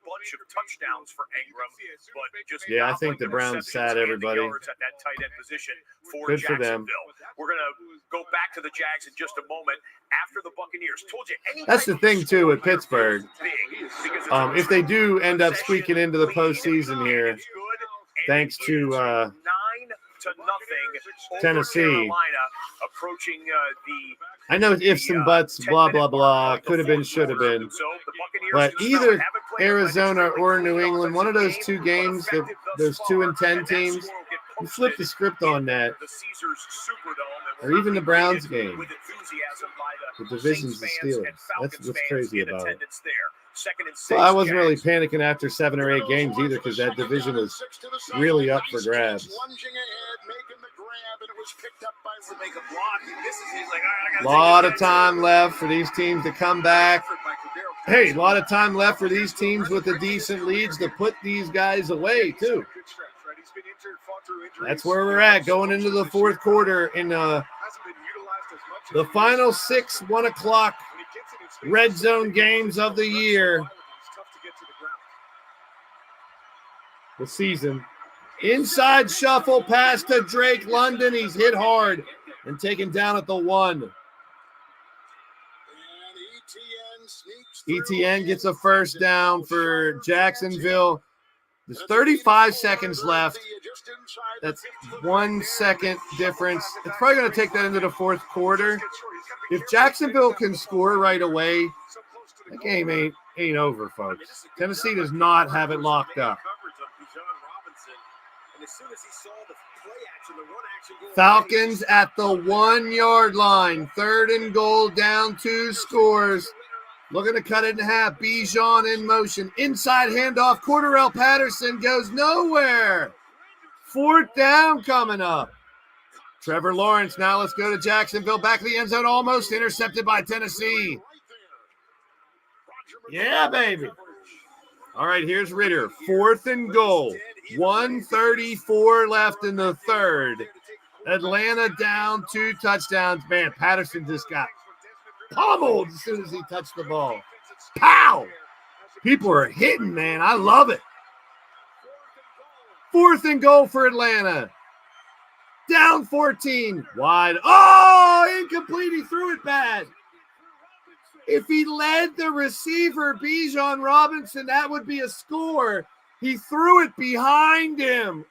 bunch of touchdowns for Ingram, but just I think the Browns sat everybody. At that tight end position for Good for them. We're going to go back to the Jags in just a moment after the Buccaneers. Told you. That's the thing, too, with Pittsburgh. If they do end up squeaking into the postseason here, thanks to 9-0 Tennessee. Carolina approaching I know ifs and buts, blah, blah, blah, could have been, should have been. But either Arizona or New England, one of those 2 games, those 2-10 teams, you flip the script on that. Or even the Browns game. The division's the Steelers. That's what's crazy about it. So I wasn't really panicking after 7 or 8 games either because that division was really up for grabs. A lot of time left for these teams to come back. Hey, a lot of time left for these teams with the decent leads to put these guys away, too. That's where we're at going into the fourth quarter in the final 6 1 o'clock red zone games of the year. The season. Inside shuffle pass to Drake London. He's hit hard and taken down at the 1. ETN gets a first down for Jacksonville. There's 35 seconds left. That's 1 second difference. It's probably going to take that into the fourth quarter. If Jacksonville can score right away, that game ain't over, folks. Tennessee does not have it locked up. Falcons at the 1 yard line. 3rd and goal, down 2 scores. Looking to cut it in half. Bijan in motion. Inside handoff. Cordarrelle Patterson goes nowhere. 4th down coming up. Trevor Lawrence. Now let's go to Jacksonville. Back of the end zone. Almost intercepted by Tennessee. Yeah, baby. All right, here's Ritter. 4th and goal. 1:34 left in the third. Atlanta down 2 touchdowns. Man, Patterson just got pummeled as soon as he touched the ball. Pow! People are hitting, man. I love it. 4th and goal for Atlanta. Down 14. Wide. Oh, incomplete. He threw it bad. If he led the receiver, Bijan Robinson, that would be a score. He threw it behind him.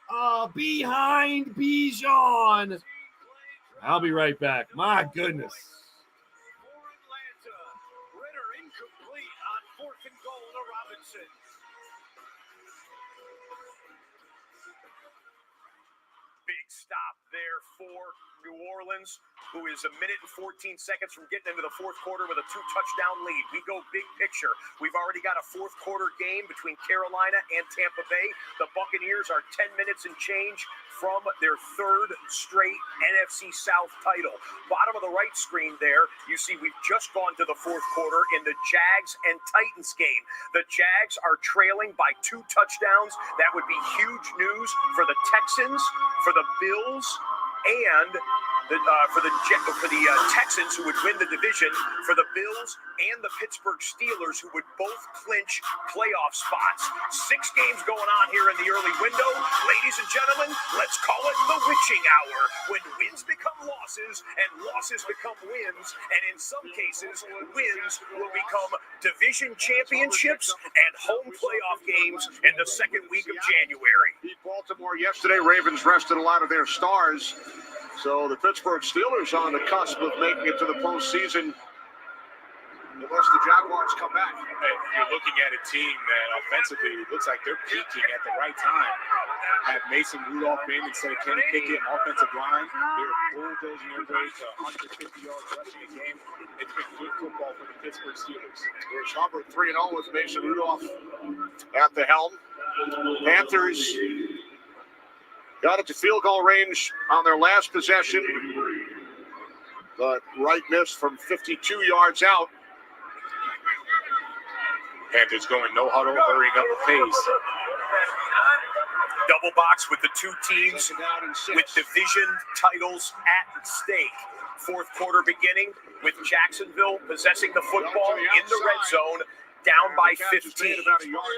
Behind Bijan. I'll be right back. My goodness. Big stop there for New Orleans, who is a minute and 14 seconds from getting into the fourth quarter with a 2-touchdown lead. We go big picture. We've already got a fourth quarter game between Carolina and Tampa Bay. The Buccaneers are 10 minutes and change from their 3rd straight NFC South title. Bottom of the right screen there, you see we've just gone to the fourth quarter in the Jags and Titans game. The Jags are trailing by 2 touchdowns. That would be huge news for the Texans, for the Bills, and for the Texans, who would win the division, for the Bills and the Pittsburgh Steelers, who would both clinch playoff spots. 6 games going on here in the early window. Ladies and gentlemen, let's call it the witching hour, when wins become losses and losses become wins, and in some cases, wins will become division championships and home playoff games in the second week of January. Beat Baltimore yesterday. Ravens rested a lot of their stars. So the Pittsburgh Steelers on the cusp of making it to the postseason, unless the Jaguars come back. You're looking at a team that offensively looks like they're peaking at the right time. Have Mason Rudolph in instead of Kenny Pickett, offensive line. They're bulldozing their way to 150 yards rushing a game. It's been good football for the Pittsburgh Steelers. There's Hubbard 3-0 with Mason Rudolph at the helm. Panthers got it to field goal range on their last possession, but Wright missed from 52 yards out. Panthers going no huddle, hurrying up the pace. Double box with the two teams with division titles at stake. Fourth quarter beginning with Jacksonville possessing the football in the red zone, down by 15.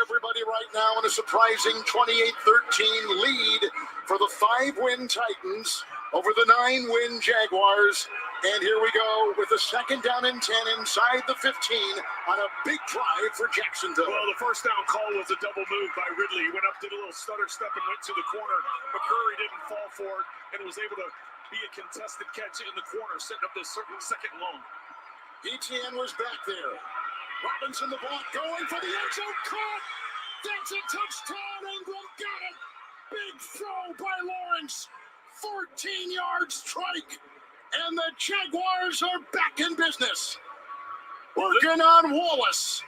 Everybody right now in a surprising 28-13 lead for the 5-win Titans over the 9-win Jaguars. And here we go with a second down and 10 inside the 15 on a big drive for Jacksonville. Well, the first down call was a double move by Ridley. He went up, did a little stutter step, and went to the corner. McCurry didn't fall for it and was able to be a contested catch in the corner, setting up this second long. ETN was back there. Robinson the block, going for the end zone, caught. That's a touchdown. Ingram got it. Big throw by Lawrence. 14-yard strike. And the Jaguars are back in business. Working on Wallace.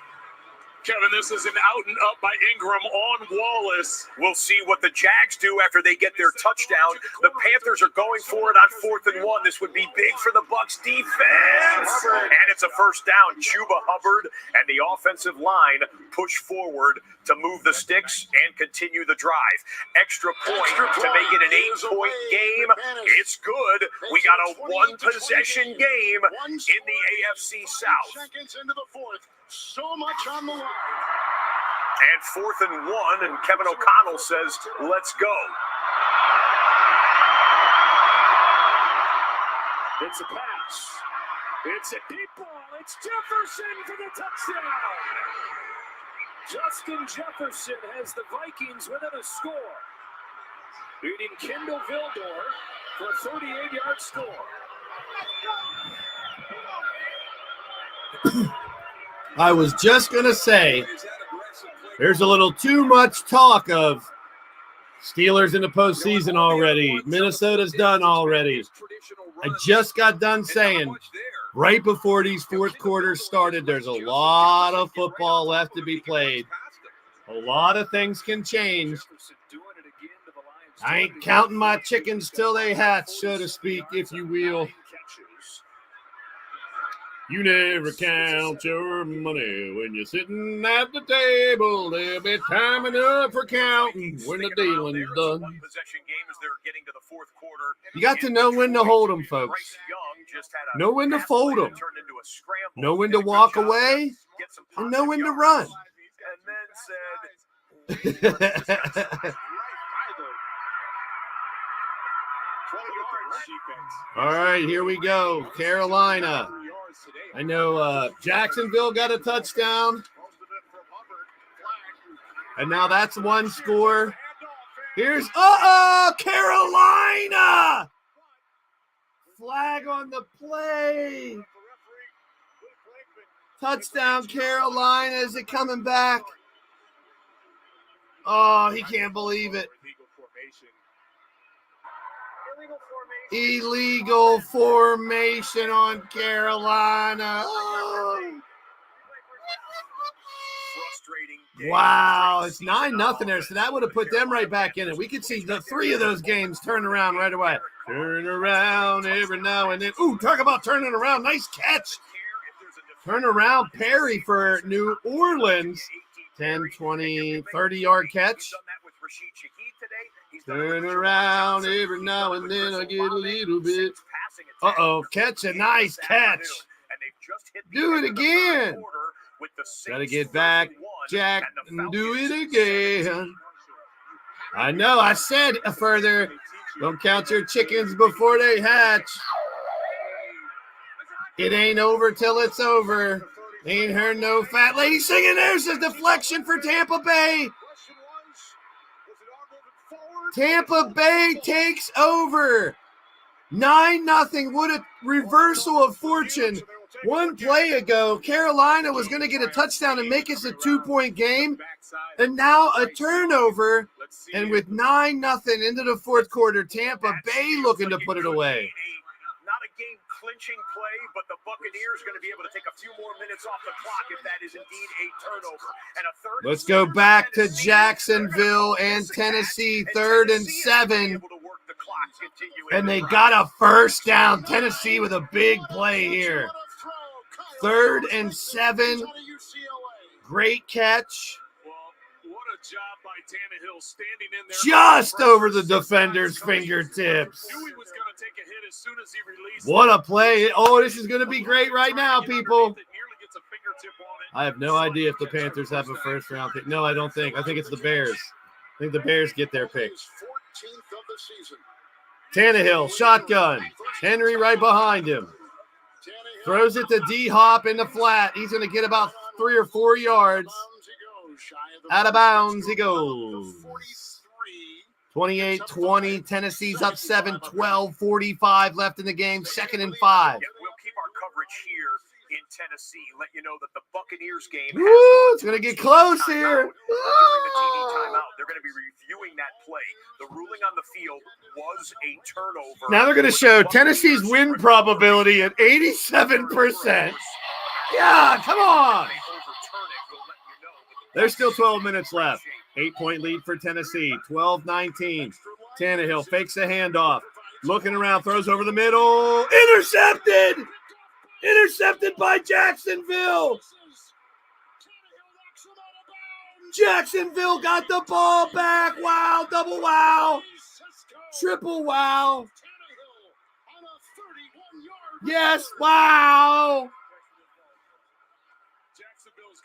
Kevin, this is an out and up by Ingram on Wallace. We'll see what the Jags do after they get their touchdown. The Panthers are going for it on 4th and 1. This would be big for the Bucs defense. And it's a first down. Chuba Hubbard and the offensive line push forward to move the sticks and continue the drive. Extra point to make it an 8-point game. It's good. We got a 1-possession game in the AFC South. Seconds into the fourth. So much on the line. And 4th and 1, and Kevin O'Connell says, let's go. It's a pass. It's a deep ball. It's Jefferson for the touchdown. Justin Jefferson has the Vikings within a score, beating Kendall Vildor for a 38-yard score. I was just going to say, there's a little too much talk of Steelers in the postseason already. Minnesota's done already. I just got done saying, right before these fourth quarters started, there's a lot of football left to be played. A lot of things can change. I ain't counting my chickens till they hatch, so to speak, if you will. You never count your money when you're sitting at the table. There'll be time enough for counting when the dealing's done. You got to know when to hold them, folks. Know when to fold them. Know when to walk away. And know when to run. All right, here we go. Carolina. I know Jacksonville got a touchdown. And now that's one score. Here's, Carolina! Flag on the play. Touchdown, Carolina. Is it coming back? Oh, he can't believe it. Illegal formation on Carolina. Oh. Wow, it's 9-0 there, so that would have put them right back in it. We could see the 3 of those games turn around right away. Turn around every now and then. Ooh, talk about turning around. Nice catch. Turn around Perry for New Orleans. 10, 20, 30-yard catch. Turn around every now and then. I get a little bit. passing attack. Uh-oh, catch a nice catch. And they've just hit Do it again. Gotta get back, Jack, and do it again. I know, I said further. Don't count your chickens before they hatch. It ain't over till it's over. Ain't heard no fat lady singing. There's a deflection for Tampa Bay. Tampa Bay takes over. 9-0. What a reversal of fortune. One play ago, Carolina was going to get a touchdown and make it a 2-point game. And now a turnover. And with 9-0 into the fourth quarter, Tampa Bay looking to put it away. Not a game-clinching play, but the Buccaneers are going to be able to take a few more minutes off the clock if that is indeed a turnover. And a third. Let's go back to Jacksonville and Tennessee, 3rd and 7. And they got a first down. Tennessee with a big play here. 3rd and 7. Great catch. What a job by Tannehill standing in there. Just over the defender's fingertips. Knew he was going to take a hit as soon as he released. What a play. Oh, this is going to be great right now, people. I have no idea if the Panthers have a first round pick. No, I don't think. I think it's the Bears. I think the Bears get their pick. Tannehill, shotgun. Henry right behind him. Throws it to D-Hop in the flat. He's going to get about 3 or 4 yards. Out of bounds he goes. 28-20. Tennessee's up 7-12. 45 left in the game. 2nd and 5. We'll keep our coverage here in Tennessee. Let you know that the Buccaneers game. Woo, it's going to get close here. During the TV timeout, they're going to be reviewing that play. The ruling on the field was a turnover. Now they're going to show Tennessee's win probability at 87%. Yeah, come on. There's still 12 minutes left. 8-point lead for Tennessee. 12-19. Tannehill fakes a handoff. Looking around, throws over the middle. Intercepted! Intercepted by Jacksonville. Jacksonville got the ball back. Wow, double wow. Triple wow. Yes, wow.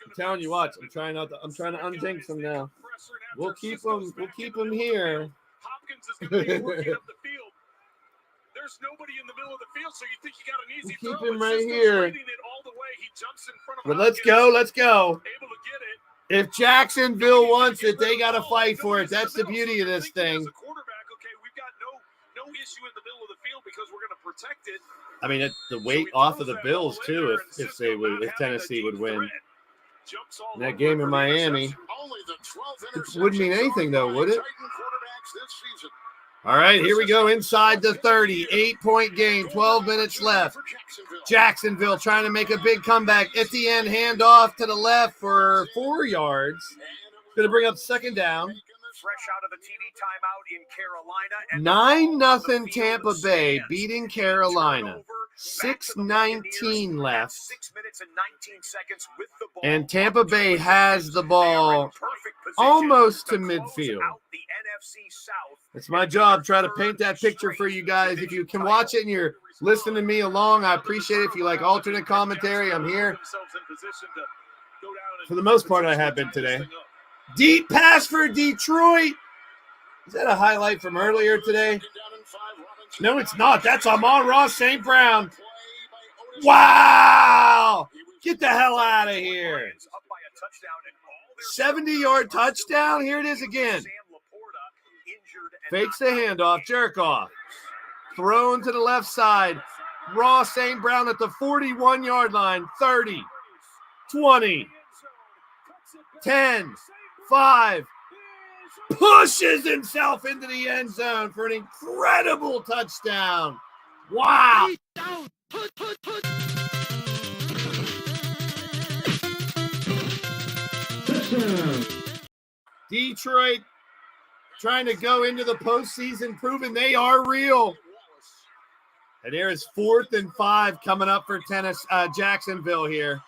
I'm telling you what, I'm trying to unjinx them now. We'll keep them here. Hopkins is going to be working up the field. There's nobody in the middle of the field, so you think you got an easy We'll throw. keep him But right Cisco's here. leading it all the way. He jumps in front of But Hopkins, let's go. able to get it. If Jacksonville wants it, they got to fight for it. That's the beauty of this thing. As a quarterback, okay, we've got no issue in the middle of the field because we're going to protect it. I mean, the weight off of the Bills too. If Tennessee would win in that game in Miami, it wouldn't mean anything though, would it? All right, here we go inside the 30. 8-point game, 12 minutes left. Jacksonville trying to make a big comeback. At the end, handoff to the left for 4 yards. Going to bring up 2nd down. Fresh out of the TV timeout in Carolina. 9-0 Tampa Bay beating Carolina. 6:19 left. 6 minutes and 19 seconds with the ball. And Tampa Bay has the ball almost to midfield. It's my job, try to paint that picture for you guys. If you can watch it and you're listening to me along, I appreciate it. If you like alternate commentary, I'm here. For the most part, I have been today. Deep pass for Detroit. Is that a highlight from earlier today? No, it's not. That's Amon-Ra St. Brown. Wow. Get the hell out of here. 70-yard touchdown. Here it is again. Fakes the handoff. Jerk off. Thrown to the left side. Ross St. Brown at the 41-yard line. 30, 20, 10, 5. Pushes himself into the end zone for an incredible touchdown. Wow. Detroit trying to go into the postseason, proving they are real. And there is 4th and 5 coming up for Jacksonville here.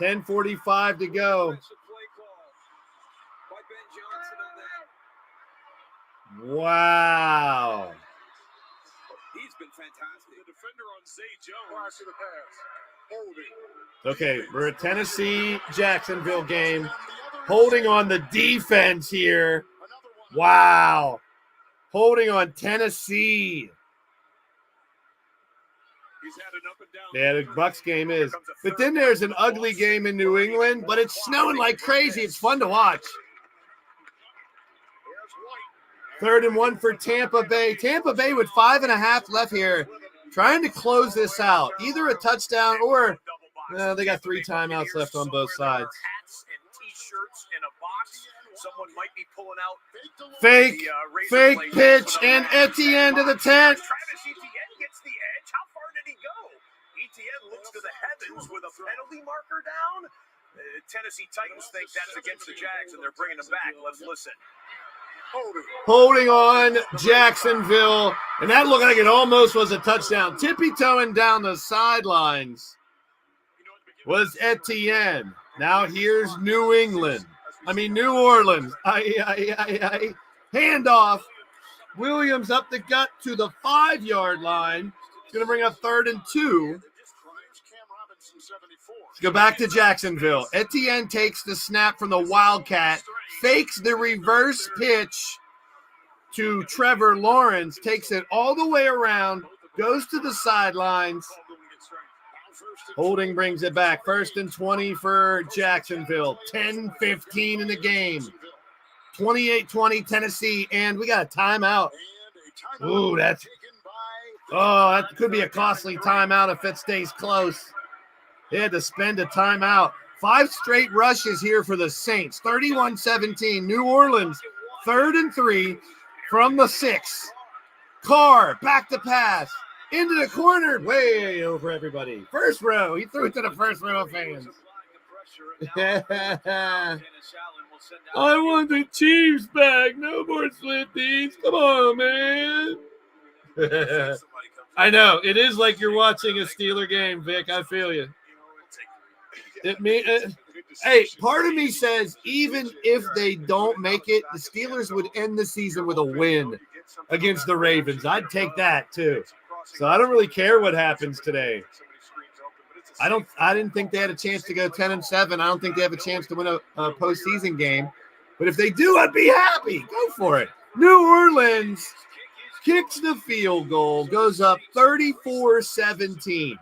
10:45 to go. Wow. He's been fantastic. The defender on Zay Jones. Prior to the pass. Holding. Okay, we're at Tennessee-Jacksonville game. Holding on the defense here. Wow. Holding on Tennessee. Yeah, the Bucs game is. But then there's an ugly game in New England, but it's snowing like crazy. It's fun to watch. 3rd and 1 for Tampa Bay. Tampa Bay with 5.5 left here, trying to close this out. Either a touchdown or they got 3 timeouts left on both sides. Hats and T-shirts in a box. Someone might be pulling out Fake pitch, and Etienne to the 10. Travis Etienne gets the edge. How far did he go? Etienne looks to the heavens with a penalty marker down. Tennessee Titans think that's against the Jags, and they're bringing him back. Let's listen. Holding on Jacksonville, and that looked like it almost was a touchdown. Tippy-toeing down the sidelines was Etienne. Now here's New Orleans. Handoff. Williams up the gut to the 5-yard line. It's going to bring up 3rd and 2. Let's go back to Jacksonville. Etienne takes the snap from the Wildcat, fakes the reverse pitch to Trevor Lawrence, takes it all the way around, goes to the sidelines. Holding brings it back. 1st and 20 for Jacksonville. 10-15 in the game. 28-20 Tennessee, and we got a timeout. Ooh, that could be a costly timeout if it stays close. They had to spend a timeout. 5 straight rushes here for the Saints. 31-17. New Orleans, 3rd and 3 from the 6. Carr, back to pass. Into the corner, way over everybody. First row. He threw it to the first row of fans. I want the Chiefs back. No more Swifties. Come on, man. I know. It is like you're watching a Steeler game, Vic. I feel you. Hey, part of me says even if they don't make it, the Steelers would end the season with a win against the Ravens. I'd take that too. So I don't really care what happens today. I didn't think they had a chance to go 10-7. I don't think they have a chance to win a postseason game. But if they do, I'd be happy. Go for it. New Orleans kicks the field goal, goes up 34-17.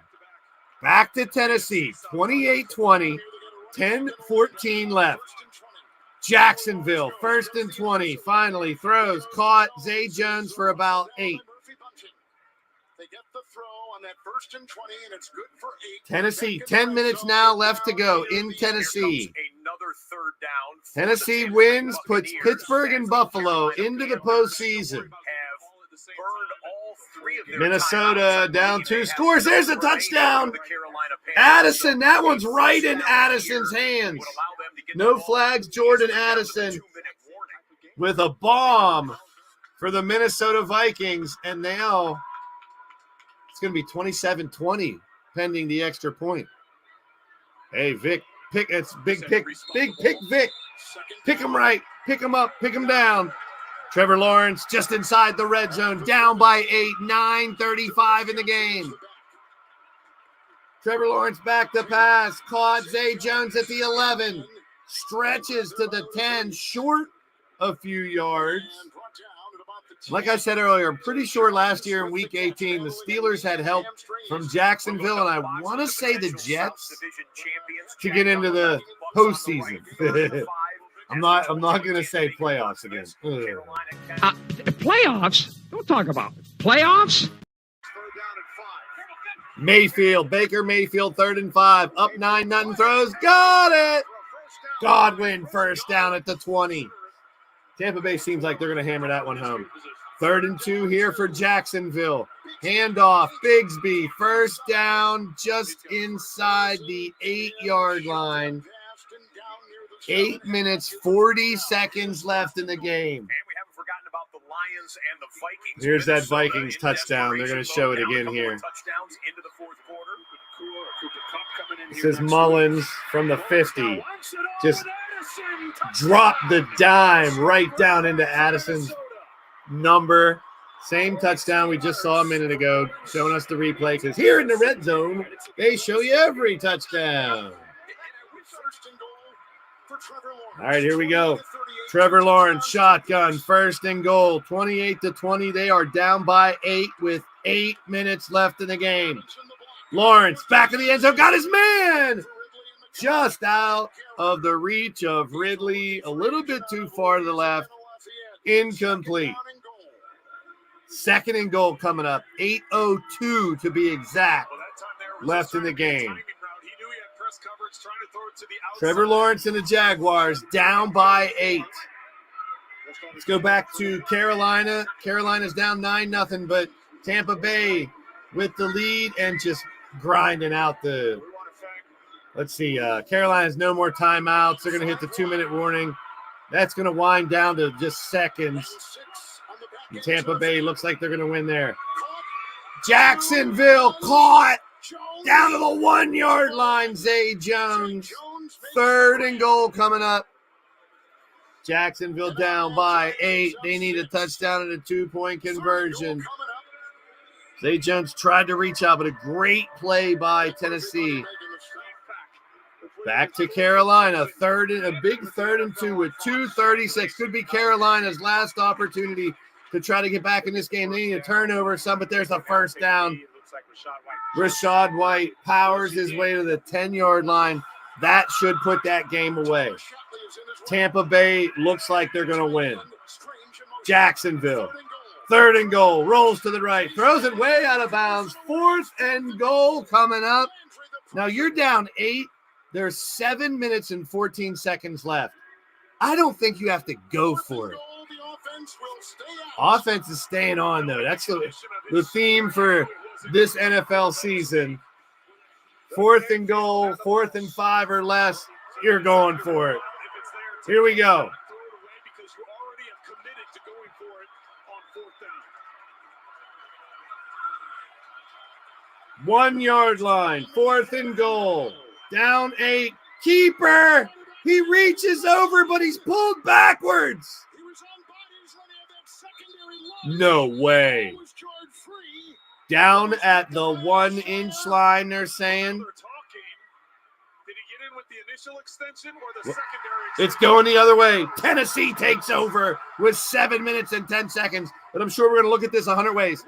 Back to Tennessee, 28-20, 10-14 left. Jacksonville, 1st and 20, finally throws, caught. Zay Jones for about 8. They get the throw on that 1st and 20, and it's good for 8. Tennessee, 10 minutes now left to go in Tennessee. Another 3rd down. Tennessee wins, puts Pittsburgh and Buffalo into the postseason. Minnesota down 2 scores. There's a touchdown. Addison, that one's right in Addison's hands. No flags, Jordan Addison with a bomb for the Minnesota Vikings, and now it's going to be 27-20 pending the extra point. Hey, Vic, it's big pick, Vic. Pick him right, pick him up, pick him down. Trevor Lawrence just inside the red zone, down by 8, 9:35 in the game. Trevor Lawrence back to pass, caught. Zay Jones at the 11, stretches to the 10, short a few yards. Like I said earlier, I'm pretty sure last year in Week 18, the Steelers had help from Jacksonville, and I want to say the Jets to get into the postseason. I'm not going to say playoffs again. Playoffs? Don't talk about it. Playoffs? Baker Mayfield, 3rd and 5, up 9-0, throws, got it. Godwin, 1st down at the 20. Tampa Bay seems like they're going to hammer that one home. 3rd and 2 here for Jacksonville. Handoff, Bigsby, 1st down, just inside the 8-yard line. 8 minutes, 40 seconds left in the game. And we haven't forgotten about the Lions and the Vikings. Here's that Vikings touchdown. They're going to show it again here. Touchdowns into the 4th quarter. This is Mullins from the 50. Just dropped the dime right down into Addison's number. Same touchdown we just saw a minute ago, showing us the replay, because here in the red zone, they show you every touchdown. All right, here we go. Trevor Lawrence, shotgun, 1st and goal, 28-20. They are down by 8 with 8 minutes left in the game. Lawrence, back in the end zone, got his man! Just out of the reach of Ridley, a little bit too far to the left, incomplete. 2nd and goal coming up, 8:02 to be exact, left in the game. Trevor Lawrence and the Jaguars down by 8. Let's go back to Carolina. Carolina's down 9-0, but Tampa Bay with the lead and just grinding out the – let's see. Carolina's no more timeouts. They're going to hit the 2-minute warning. That's going to wind down to just seconds. And Tampa Bay looks like they're going to win there. Jacksonville caught down to the 1-yard line. Zay Jones. 3rd and goal coming up. Jacksonville down by 8. They need a touchdown and a 2-point conversion. Zay Jones tried to reach out, but a great play by Tennessee. Back to Carolina. A big 3rd and 2 with 2:36. Could be Carolina's last opportunity to try to get back in this game. They need a turnover, but there's a 1st down. Rashad White powers his way to the 10-yard line. That should put that game away. Tampa Bay looks like they're going to win. Jacksonville, 3rd and goal, rolls to the right, throws it way out of bounds. 4th and goal coming up. Now you're down 8. There's 7 minutes and 14 seconds left. I don't think you have to go for it. Offense is staying on, though. That's the theme for this NFL season. 4th and goal, 4th and 5 or less, you're going for it. Here we go. 1-yard line, 4th and goal, down 8. Keeper, he reaches over, but he's pulled backwards. No way. Down at the 1-inch line, they're saying. It's going the other way. Tennessee takes over with 7 minutes and 10 seconds. But I'm sure we're going to look at this 100 ways.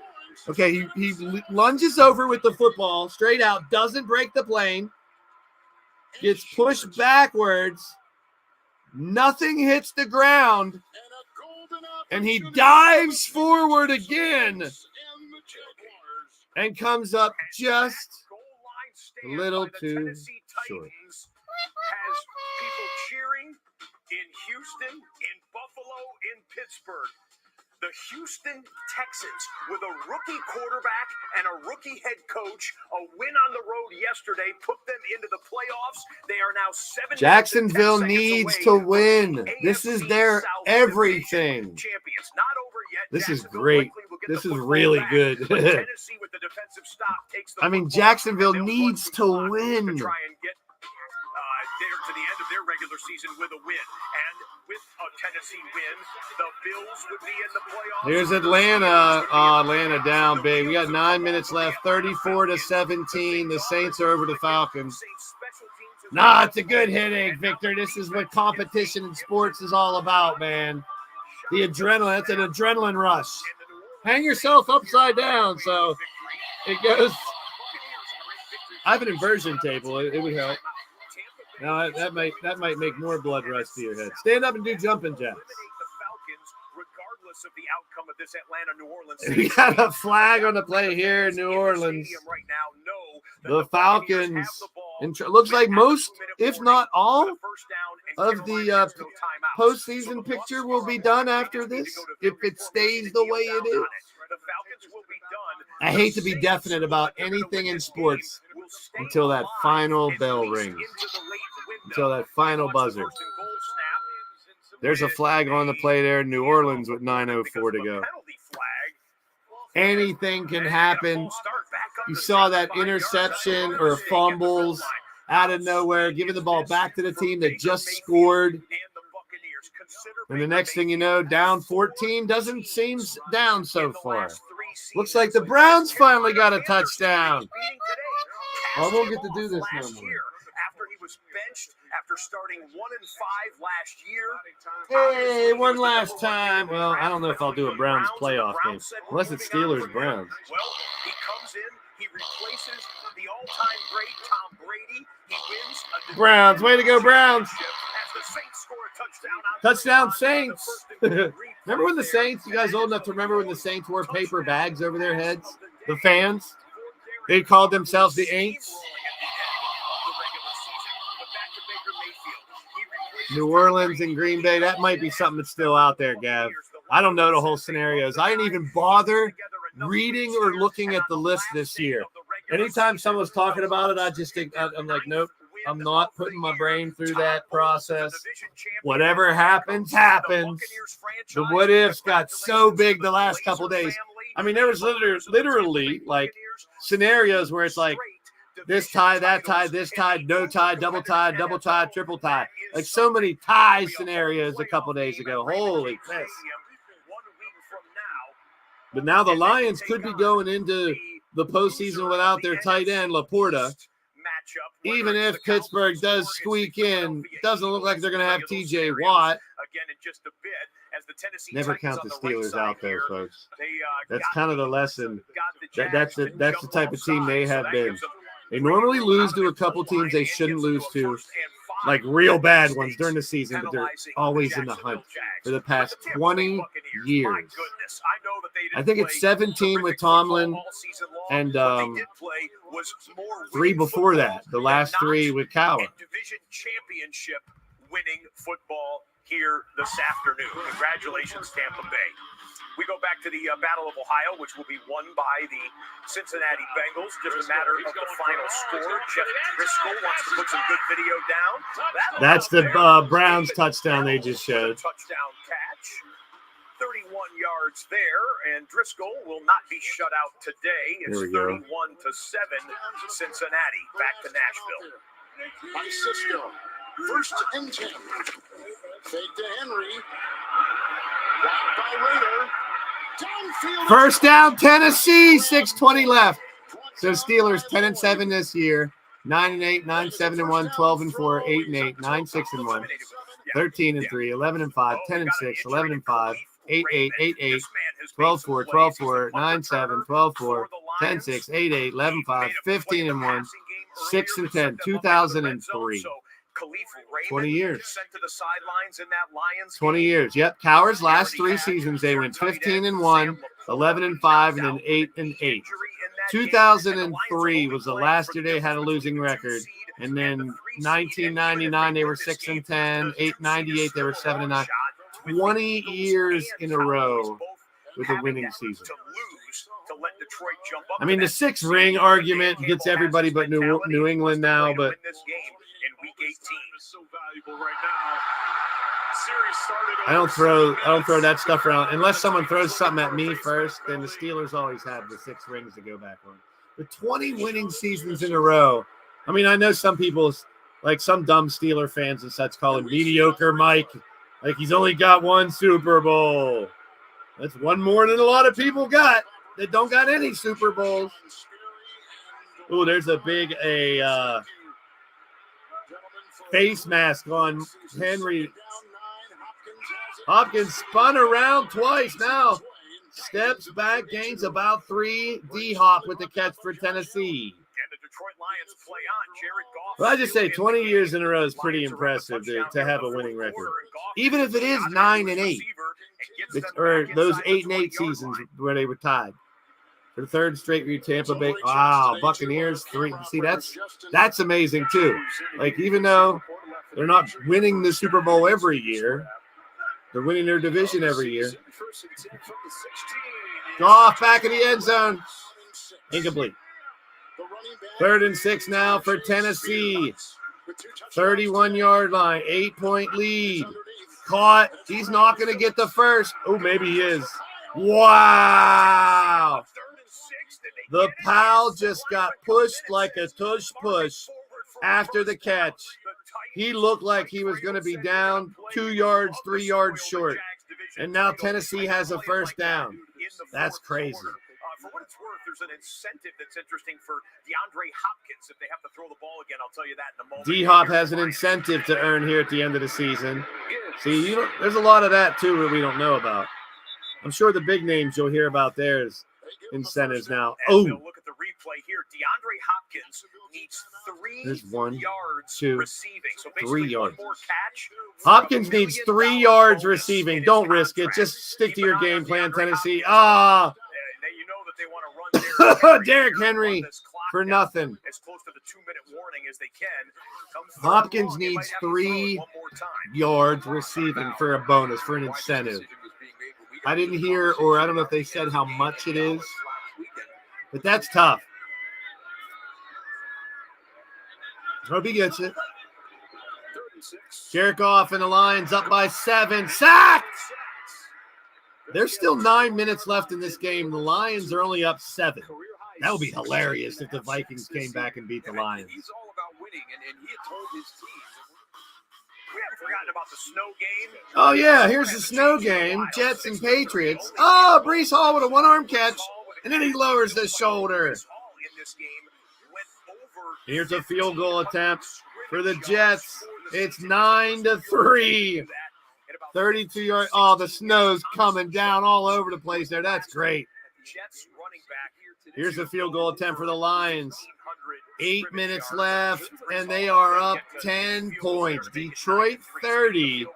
Okay, he lunges over with the football, straight out, doesn't break the plane, gets pushed backwards, nothing hits the ground, and he dives forward again and comes up just a little too short. Has people cheering in Houston, in Buffalo, in Pittsburgh. The Houston Texans, with a rookie quarterback and a rookie head coach, a win on the road yesterday put them into the playoffs. They are now 7 Jacksonville needs to win. This is their everything. Champions. Not over yet. This is great. This is really good. Tennessee with the defensive stop takes the I mean, Jacksonville needs to win. Try and get there to the end of their regular season with a win. And with a Tennessee win, the Bills would be in the playoffs. Here's Atlanta. Atlanta down big. We got 9 minutes left. 34-17. The Saints are over the Falcons. Nah, it's a good headache, Victor. This is what competition in sports is all about, man. The adrenaline. That's an adrenaline rush. Hang yourself upside down so it goes. I have an inversion table. It would help. Now that might make more blood rush to your head. Stand up and do jumping jacks. Regardless of the outcome of this Atlanta-New Orleans, we got a flag on the play here in New Orleans. The Falcons. Looks like most, if not all, of the postseason picture will be done after this, if it stays the way it is. I hate to be definite about anything in sports until that final bell rings, until that final buzzer. There's a flag on the play there in New Orleans with 9:04 to go. Anything can happen. You saw that interception or fumbles out of nowhere, giving the ball back to the team that just scored. And the next thing you know, down 14 doesn't seem down so far. Looks like the Browns finally got a touchdown. I won't get to do this no more. After he was benched after starting 1-5 last year. Hey, one last time. Well, I don't know if I'll do a Browns playoff game. Unless it's Steelers-Browns. Well, he comes in, he replaces the all-time great Tom Brady. He wins a Browns, way to go, Browns. as the Saints score a Touchdown Saints. Remember when the Saints, you guys old enough to remember when the Saints wore paper bags over their heads? The fans? They called themselves the Aints. New Orleans and Green Bay, that might be something that's still out there, Gav. I don't know the whole scenarios. I didn't even bother reading or looking at the list this year. Anytime someone's talking about it, I just think, I'm like, nope, I'm not putting my brain through that process. Whatever happens, happens. The what ifs got so big the last couple of days. I mean, there was literally like scenarios where it's like this tie, that tie, this tie, no tie, double tie, triple tie. Like so many tie scenarios a couple of days ago. Holy piss. But now the Lions could be going into the postseason without their tight end, Laporta. Even if Pittsburgh does squeak in, doesn't look like they're going to have TJ Watt. Never count the Steelers out there, folks. That's kind of the lesson. That's the type of team they have been. They normally lose to a couple teams they shouldn't lose to, like real bad ones during the season, but they're always in the hunt for the past 20 years. I think it's 17 with Tomlin and 3 before that. The last 3 with Cowher. Division championship winning football here this afternoon. Congratulations, Tampa Bay. We go back to the Battle of Ohio, which will be won by the Cincinnati Bengals. Just a matter of the final score. Jeff Driscoll wants to put some good video down. That's the Browns touchdown they just showed. Touchdown catch. 31 yards there, and Driscoll will not be shut out today. It's 31-7, Cincinnati. Back to Nashville. By Cisco. First and 10. Fake to Henry. Blocked by Rader. Downfield. First down, Tennessee. 6:20 left. So Steelers 10-7 this year. 9-8, 9-7-1, 12-4, 8-8, 9-6-1, 13-3, 11-5, 10-6, 11-5, 8-8, 8-8, 12-4, 12-4, 9-7, 12-4, 10-6, 8-8, 11-5, 15-1, 6-10, 2003. 20 years. 20 years. Yep. Cowher's last 3 seasons, they went 15-1, 11-5, and then 8-8. 2003 was the last year they had a losing record. And then 1999, they were 6-10. 898, they were 7-9. 20 years in a row with a winning season. I mean, the 6 ring argument gets everybody but New England now, but I don't throw that stuff around unless someone throws something at me first. Then the Steelers always have the 6 rings to go back on. The 20 winning seasons in a row. I mean, I know some people, like some dumb Steeler fans and such, call him mediocre Mike. Like he's only got 1 Super Bowl. That's 1 more than a lot of people got that don't got any Super Bowls. Oh, there's a big face mask on Henry. Hopkins spun around twice now. Steps back, gains about 3. D-Hop with the catch for Tennessee. And the Detroit Lions play on. Jared Goff. Well, I just say 20 years in a row is pretty impressive to have a winning record. Even if it is 9-8. Or those 8-8 seasons where they were tied. For the 3rd straight year, Tampa Bay. Wow, Buccaneers 3. See, that's amazing too. Like even though they're not winning the Super Bowl every year, they're winning their division every year. Goff back in the end zone. Incomplete. 3rd and 6 now for Tennessee. 31-yard line, 8-point lead. Caught. He's not going to get the first. Oh, maybe he is. Wow. The Pal just got pushed like a tush push after the catch. he looked like he was going to be down 2 yards, 3 yards short. And now Tennessee has a first down. That's crazy. For what it's worth, there's an incentive that's interesting for DeAndre Hopkins. If they have to throw the ball again, I'll tell you that in a moment. D-Hop has an incentive to earn here at the end of the season. See, there's a lot of that, too, that we don't know about. I'm sure the big names you'll hear about theirs incentives now. Oh, look at the replay here. DeAndre Hopkins needs 3 yards receiving. So 3 yards. One more catch. Hopkins needs 3 yards receiving. Don't risk it. Just stick to your game plan, Tennessee. Ah. You know that they want to run Derrick Henry for nothing. As close to the 2-minute warning as they can. Hopkins needs 3 yards receiving for a bonus, for an incentive. I didn't hear, or I don't know if they said how much it is, but that's tough. Hope he gets it. Jerkoff and the Lions up by 7. Sacked! There's still 9 minutes left in this game. The Lions are only up 7. That would be hilarious if the Vikings came back and beat the Lions. He's all about winning, and he had told his team. We haven't forgotten about the snow game. Oh, yeah, here's the snow game. Jets and Patriots. Oh, Breece Hall with a one-arm catch, and then he lowers the shoulder. Here's a field goal attempt for the Jets. It's 9-3. 32 yards. Oh, the snow's coming down all over the place there. That's great. Here's a field goal attempt for the Lions. 8 minutes left, and they are up 10 points. Detroit 30,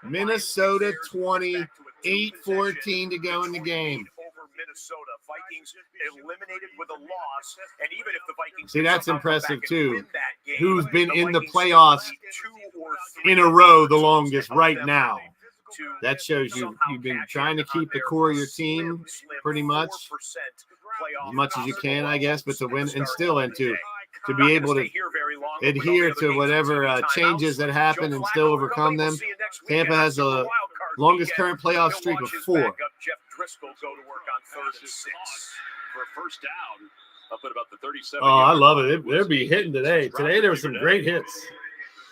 Minnesota 20, 8:14 to go in the game. Minnesota Vikings eliminated with a loss, and even if the Vikings see, that's impressive too. Who's been in the playoffs in a row the longest right now? That shows you've been trying to keep the core of your team pretty much as you can, I guess, but to win and still to be able to adhere to whatever changes that happen and still overcome them. Tampa has the longest current playoff streak of 4. Jeff Driscoll go to work on 3rd and 6 for a first down up at about the 37. Oh, I love it. They'll be hitting today. Today there were some great hits.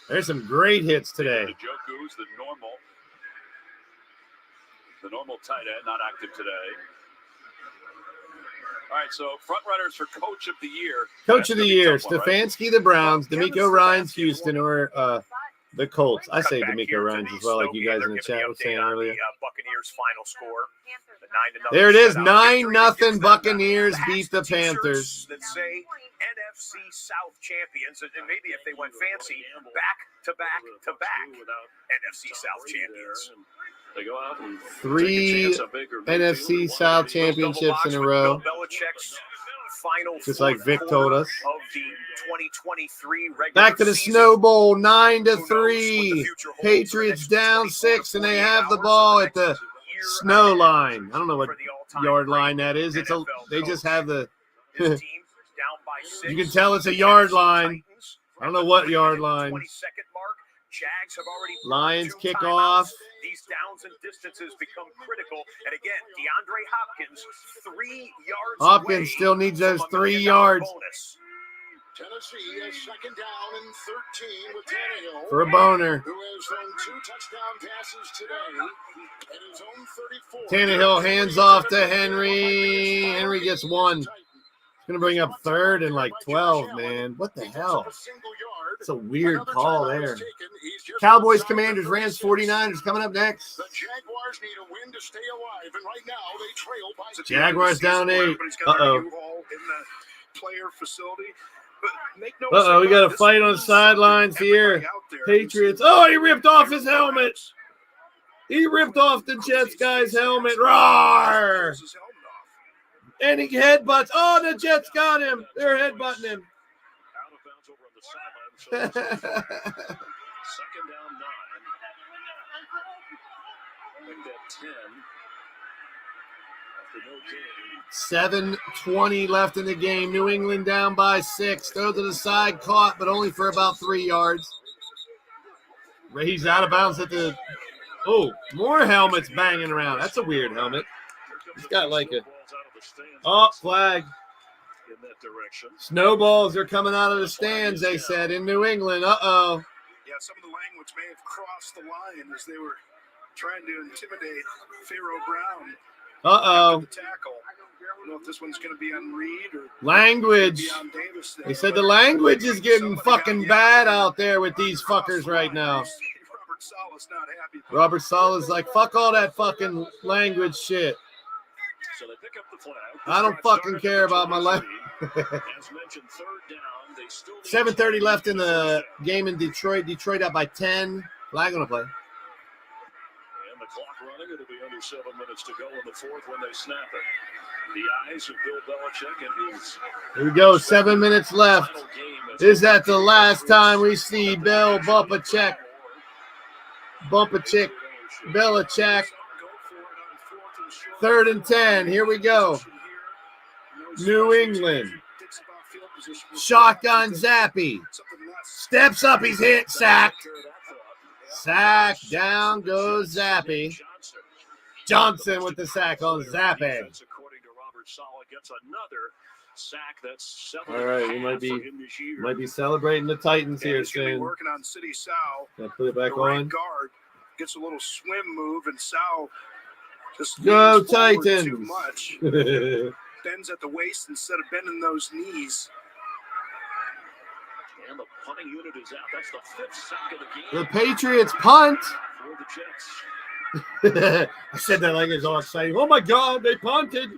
There's some great hits today. Njoku's the normal tight end, not active today. All right, so front runners for Coach of the Year. Coach of the Year, Stefanski, the Browns, D'Amico Ryans, Houston, or the Colts. I say D'Amico Ryans as well, like you guys in the chat were saying earlier. Buccaneers final score. There it is, 9-0. Buccaneers beat the Panthers. That say NFC South champions, and maybe if they went fancy, back to back NFC South champions. They go out and 3 NFC South championships in a row. Belichick's final, just like Vic told us. Of the 2023 back to the Snow Bowl, 9-3. Patriots down 6, and they have the ball at the snow line. I don't know what yard line that is. They just have the. You can tell it's a yard line. I don't know what yard line. Jags have already Lions kick off. These downs and distances become critical. And again, DeAndre Hopkins, 3 yards. Hopkins still needs those 3 yards. Tennessee is second down and 13 with Tannehill. For a boner. Who has thrown 2 touchdown passes today at his own 34. Tannehill hands off to Henry. Henry gets 1. It's going to bring up 3rd and like 12, man. What the hell? It's a weird call there. Cowboys, Commanders, Rams, 49ers coming up next. The Jaguars need a win to stay alive, and right now they trail by. Jaguars down 8. Uh-oh. In the player facility. We got a fight on the sidelines here. Patriots. Oh, he ripped off his helmet. He ripped off the Jets guy's helmet. Roar! And he headbutts. Oh, the Jets got him. They're headbutting him. Second down 9. Make that 10. After no game. 7:20 left in the game. New England down by 6. Throw to the side, caught, but only for about 3 yards. He's out of bounds at the. Oh, more helmets banging around. That's a weird helmet. He's got like a. Oh, flag. In that direction. Snowballs are coming out of the stands, they said, in New England. Uh-oh. Yeah, some of the language may have crossed the line as they were trying to intimidate Pharaoh Brown. Uh-oh. The tackle. I don't know if this one's going to be on Reed or Language. on Davis. They said the language is getting fucking bad out there with these fuckers right now. Robert Saleh's not happy. Robert Saleh's like, fuck all that fucking language shit. So they pick up the flag. I don't fucking care about my language. As mentioned, third down. They still need 7:30 left in the game in Detroit. Detroit up by 10. Flag on the play. And the clock running. It'll be under 7 minutes to go in the fourth when they snap it. The eyes of Bill Belichick and his Here we go. 7 minutes left. final game. Is that the last time we see Bill Belichick? Belichick. 3rd and 10. Here we go. New England. Shotgun Zappy. Steps up. He's hit. Sacked. Sack. Down goes Zappy. Johnson with the sack on Zappy. According to Robert Saleh, gets another sack. That's 7. All right, we might be celebrating the Titans here He's going to be soon. working on City Sal. Can I put it back The right on? guard gets a little swim move, and Sal just Go leans forward Titans! too much. Bends at the waist instead of bending those knees. And the punting unit is out. That's the 5th sack of the game The Patriots punt. for the Jets. I said that like it's all exciting. Oh my God, they punted.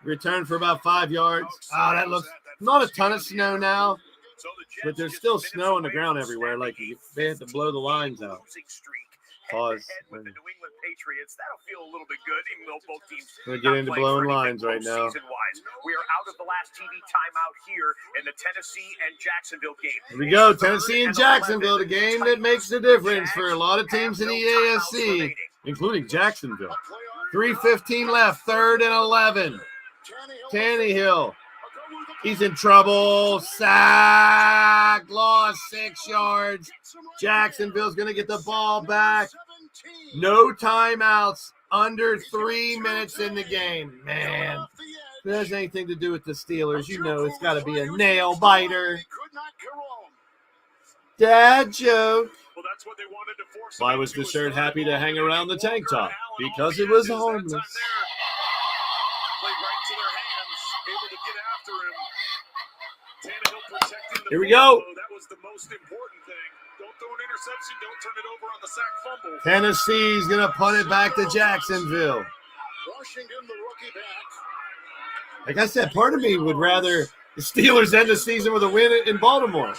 Return for about 5 yards. Oh, that looks not a ton of snow now, but there's still snow on the ground everywhere. Like they had to blow the lines out. Pause. With the New England Patriots, that'll feel a little bit good, even though both teams We're gonna get into blowing lines right now. Season-wise. We are out of the last TV timeout here in the Tennessee and Jacksonville game. Here we go, Tennessee and Jacksonville, the game that makes the difference for a lot of teams in the AFC, including Jacksonville. 3:15 left, 3rd and 11. Tannehill. He's in trouble. Sack. Lost 6 yards. Jacksonville's going to get the ball back. No timeouts. Under 3 minutes in the game. Man, if it has anything to do with the Steelers, you know it's got to be a nail biter. Dad joke. Well, that's what they wanted to force. Why was the shirt happy to hang around the tank top? Because it was harmless. Played right to their hands, able to get after him. Tannehill protecting the Here we ball, go. though. That was the most important thing. Don't throw an interception. Don't turn it over on the sack fumble. Tennessee's going to punt it back to Jacksonville. Washington, the rookie back. Like I said, part of me would rather the Steelers end the season with a win in Baltimore.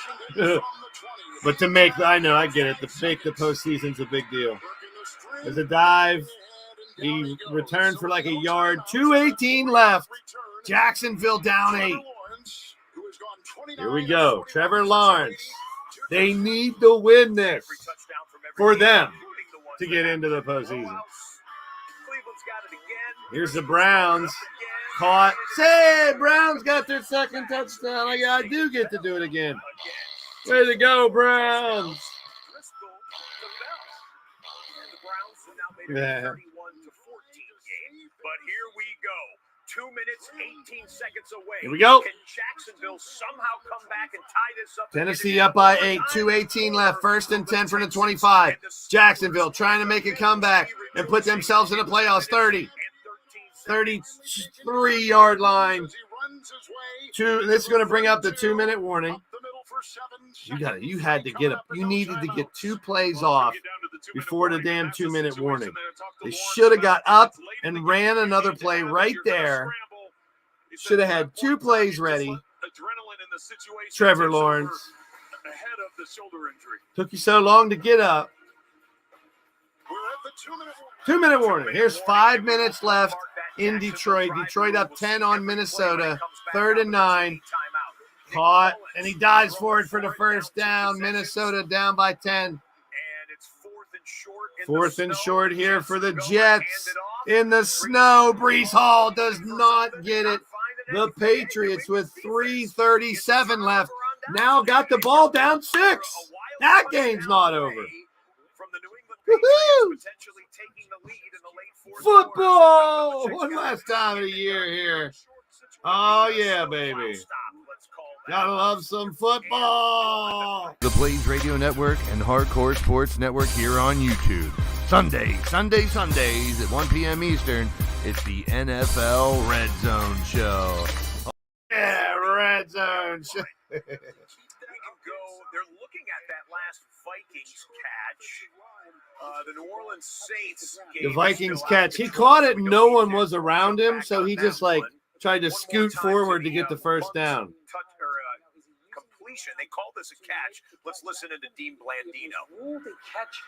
But to make, I know, I get it. To make the postseason's a big deal. There's a dive. He returned for like a yard. 2:18 left. Jacksonville down 8. Here we go. Trevor Lawrence. They need to win this for them to get into the postseason. Here's the Browns. Caught. Say, Browns got their second touchdown. I do get to do it again. Way to go, Browns. Yeah. But here we go. 2 minutes, 18 seconds away. Here we go. Can Jacksonville somehow come back and tie this up? Tennessee up by 8. 2:18 left. 1st and 10 from the 25. Jacksonville trying to make a comeback and put themselves in the playoffs. 33-yard line. This is going to bring up the 2-minute warning. You had to get up. You needed to get 2 plays off before the damn 2-minute warning. They should have got up and ran another play right there. Should have had 2 plays ready. Trevor Lawrence. Took you so long to get up. 2-minute warning. Here's 5 minutes left in Detroit. Detroit up 10 on Minnesota. 3rd and 9. Caught, and he dives for it for the first down. Minnesota down by 10. 4th and short here for the Jets. In the snow, Breece Hall does not get it. The Patriots with 3:37 left now got the ball down 6. That game's not over. Woo-hoo! Football! One last time of the year here. Oh, yeah, baby. Gotta love some football. The Blaze Radio Network and Hardcore Sports Network here on YouTube. Sundays at 1 p.m. Eastern, it's the NFL Red Zone Show. Yeah, Red Zone Show. We can go. They're looking at that last Vikings catch. The New Orleans Saints. The Vikings catch. He caught it and no one was around him, so he just tried to scoot forward to get the first down. Completion. They call this a catch. Let's listen to Dean Blandino. Rule the catch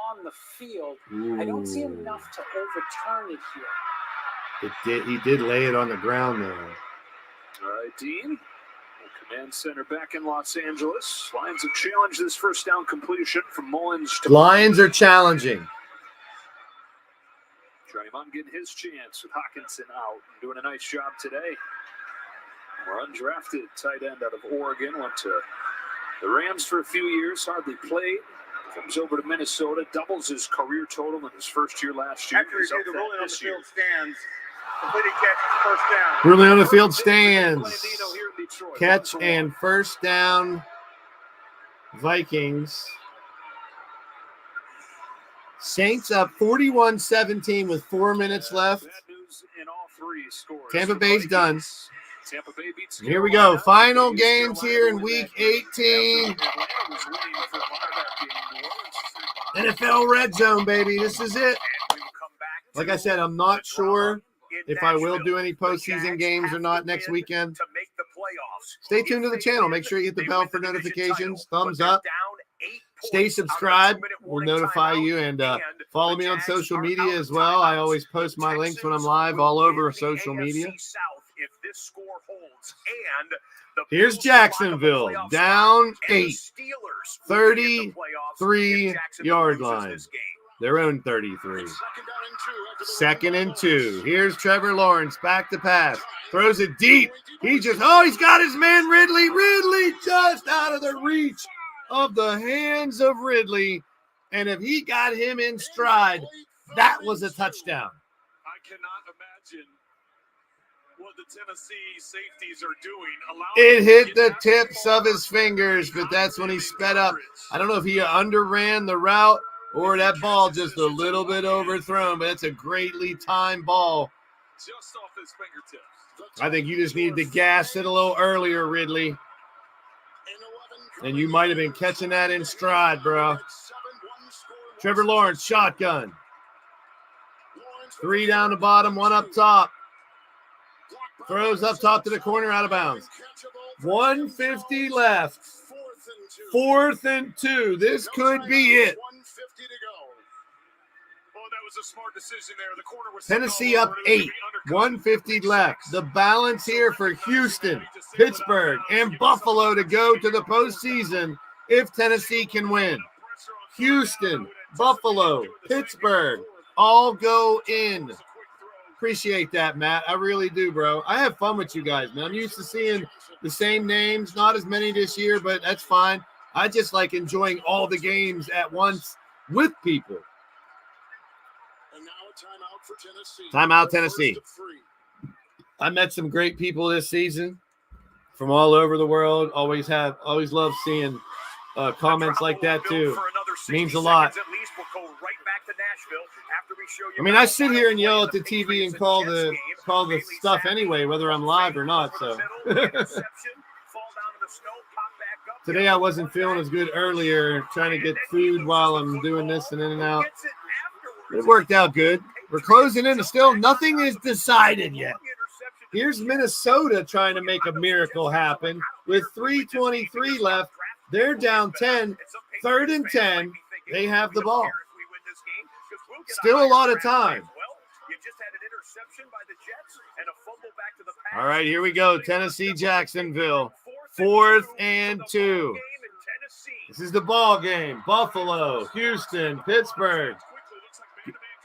on the field. I don't see enough to overturn it here. He did lay it on the ground though. All right, Dean. Command center back in Los Angeles. Lions have challenged this first down completion from Mullins. Lions are challenging. Johnny Munn getting his chance with Hawkinson out and doing a nice job today. More undrafted tight end out of Oregon. Went to the Rams for a few years, hardly played. Comes over to Minnesota, doubles his career total in his first year last year. After he did the ruling on the field stands, completed catch, first down. Ruling on the field stands. Catch and first down, Vikings. Saints up 41-17 with 4 minutes left. Tampa Bay's done. Here we go. Final games here in Week 18. NFL Red Zone, baby. This is it. Like I said, I'm not sure if I will do any postseason games or not next weekend. Stay tuned to the channel. Make sure you hit the bell for notifications. Thumbs up. Stay subscribed. We'll notify you. And follow me on social media as well. I always post my links when I'm live all over social media. Here's Jacksonville, down 8, 33-yard line. Their own 33. 2nd and 2. Here's Trevor Lawrence, back to pass. Throws it deep. He's got his man Ridley. Ridley just out of the reach of the hands of Ridley. And if he got him in stride, that was a touchdown. I cannot imagine what the Tennessee safeties are doing. It hit the tips of his fingers, but that's when he sped up. I don't know if he underran the route or that ball just a little bit overthrown, but it's a greatly timed ball. Just off his fingertips. I think you just needed to gas it a little earlier, Ridley. And you might have been catching that in stride, bro. Trevor Lawrence, shotgun. 3 down the bottom, 1 up top. Throws up top to the corner, out of bounds. 150 left. 4th and 2. This could be it. Tennessee up 8. 150 left. The balance here for Houston, Pittsburgh, and Buffalo to go to the postseason if Tennessee can win. Houston, Buffalo, Pittsburgh, all go in. Appreciate that, Matt. I really do, bro. I have fun with you guys, man. I'm used to seeing the same names, not as many this year, but that's fine. I just like enjoying all the games at once with people. Timeout, Tennessee. I met some great people this season from all over the world. Always love seeing comments like that too. Means a lot. I mean, I sit here and yell at the TV and call the stuff anyway, whether I'm live or not. So today I wasn't feeling as good earlier, trying to get food while I'm doing this and in and out. It worked out good. We're closing in. Still, nothing is decided yet. Here's Minnesota trying to make a miracle happen with 3:23 left. They're down 10. 3rd and 10. They have the ball. Still a lot of time. All right, here we go. Tennessee, Jacksonville. 4th and 2. This is the ball game. Buffalo, Houston, Pittsburgh.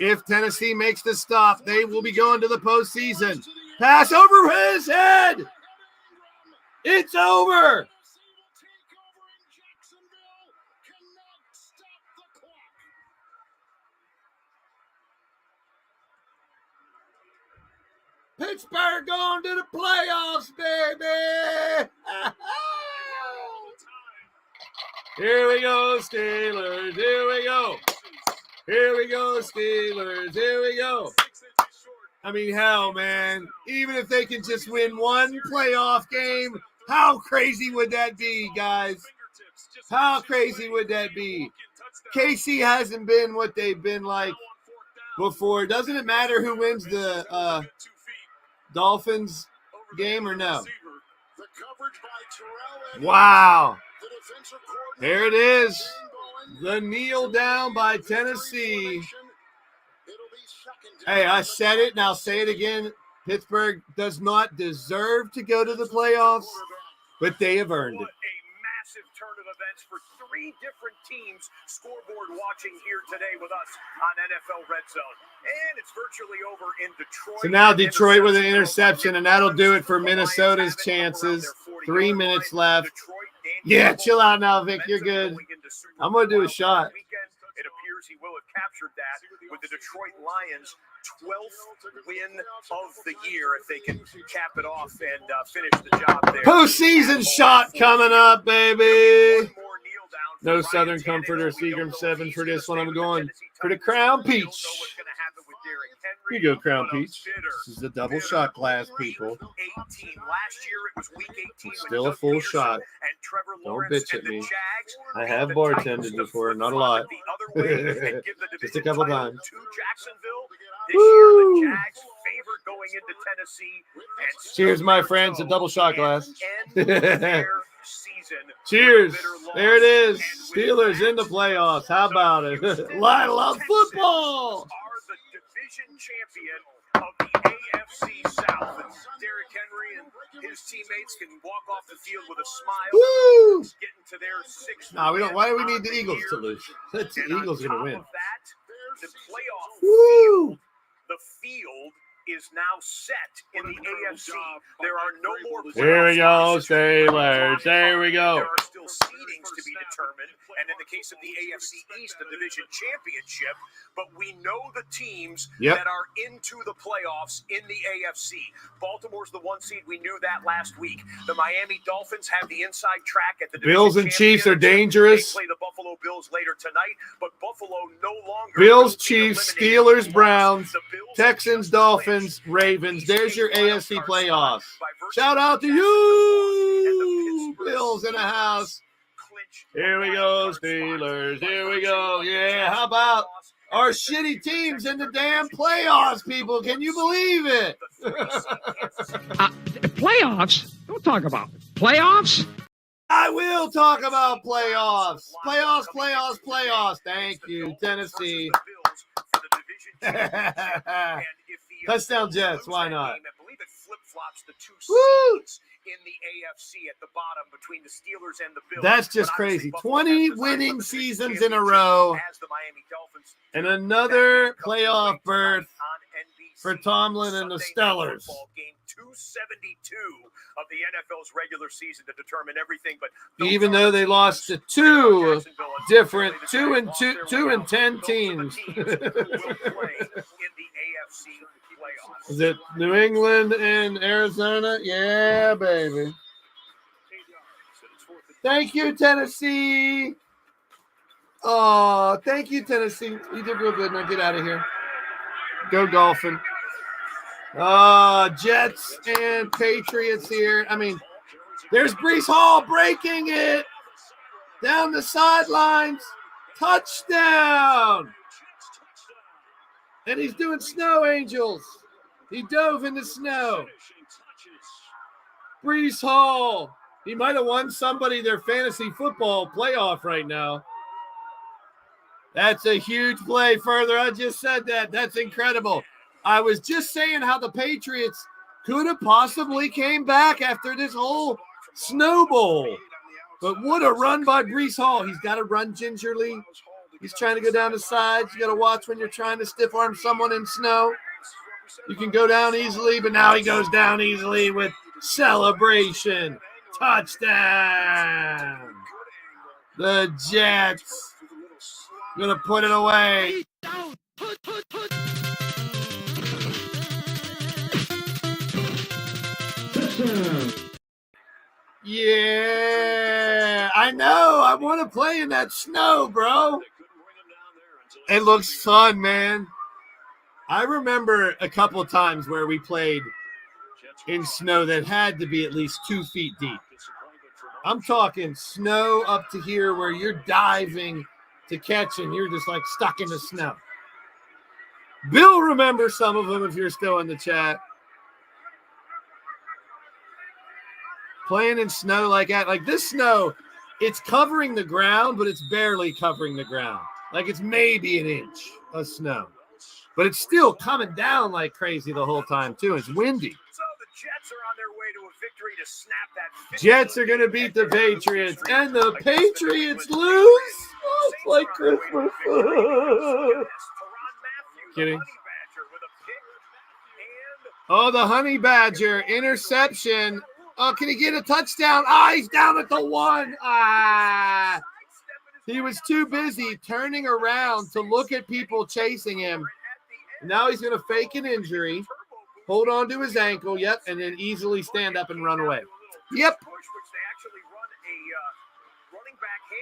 If Tennessee makes the stop, they will be going to the postseason. Pass over his head. It's over. Pittsburgh going to the playoffs, baby. Here we go, Steelers. Here we go. Here we go, Steelers. Here we go. I mean, hell, man. Even if they can just win one playoff game, how crazy would that be, guys? How crazy would that be? KC hasn't been what they've been like before. Doesn't it matter who wins the Dolphins game or no? Wow. There it is. The kneel down by Tennessee. Hey, I said it and I'll say it again. Pittsburgh does not deserve to go to the playoffs, but they have earned it. Massive turn of events for three different teams scoreboard watching here today with us on NFL Red Zone. And it's virtually over in Detroit. So now Detroit with an interception, and that'll do it for Minnesota's chances. 3 minutes left. Yeah, chill out now, Vic. You're good. I'm going to do a shot. It appears he will have captured that with the Detroit Lions' 12th win of the year if they can cap it off and finish the job there. Postseason shot coming up, baby. No Southern Comfort or Seagram 7 for this one. I'm going for the Crown Peach. Here you go, Crown Peach. This is the double shot glass, people. Last year it was week 18. Still a full shot. Don't bitch at me. I have bartended before, not a lot. Just a couple times. Woo! Cheers, my friends. A double shot glass. Cheers. There it is. Steelers in the playoffs. How about it? I love football. Division champion of the AFC South. And Derrick Henry and his teammates can walk off the field with a smile. Woo! Getting to their sixth. No, we don't. Why do we need the Eagles to lose? The Eagles are going to win. The playoff Woo! the field is now set in the AFC. There are no more. Here we go, Steelers. There we go. There are still seedings to be determined, and in the case of the AFC East, the division championship. But we know the teams that are into the playoffs in the AFC. Baltimore's the 1 seed. We knew that last week. The Miami Dolphins have the inside track at the Bills and Chiefs are dangerous. They play the Buffalo Bills later tonight, but Buffalo no longer. Bills, Chiefs, Steelers, Browns, Texans, Dolphins, Ravens. There's your AFC playoffs. Shout out to you, Bills in the house. Here we go, Steelers. Here we go. Yeah, how about our shitty teams in the damn playoffs, people? Can you believe it? Playoffs? Don't talk about it. Playoffs? I will talk about playoffs. Playoffs. Thank you, Tennessee. Touchdown Jets. Why not? I believe it flip-flops the two Woo! seeds in the AFC at the bottom between the Steelers and the Bills. That's just crazy. 20 winning seasons in a row. And another playoff berth for Tomlin and the Stellars. Game 272 of the NFL's regular season to determine everything. But even though they lost to two different 2 and 10 teams. Is it New England and Arizona? Yeah, baby. Thank you, Tennessee. Oh, thank you, Tennessee. You did real good. Now get out of here. Go Dolphin. Jets and Patriots here. I mean, there's Breece Hall breaking it down the sidelines. Touchdown. And he's doing snow angels. He dove in the snow. Breece Hall. He might have won somebody their fantasy football playoff right now. That's a huge play further. I just said that. That's incredible. I was just saying how the Patriots could have possibly came back after this whole snowball. But what a run by Breece Hall. He's got to run gingerly. He's trying to go down the sides. You got to watch when you're trying to stiff arm someone in snow. You can go down easily, but now he goes down easily with celebration. Touchdown. The Jets going to put it away. Yeah. I know. I want to play in that snow, bro. It looks fun, man. I remember a couple of times where we played in snow that had to be at least 2 feet deep. I'm talking snow up to here where you're diving to catch and you're just like stuck in the snow. Bill remembers some of them if you're still in the chat. Playing in snow like that. Like this snow, it's covering the ground, but it's barely covering the ground. Like it's maybe an inch of snow. But it's still coming down like crazy the whole time, too. It's windy. So the Jets are on their way to a victory to snap that. Jets are going to beat the Patriots, and the Patriots lose? Oh, it's like Christmas. Kidding. Oh, the Honey Badger interception. Oh, can he get a touchdown? Ah, he's down at the 1. Ah. He was too busy turning around to look at people chasing him. Now he's going to fake an injury, hold on to his ankle, yep, and then easily stand up and run away. Yep.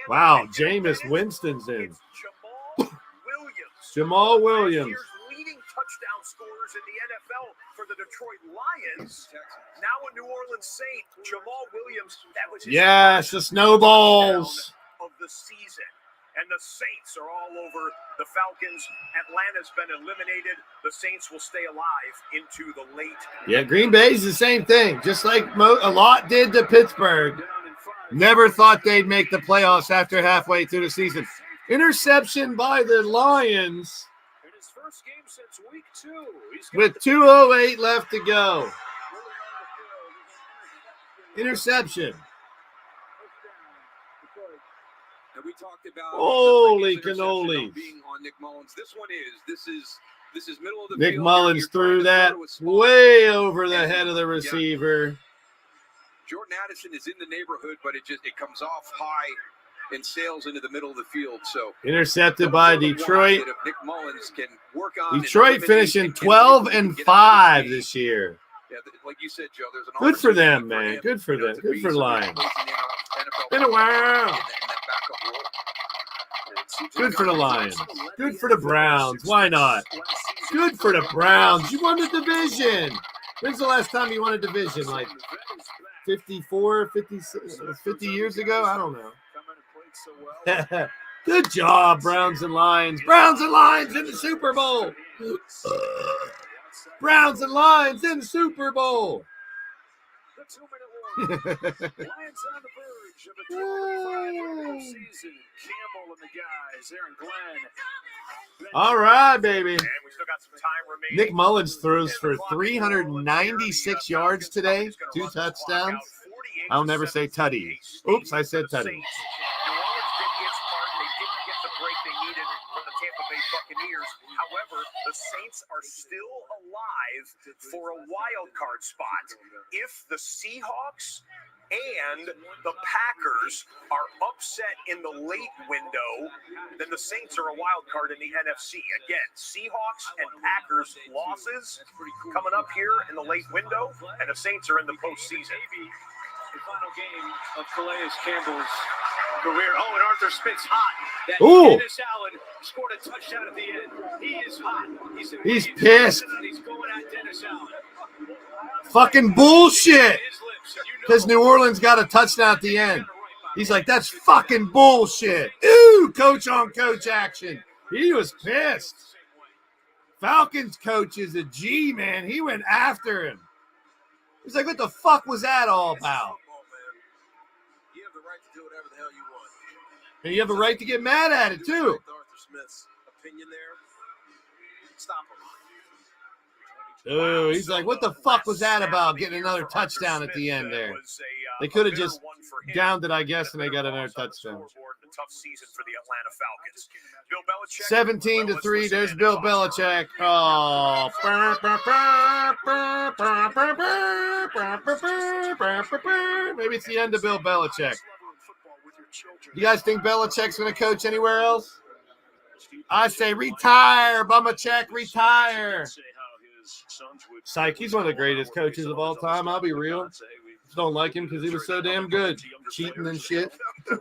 Wow, Jameis Winston's in. Jamal Williams. Leading touchdown scorers in the NFL for the Detroit Lions. Now a New Orleans Saint, Jamal Williams. That was his yes, the snowballs of the season. And the Saints are all over the Falcons. Atlanta's been eliminated. The Saints will stay alive into the late. Yeah, Green Bay's the same thing. Just like a lot did to Pittsburgh. Never thought they'd make the playoffs after halfway through the season. Interception by the Lions. In his first game since week 2. With 2:08 left to go. Interception. And we talked about holy cannoli being on Nick Mullins. This is middle of the Nick field. Mullins threw that way over the head of the receiver. Jordan Addison is in the neighborhood, but it comes off high and sails into the middle of the field. So intercepted by Detroit. If Nick Mullins can work on Detroit finishing 12-5 this year. Yeah, like you said, Joe, there's an good for them, man. Good for them. Good for Lions. Been a while. Good for the Lions. Good for the Browns. Why not? Good for the Browns. You won the division. When's the last time you won a division? Like 54, 50 years ago? I don't know. Good job, Browns and Lions. Browns and Lions in the Super Bowl. Browns and Lions in the Super Bowl. Lions on the verge of a 25 season. Campbell and the guys, Aaron Glenn. All right, baby. And we still got some time remaining. Nick Mullins throws for 396 yards today, 2 touchdowns. I'll never say tutty. Oops, I said tutty. New Orleans did its part. They didn't get the break they needed from the Tampa Bay Buccaneers. However, the Saints are still alive for a wild card spot. If the Seahawks and the Packers are upset in the late window, then the Saints are a wild card in the NFC. Again, Seahawks and Packers losses coming up here in the late window, and the Saints are in the postseason. The final game of Calais Campbell's career. Oh, and Arthur Smith's hot. That Dennis Allen scored a touchdown at the end. He is hot. He's pissed. He's going at Dennis Allen. Fucking bullshit. Because New Orleans got a touchdown at the end. He's like, that's fucking bullshit. Ooh, coach on coach action. He was pissed. Falcons coach is a G, man. He went after him. He's like, what the fuck was that all about? You have the right to do whatever the hell you want. And you have a right to get mad at it, too. Arthur Smith's opinion there. Stop him. Oh, he's like, what the fuck was that about, getting another touchdown at the end there? They could have just downed it, I guess, and they got another touchdown. Tough season for the Atlanta Falcons. Bill Belichick 17-3. There's Bill Belichick. Oh, maybe it's the end of Bill Belichick. You guys think Belichick's going to coach anywhere else? I say retire, Belichick, retire. Psych, he's one of the greatest coaches of all time. I'll be real. Just don't like him because he was so damn good, cheating and shit. Hey,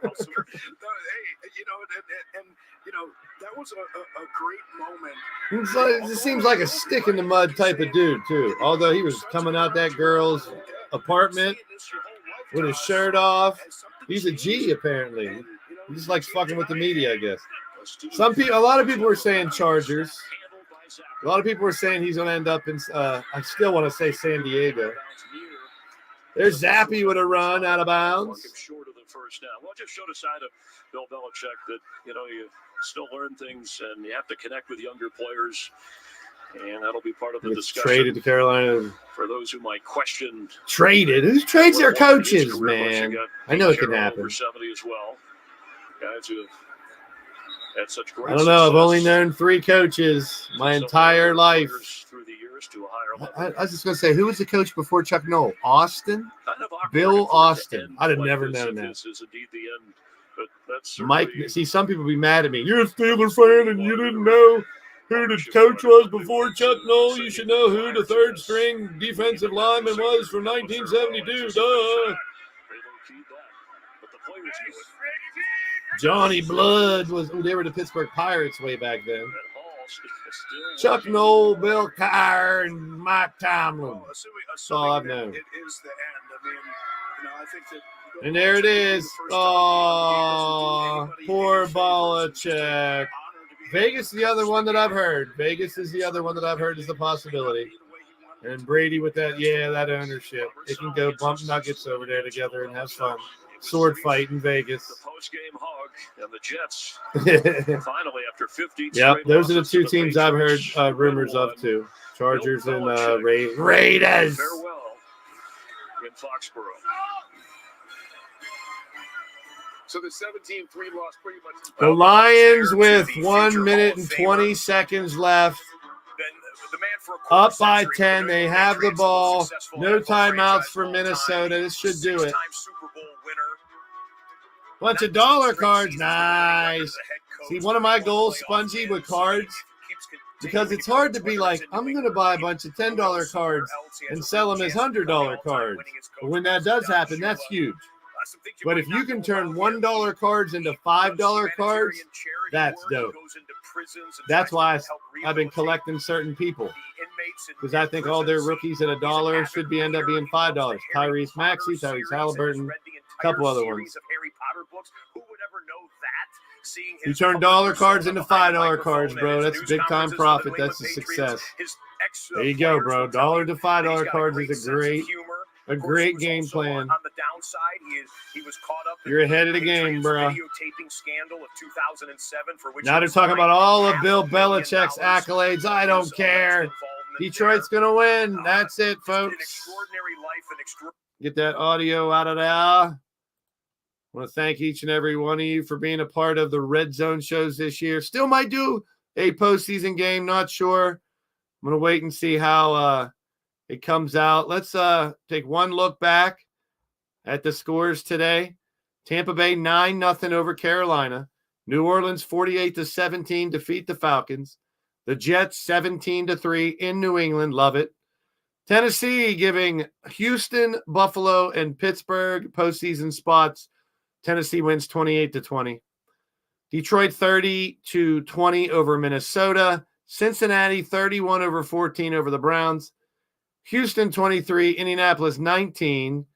that was a great moment. It seems like a stick in the mud type of dude too. Although he was coming out that girl's apartment with his shirt off. He's a G apparently. He just likes fucking with the media, I guess. A lot of people were saying Chargers. A lot of people were saying he's going to end up in. I still want to say San Diego. There's Zappy with a run out of bounds. Short of the first down. Well, it just showed a side of Bill Belichick that you still learn things and you have to connect with younger players, and that'll be part of the discussion. Traded to Carolina. For those who might question. Traded? Who trades their coaches, man? I know it can happen. Over 70 as well. Guys who had such great I don't know. I've only known 3 coaches my entire life. Through the years to a higher level. I was just going to say, who was the coach before Chuck Noll? Austin? Bill Austin. I'd have never known that. Is indeed the end, but that's Mike, see, some people be mad at me. You're a Steelers fan and you didn't know who the coach was before Chuck Noll. You should know who the third string defensive lineman was from 1972. Duh. Johnny Blood was. They were the Pittsburgh Pirates way back then. Chuck Noll, Bill Kerr, and Mike Tomlin. That's all I've known. It is the end. I mean, I think that. And there it is. Oh, poor Belichick. Vegas is the other one that I've heard. Vegas is the other one that I've heard is the possibility. And Brady with that ownership. They can go bump nuggets over there together and have fun. Sword fight in Vegas. The post-game hug and the Jets finally after 15. Yep, those are the 2 teams I've heard rumors of too. Chargers and Raiders. Farewell in Foxborough. So the 17-3 loss pretty much. The Lions with 1 minute and 20 seconds left. Up by 10. They have the ball. No timeouts for Minnesota. This should do it. Bunch of dollar cards. Nice. See, one of my goals, Spongy, with cards, because it's hard to be like, I'm going to buy a bunch of $10 cards and sell them as $100 cards. But when that does happen, that's huge. But if you can turn $1 cards into $5 cards, that's dope. That's why I've been collecting certain people, because I think all their rookies at $1 should end up being $5. Tyrese Maxey, Tyrese Halliburton, a couple other ones. You turn dollar cards into $5 cards, bro. That's a big time profit. That's a success. There you go, bro. $1 to $5 cards is a great game plan. On the downside, he was caught up. You're ahead of the game, bro. Videotaping scandal of 2007, for which now they're talking about all of Bill Belichick's accolades. I don't care. Detroit's gonna win. That's it, folks. Get that audio out of there. I want to thank each and every one of you for being a part of the Red Zone shows this year. Still might do a postseason game. Not sure. I'm going to wait and see how it comes out. Let's take one look back at the scores today. Tampa Bay 9-0 over Carolina. New Orleans 48-17 defeat the Falcons. The Jets 17-3 in New England. Love it. Tennessee giving Houston, Buffalo, and Pittsburgh postseason spots. Tennessee wins 28-20. Detroit 30-20 over Minnesota. Cincinnati 31-14 over the Browns. Houston 23, Indianapolis 19.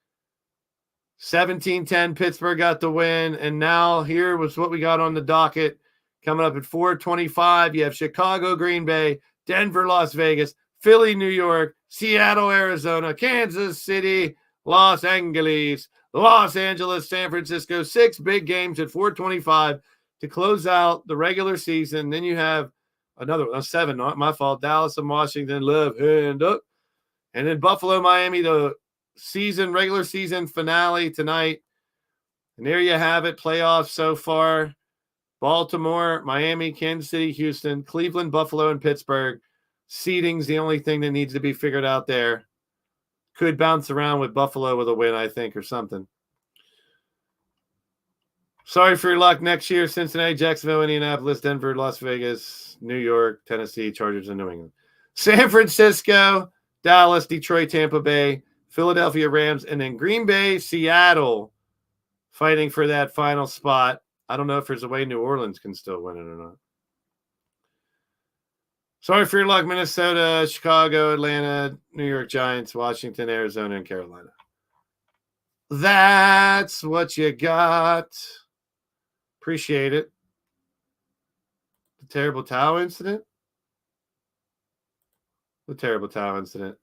17-10, Pittsburgh got the win. And now here was what we got on the docket. Coming up at 4:25, you have Chicago, Green Bay, Denver, Las Vegas, Philly, New York, Seattle, Arizona, Kansas City, Los Angeles, Los Angeles, San Francisco. 6 big games at 4:25 to close out the regular season. Then you have another 7, not my fault. Dallas and Washington, love hand up. And then Buffalo, Miami, the regular season finale tonight. And there you have it. Playoffs so far. Baltimore, Miami, Kansas City, Houston, Cleveland, Buffalo, and Pittsburgh. Seeding's the only thing that needs to be figured out there. Could bounce around with Buffalo with a win, I think, or something. Sorry for your luck next year. Cincinnati, Jacksonville, Indianapolis, Denver, Las Vegas, New York, Tennessee, Chargers, and New England. San Francisco, Dallas, Detroit, Tampa Bay, Philadelphia Rams, and then Green Bay, Seattle fighting for that final spot. I don't know if there's a way New Orleans can still win it or not. Sorry for your luck, Minnesota, Chicago, Atlanta, New York Giants, Washington, Arizona, and Carolina. That's what you got. Appreciate it. The terrible towel incident? The terrible towel incident.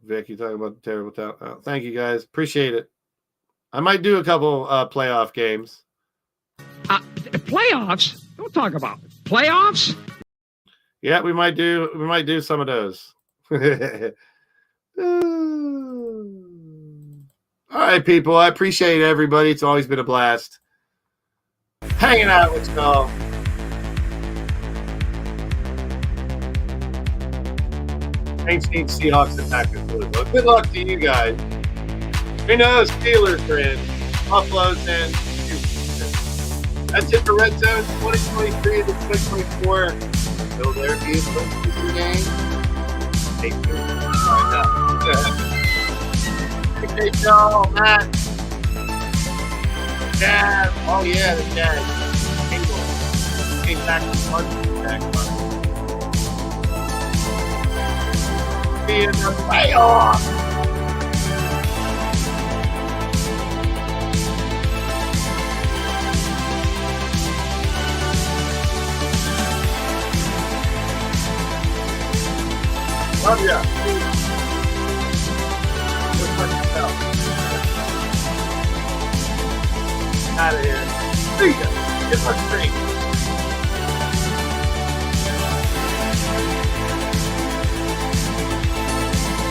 Vic, you talking about the terrible towel? Oh, thank you, guys. Appreciate it. I might do a couple playoff games. Playoffs? Don't talk about it. Playoffs? Yeah, we might do some of those. All right, people. I appreciate everybody. It's always been a blast hanging out with y'all. Saints need Seahawks and Packers really well. Good luck to you guys. Who knows? Steelers are in. Buffalo's in. That's it for Red Zone 2023 to 2024. Will there be a postseason game? Stay tuned. Find out. Appreciate y'all, Matt. Dad. Oh, yeah, the dad. Came back to punch back. In the playoffs. Love ya. Out of here. See ya. Get my stream.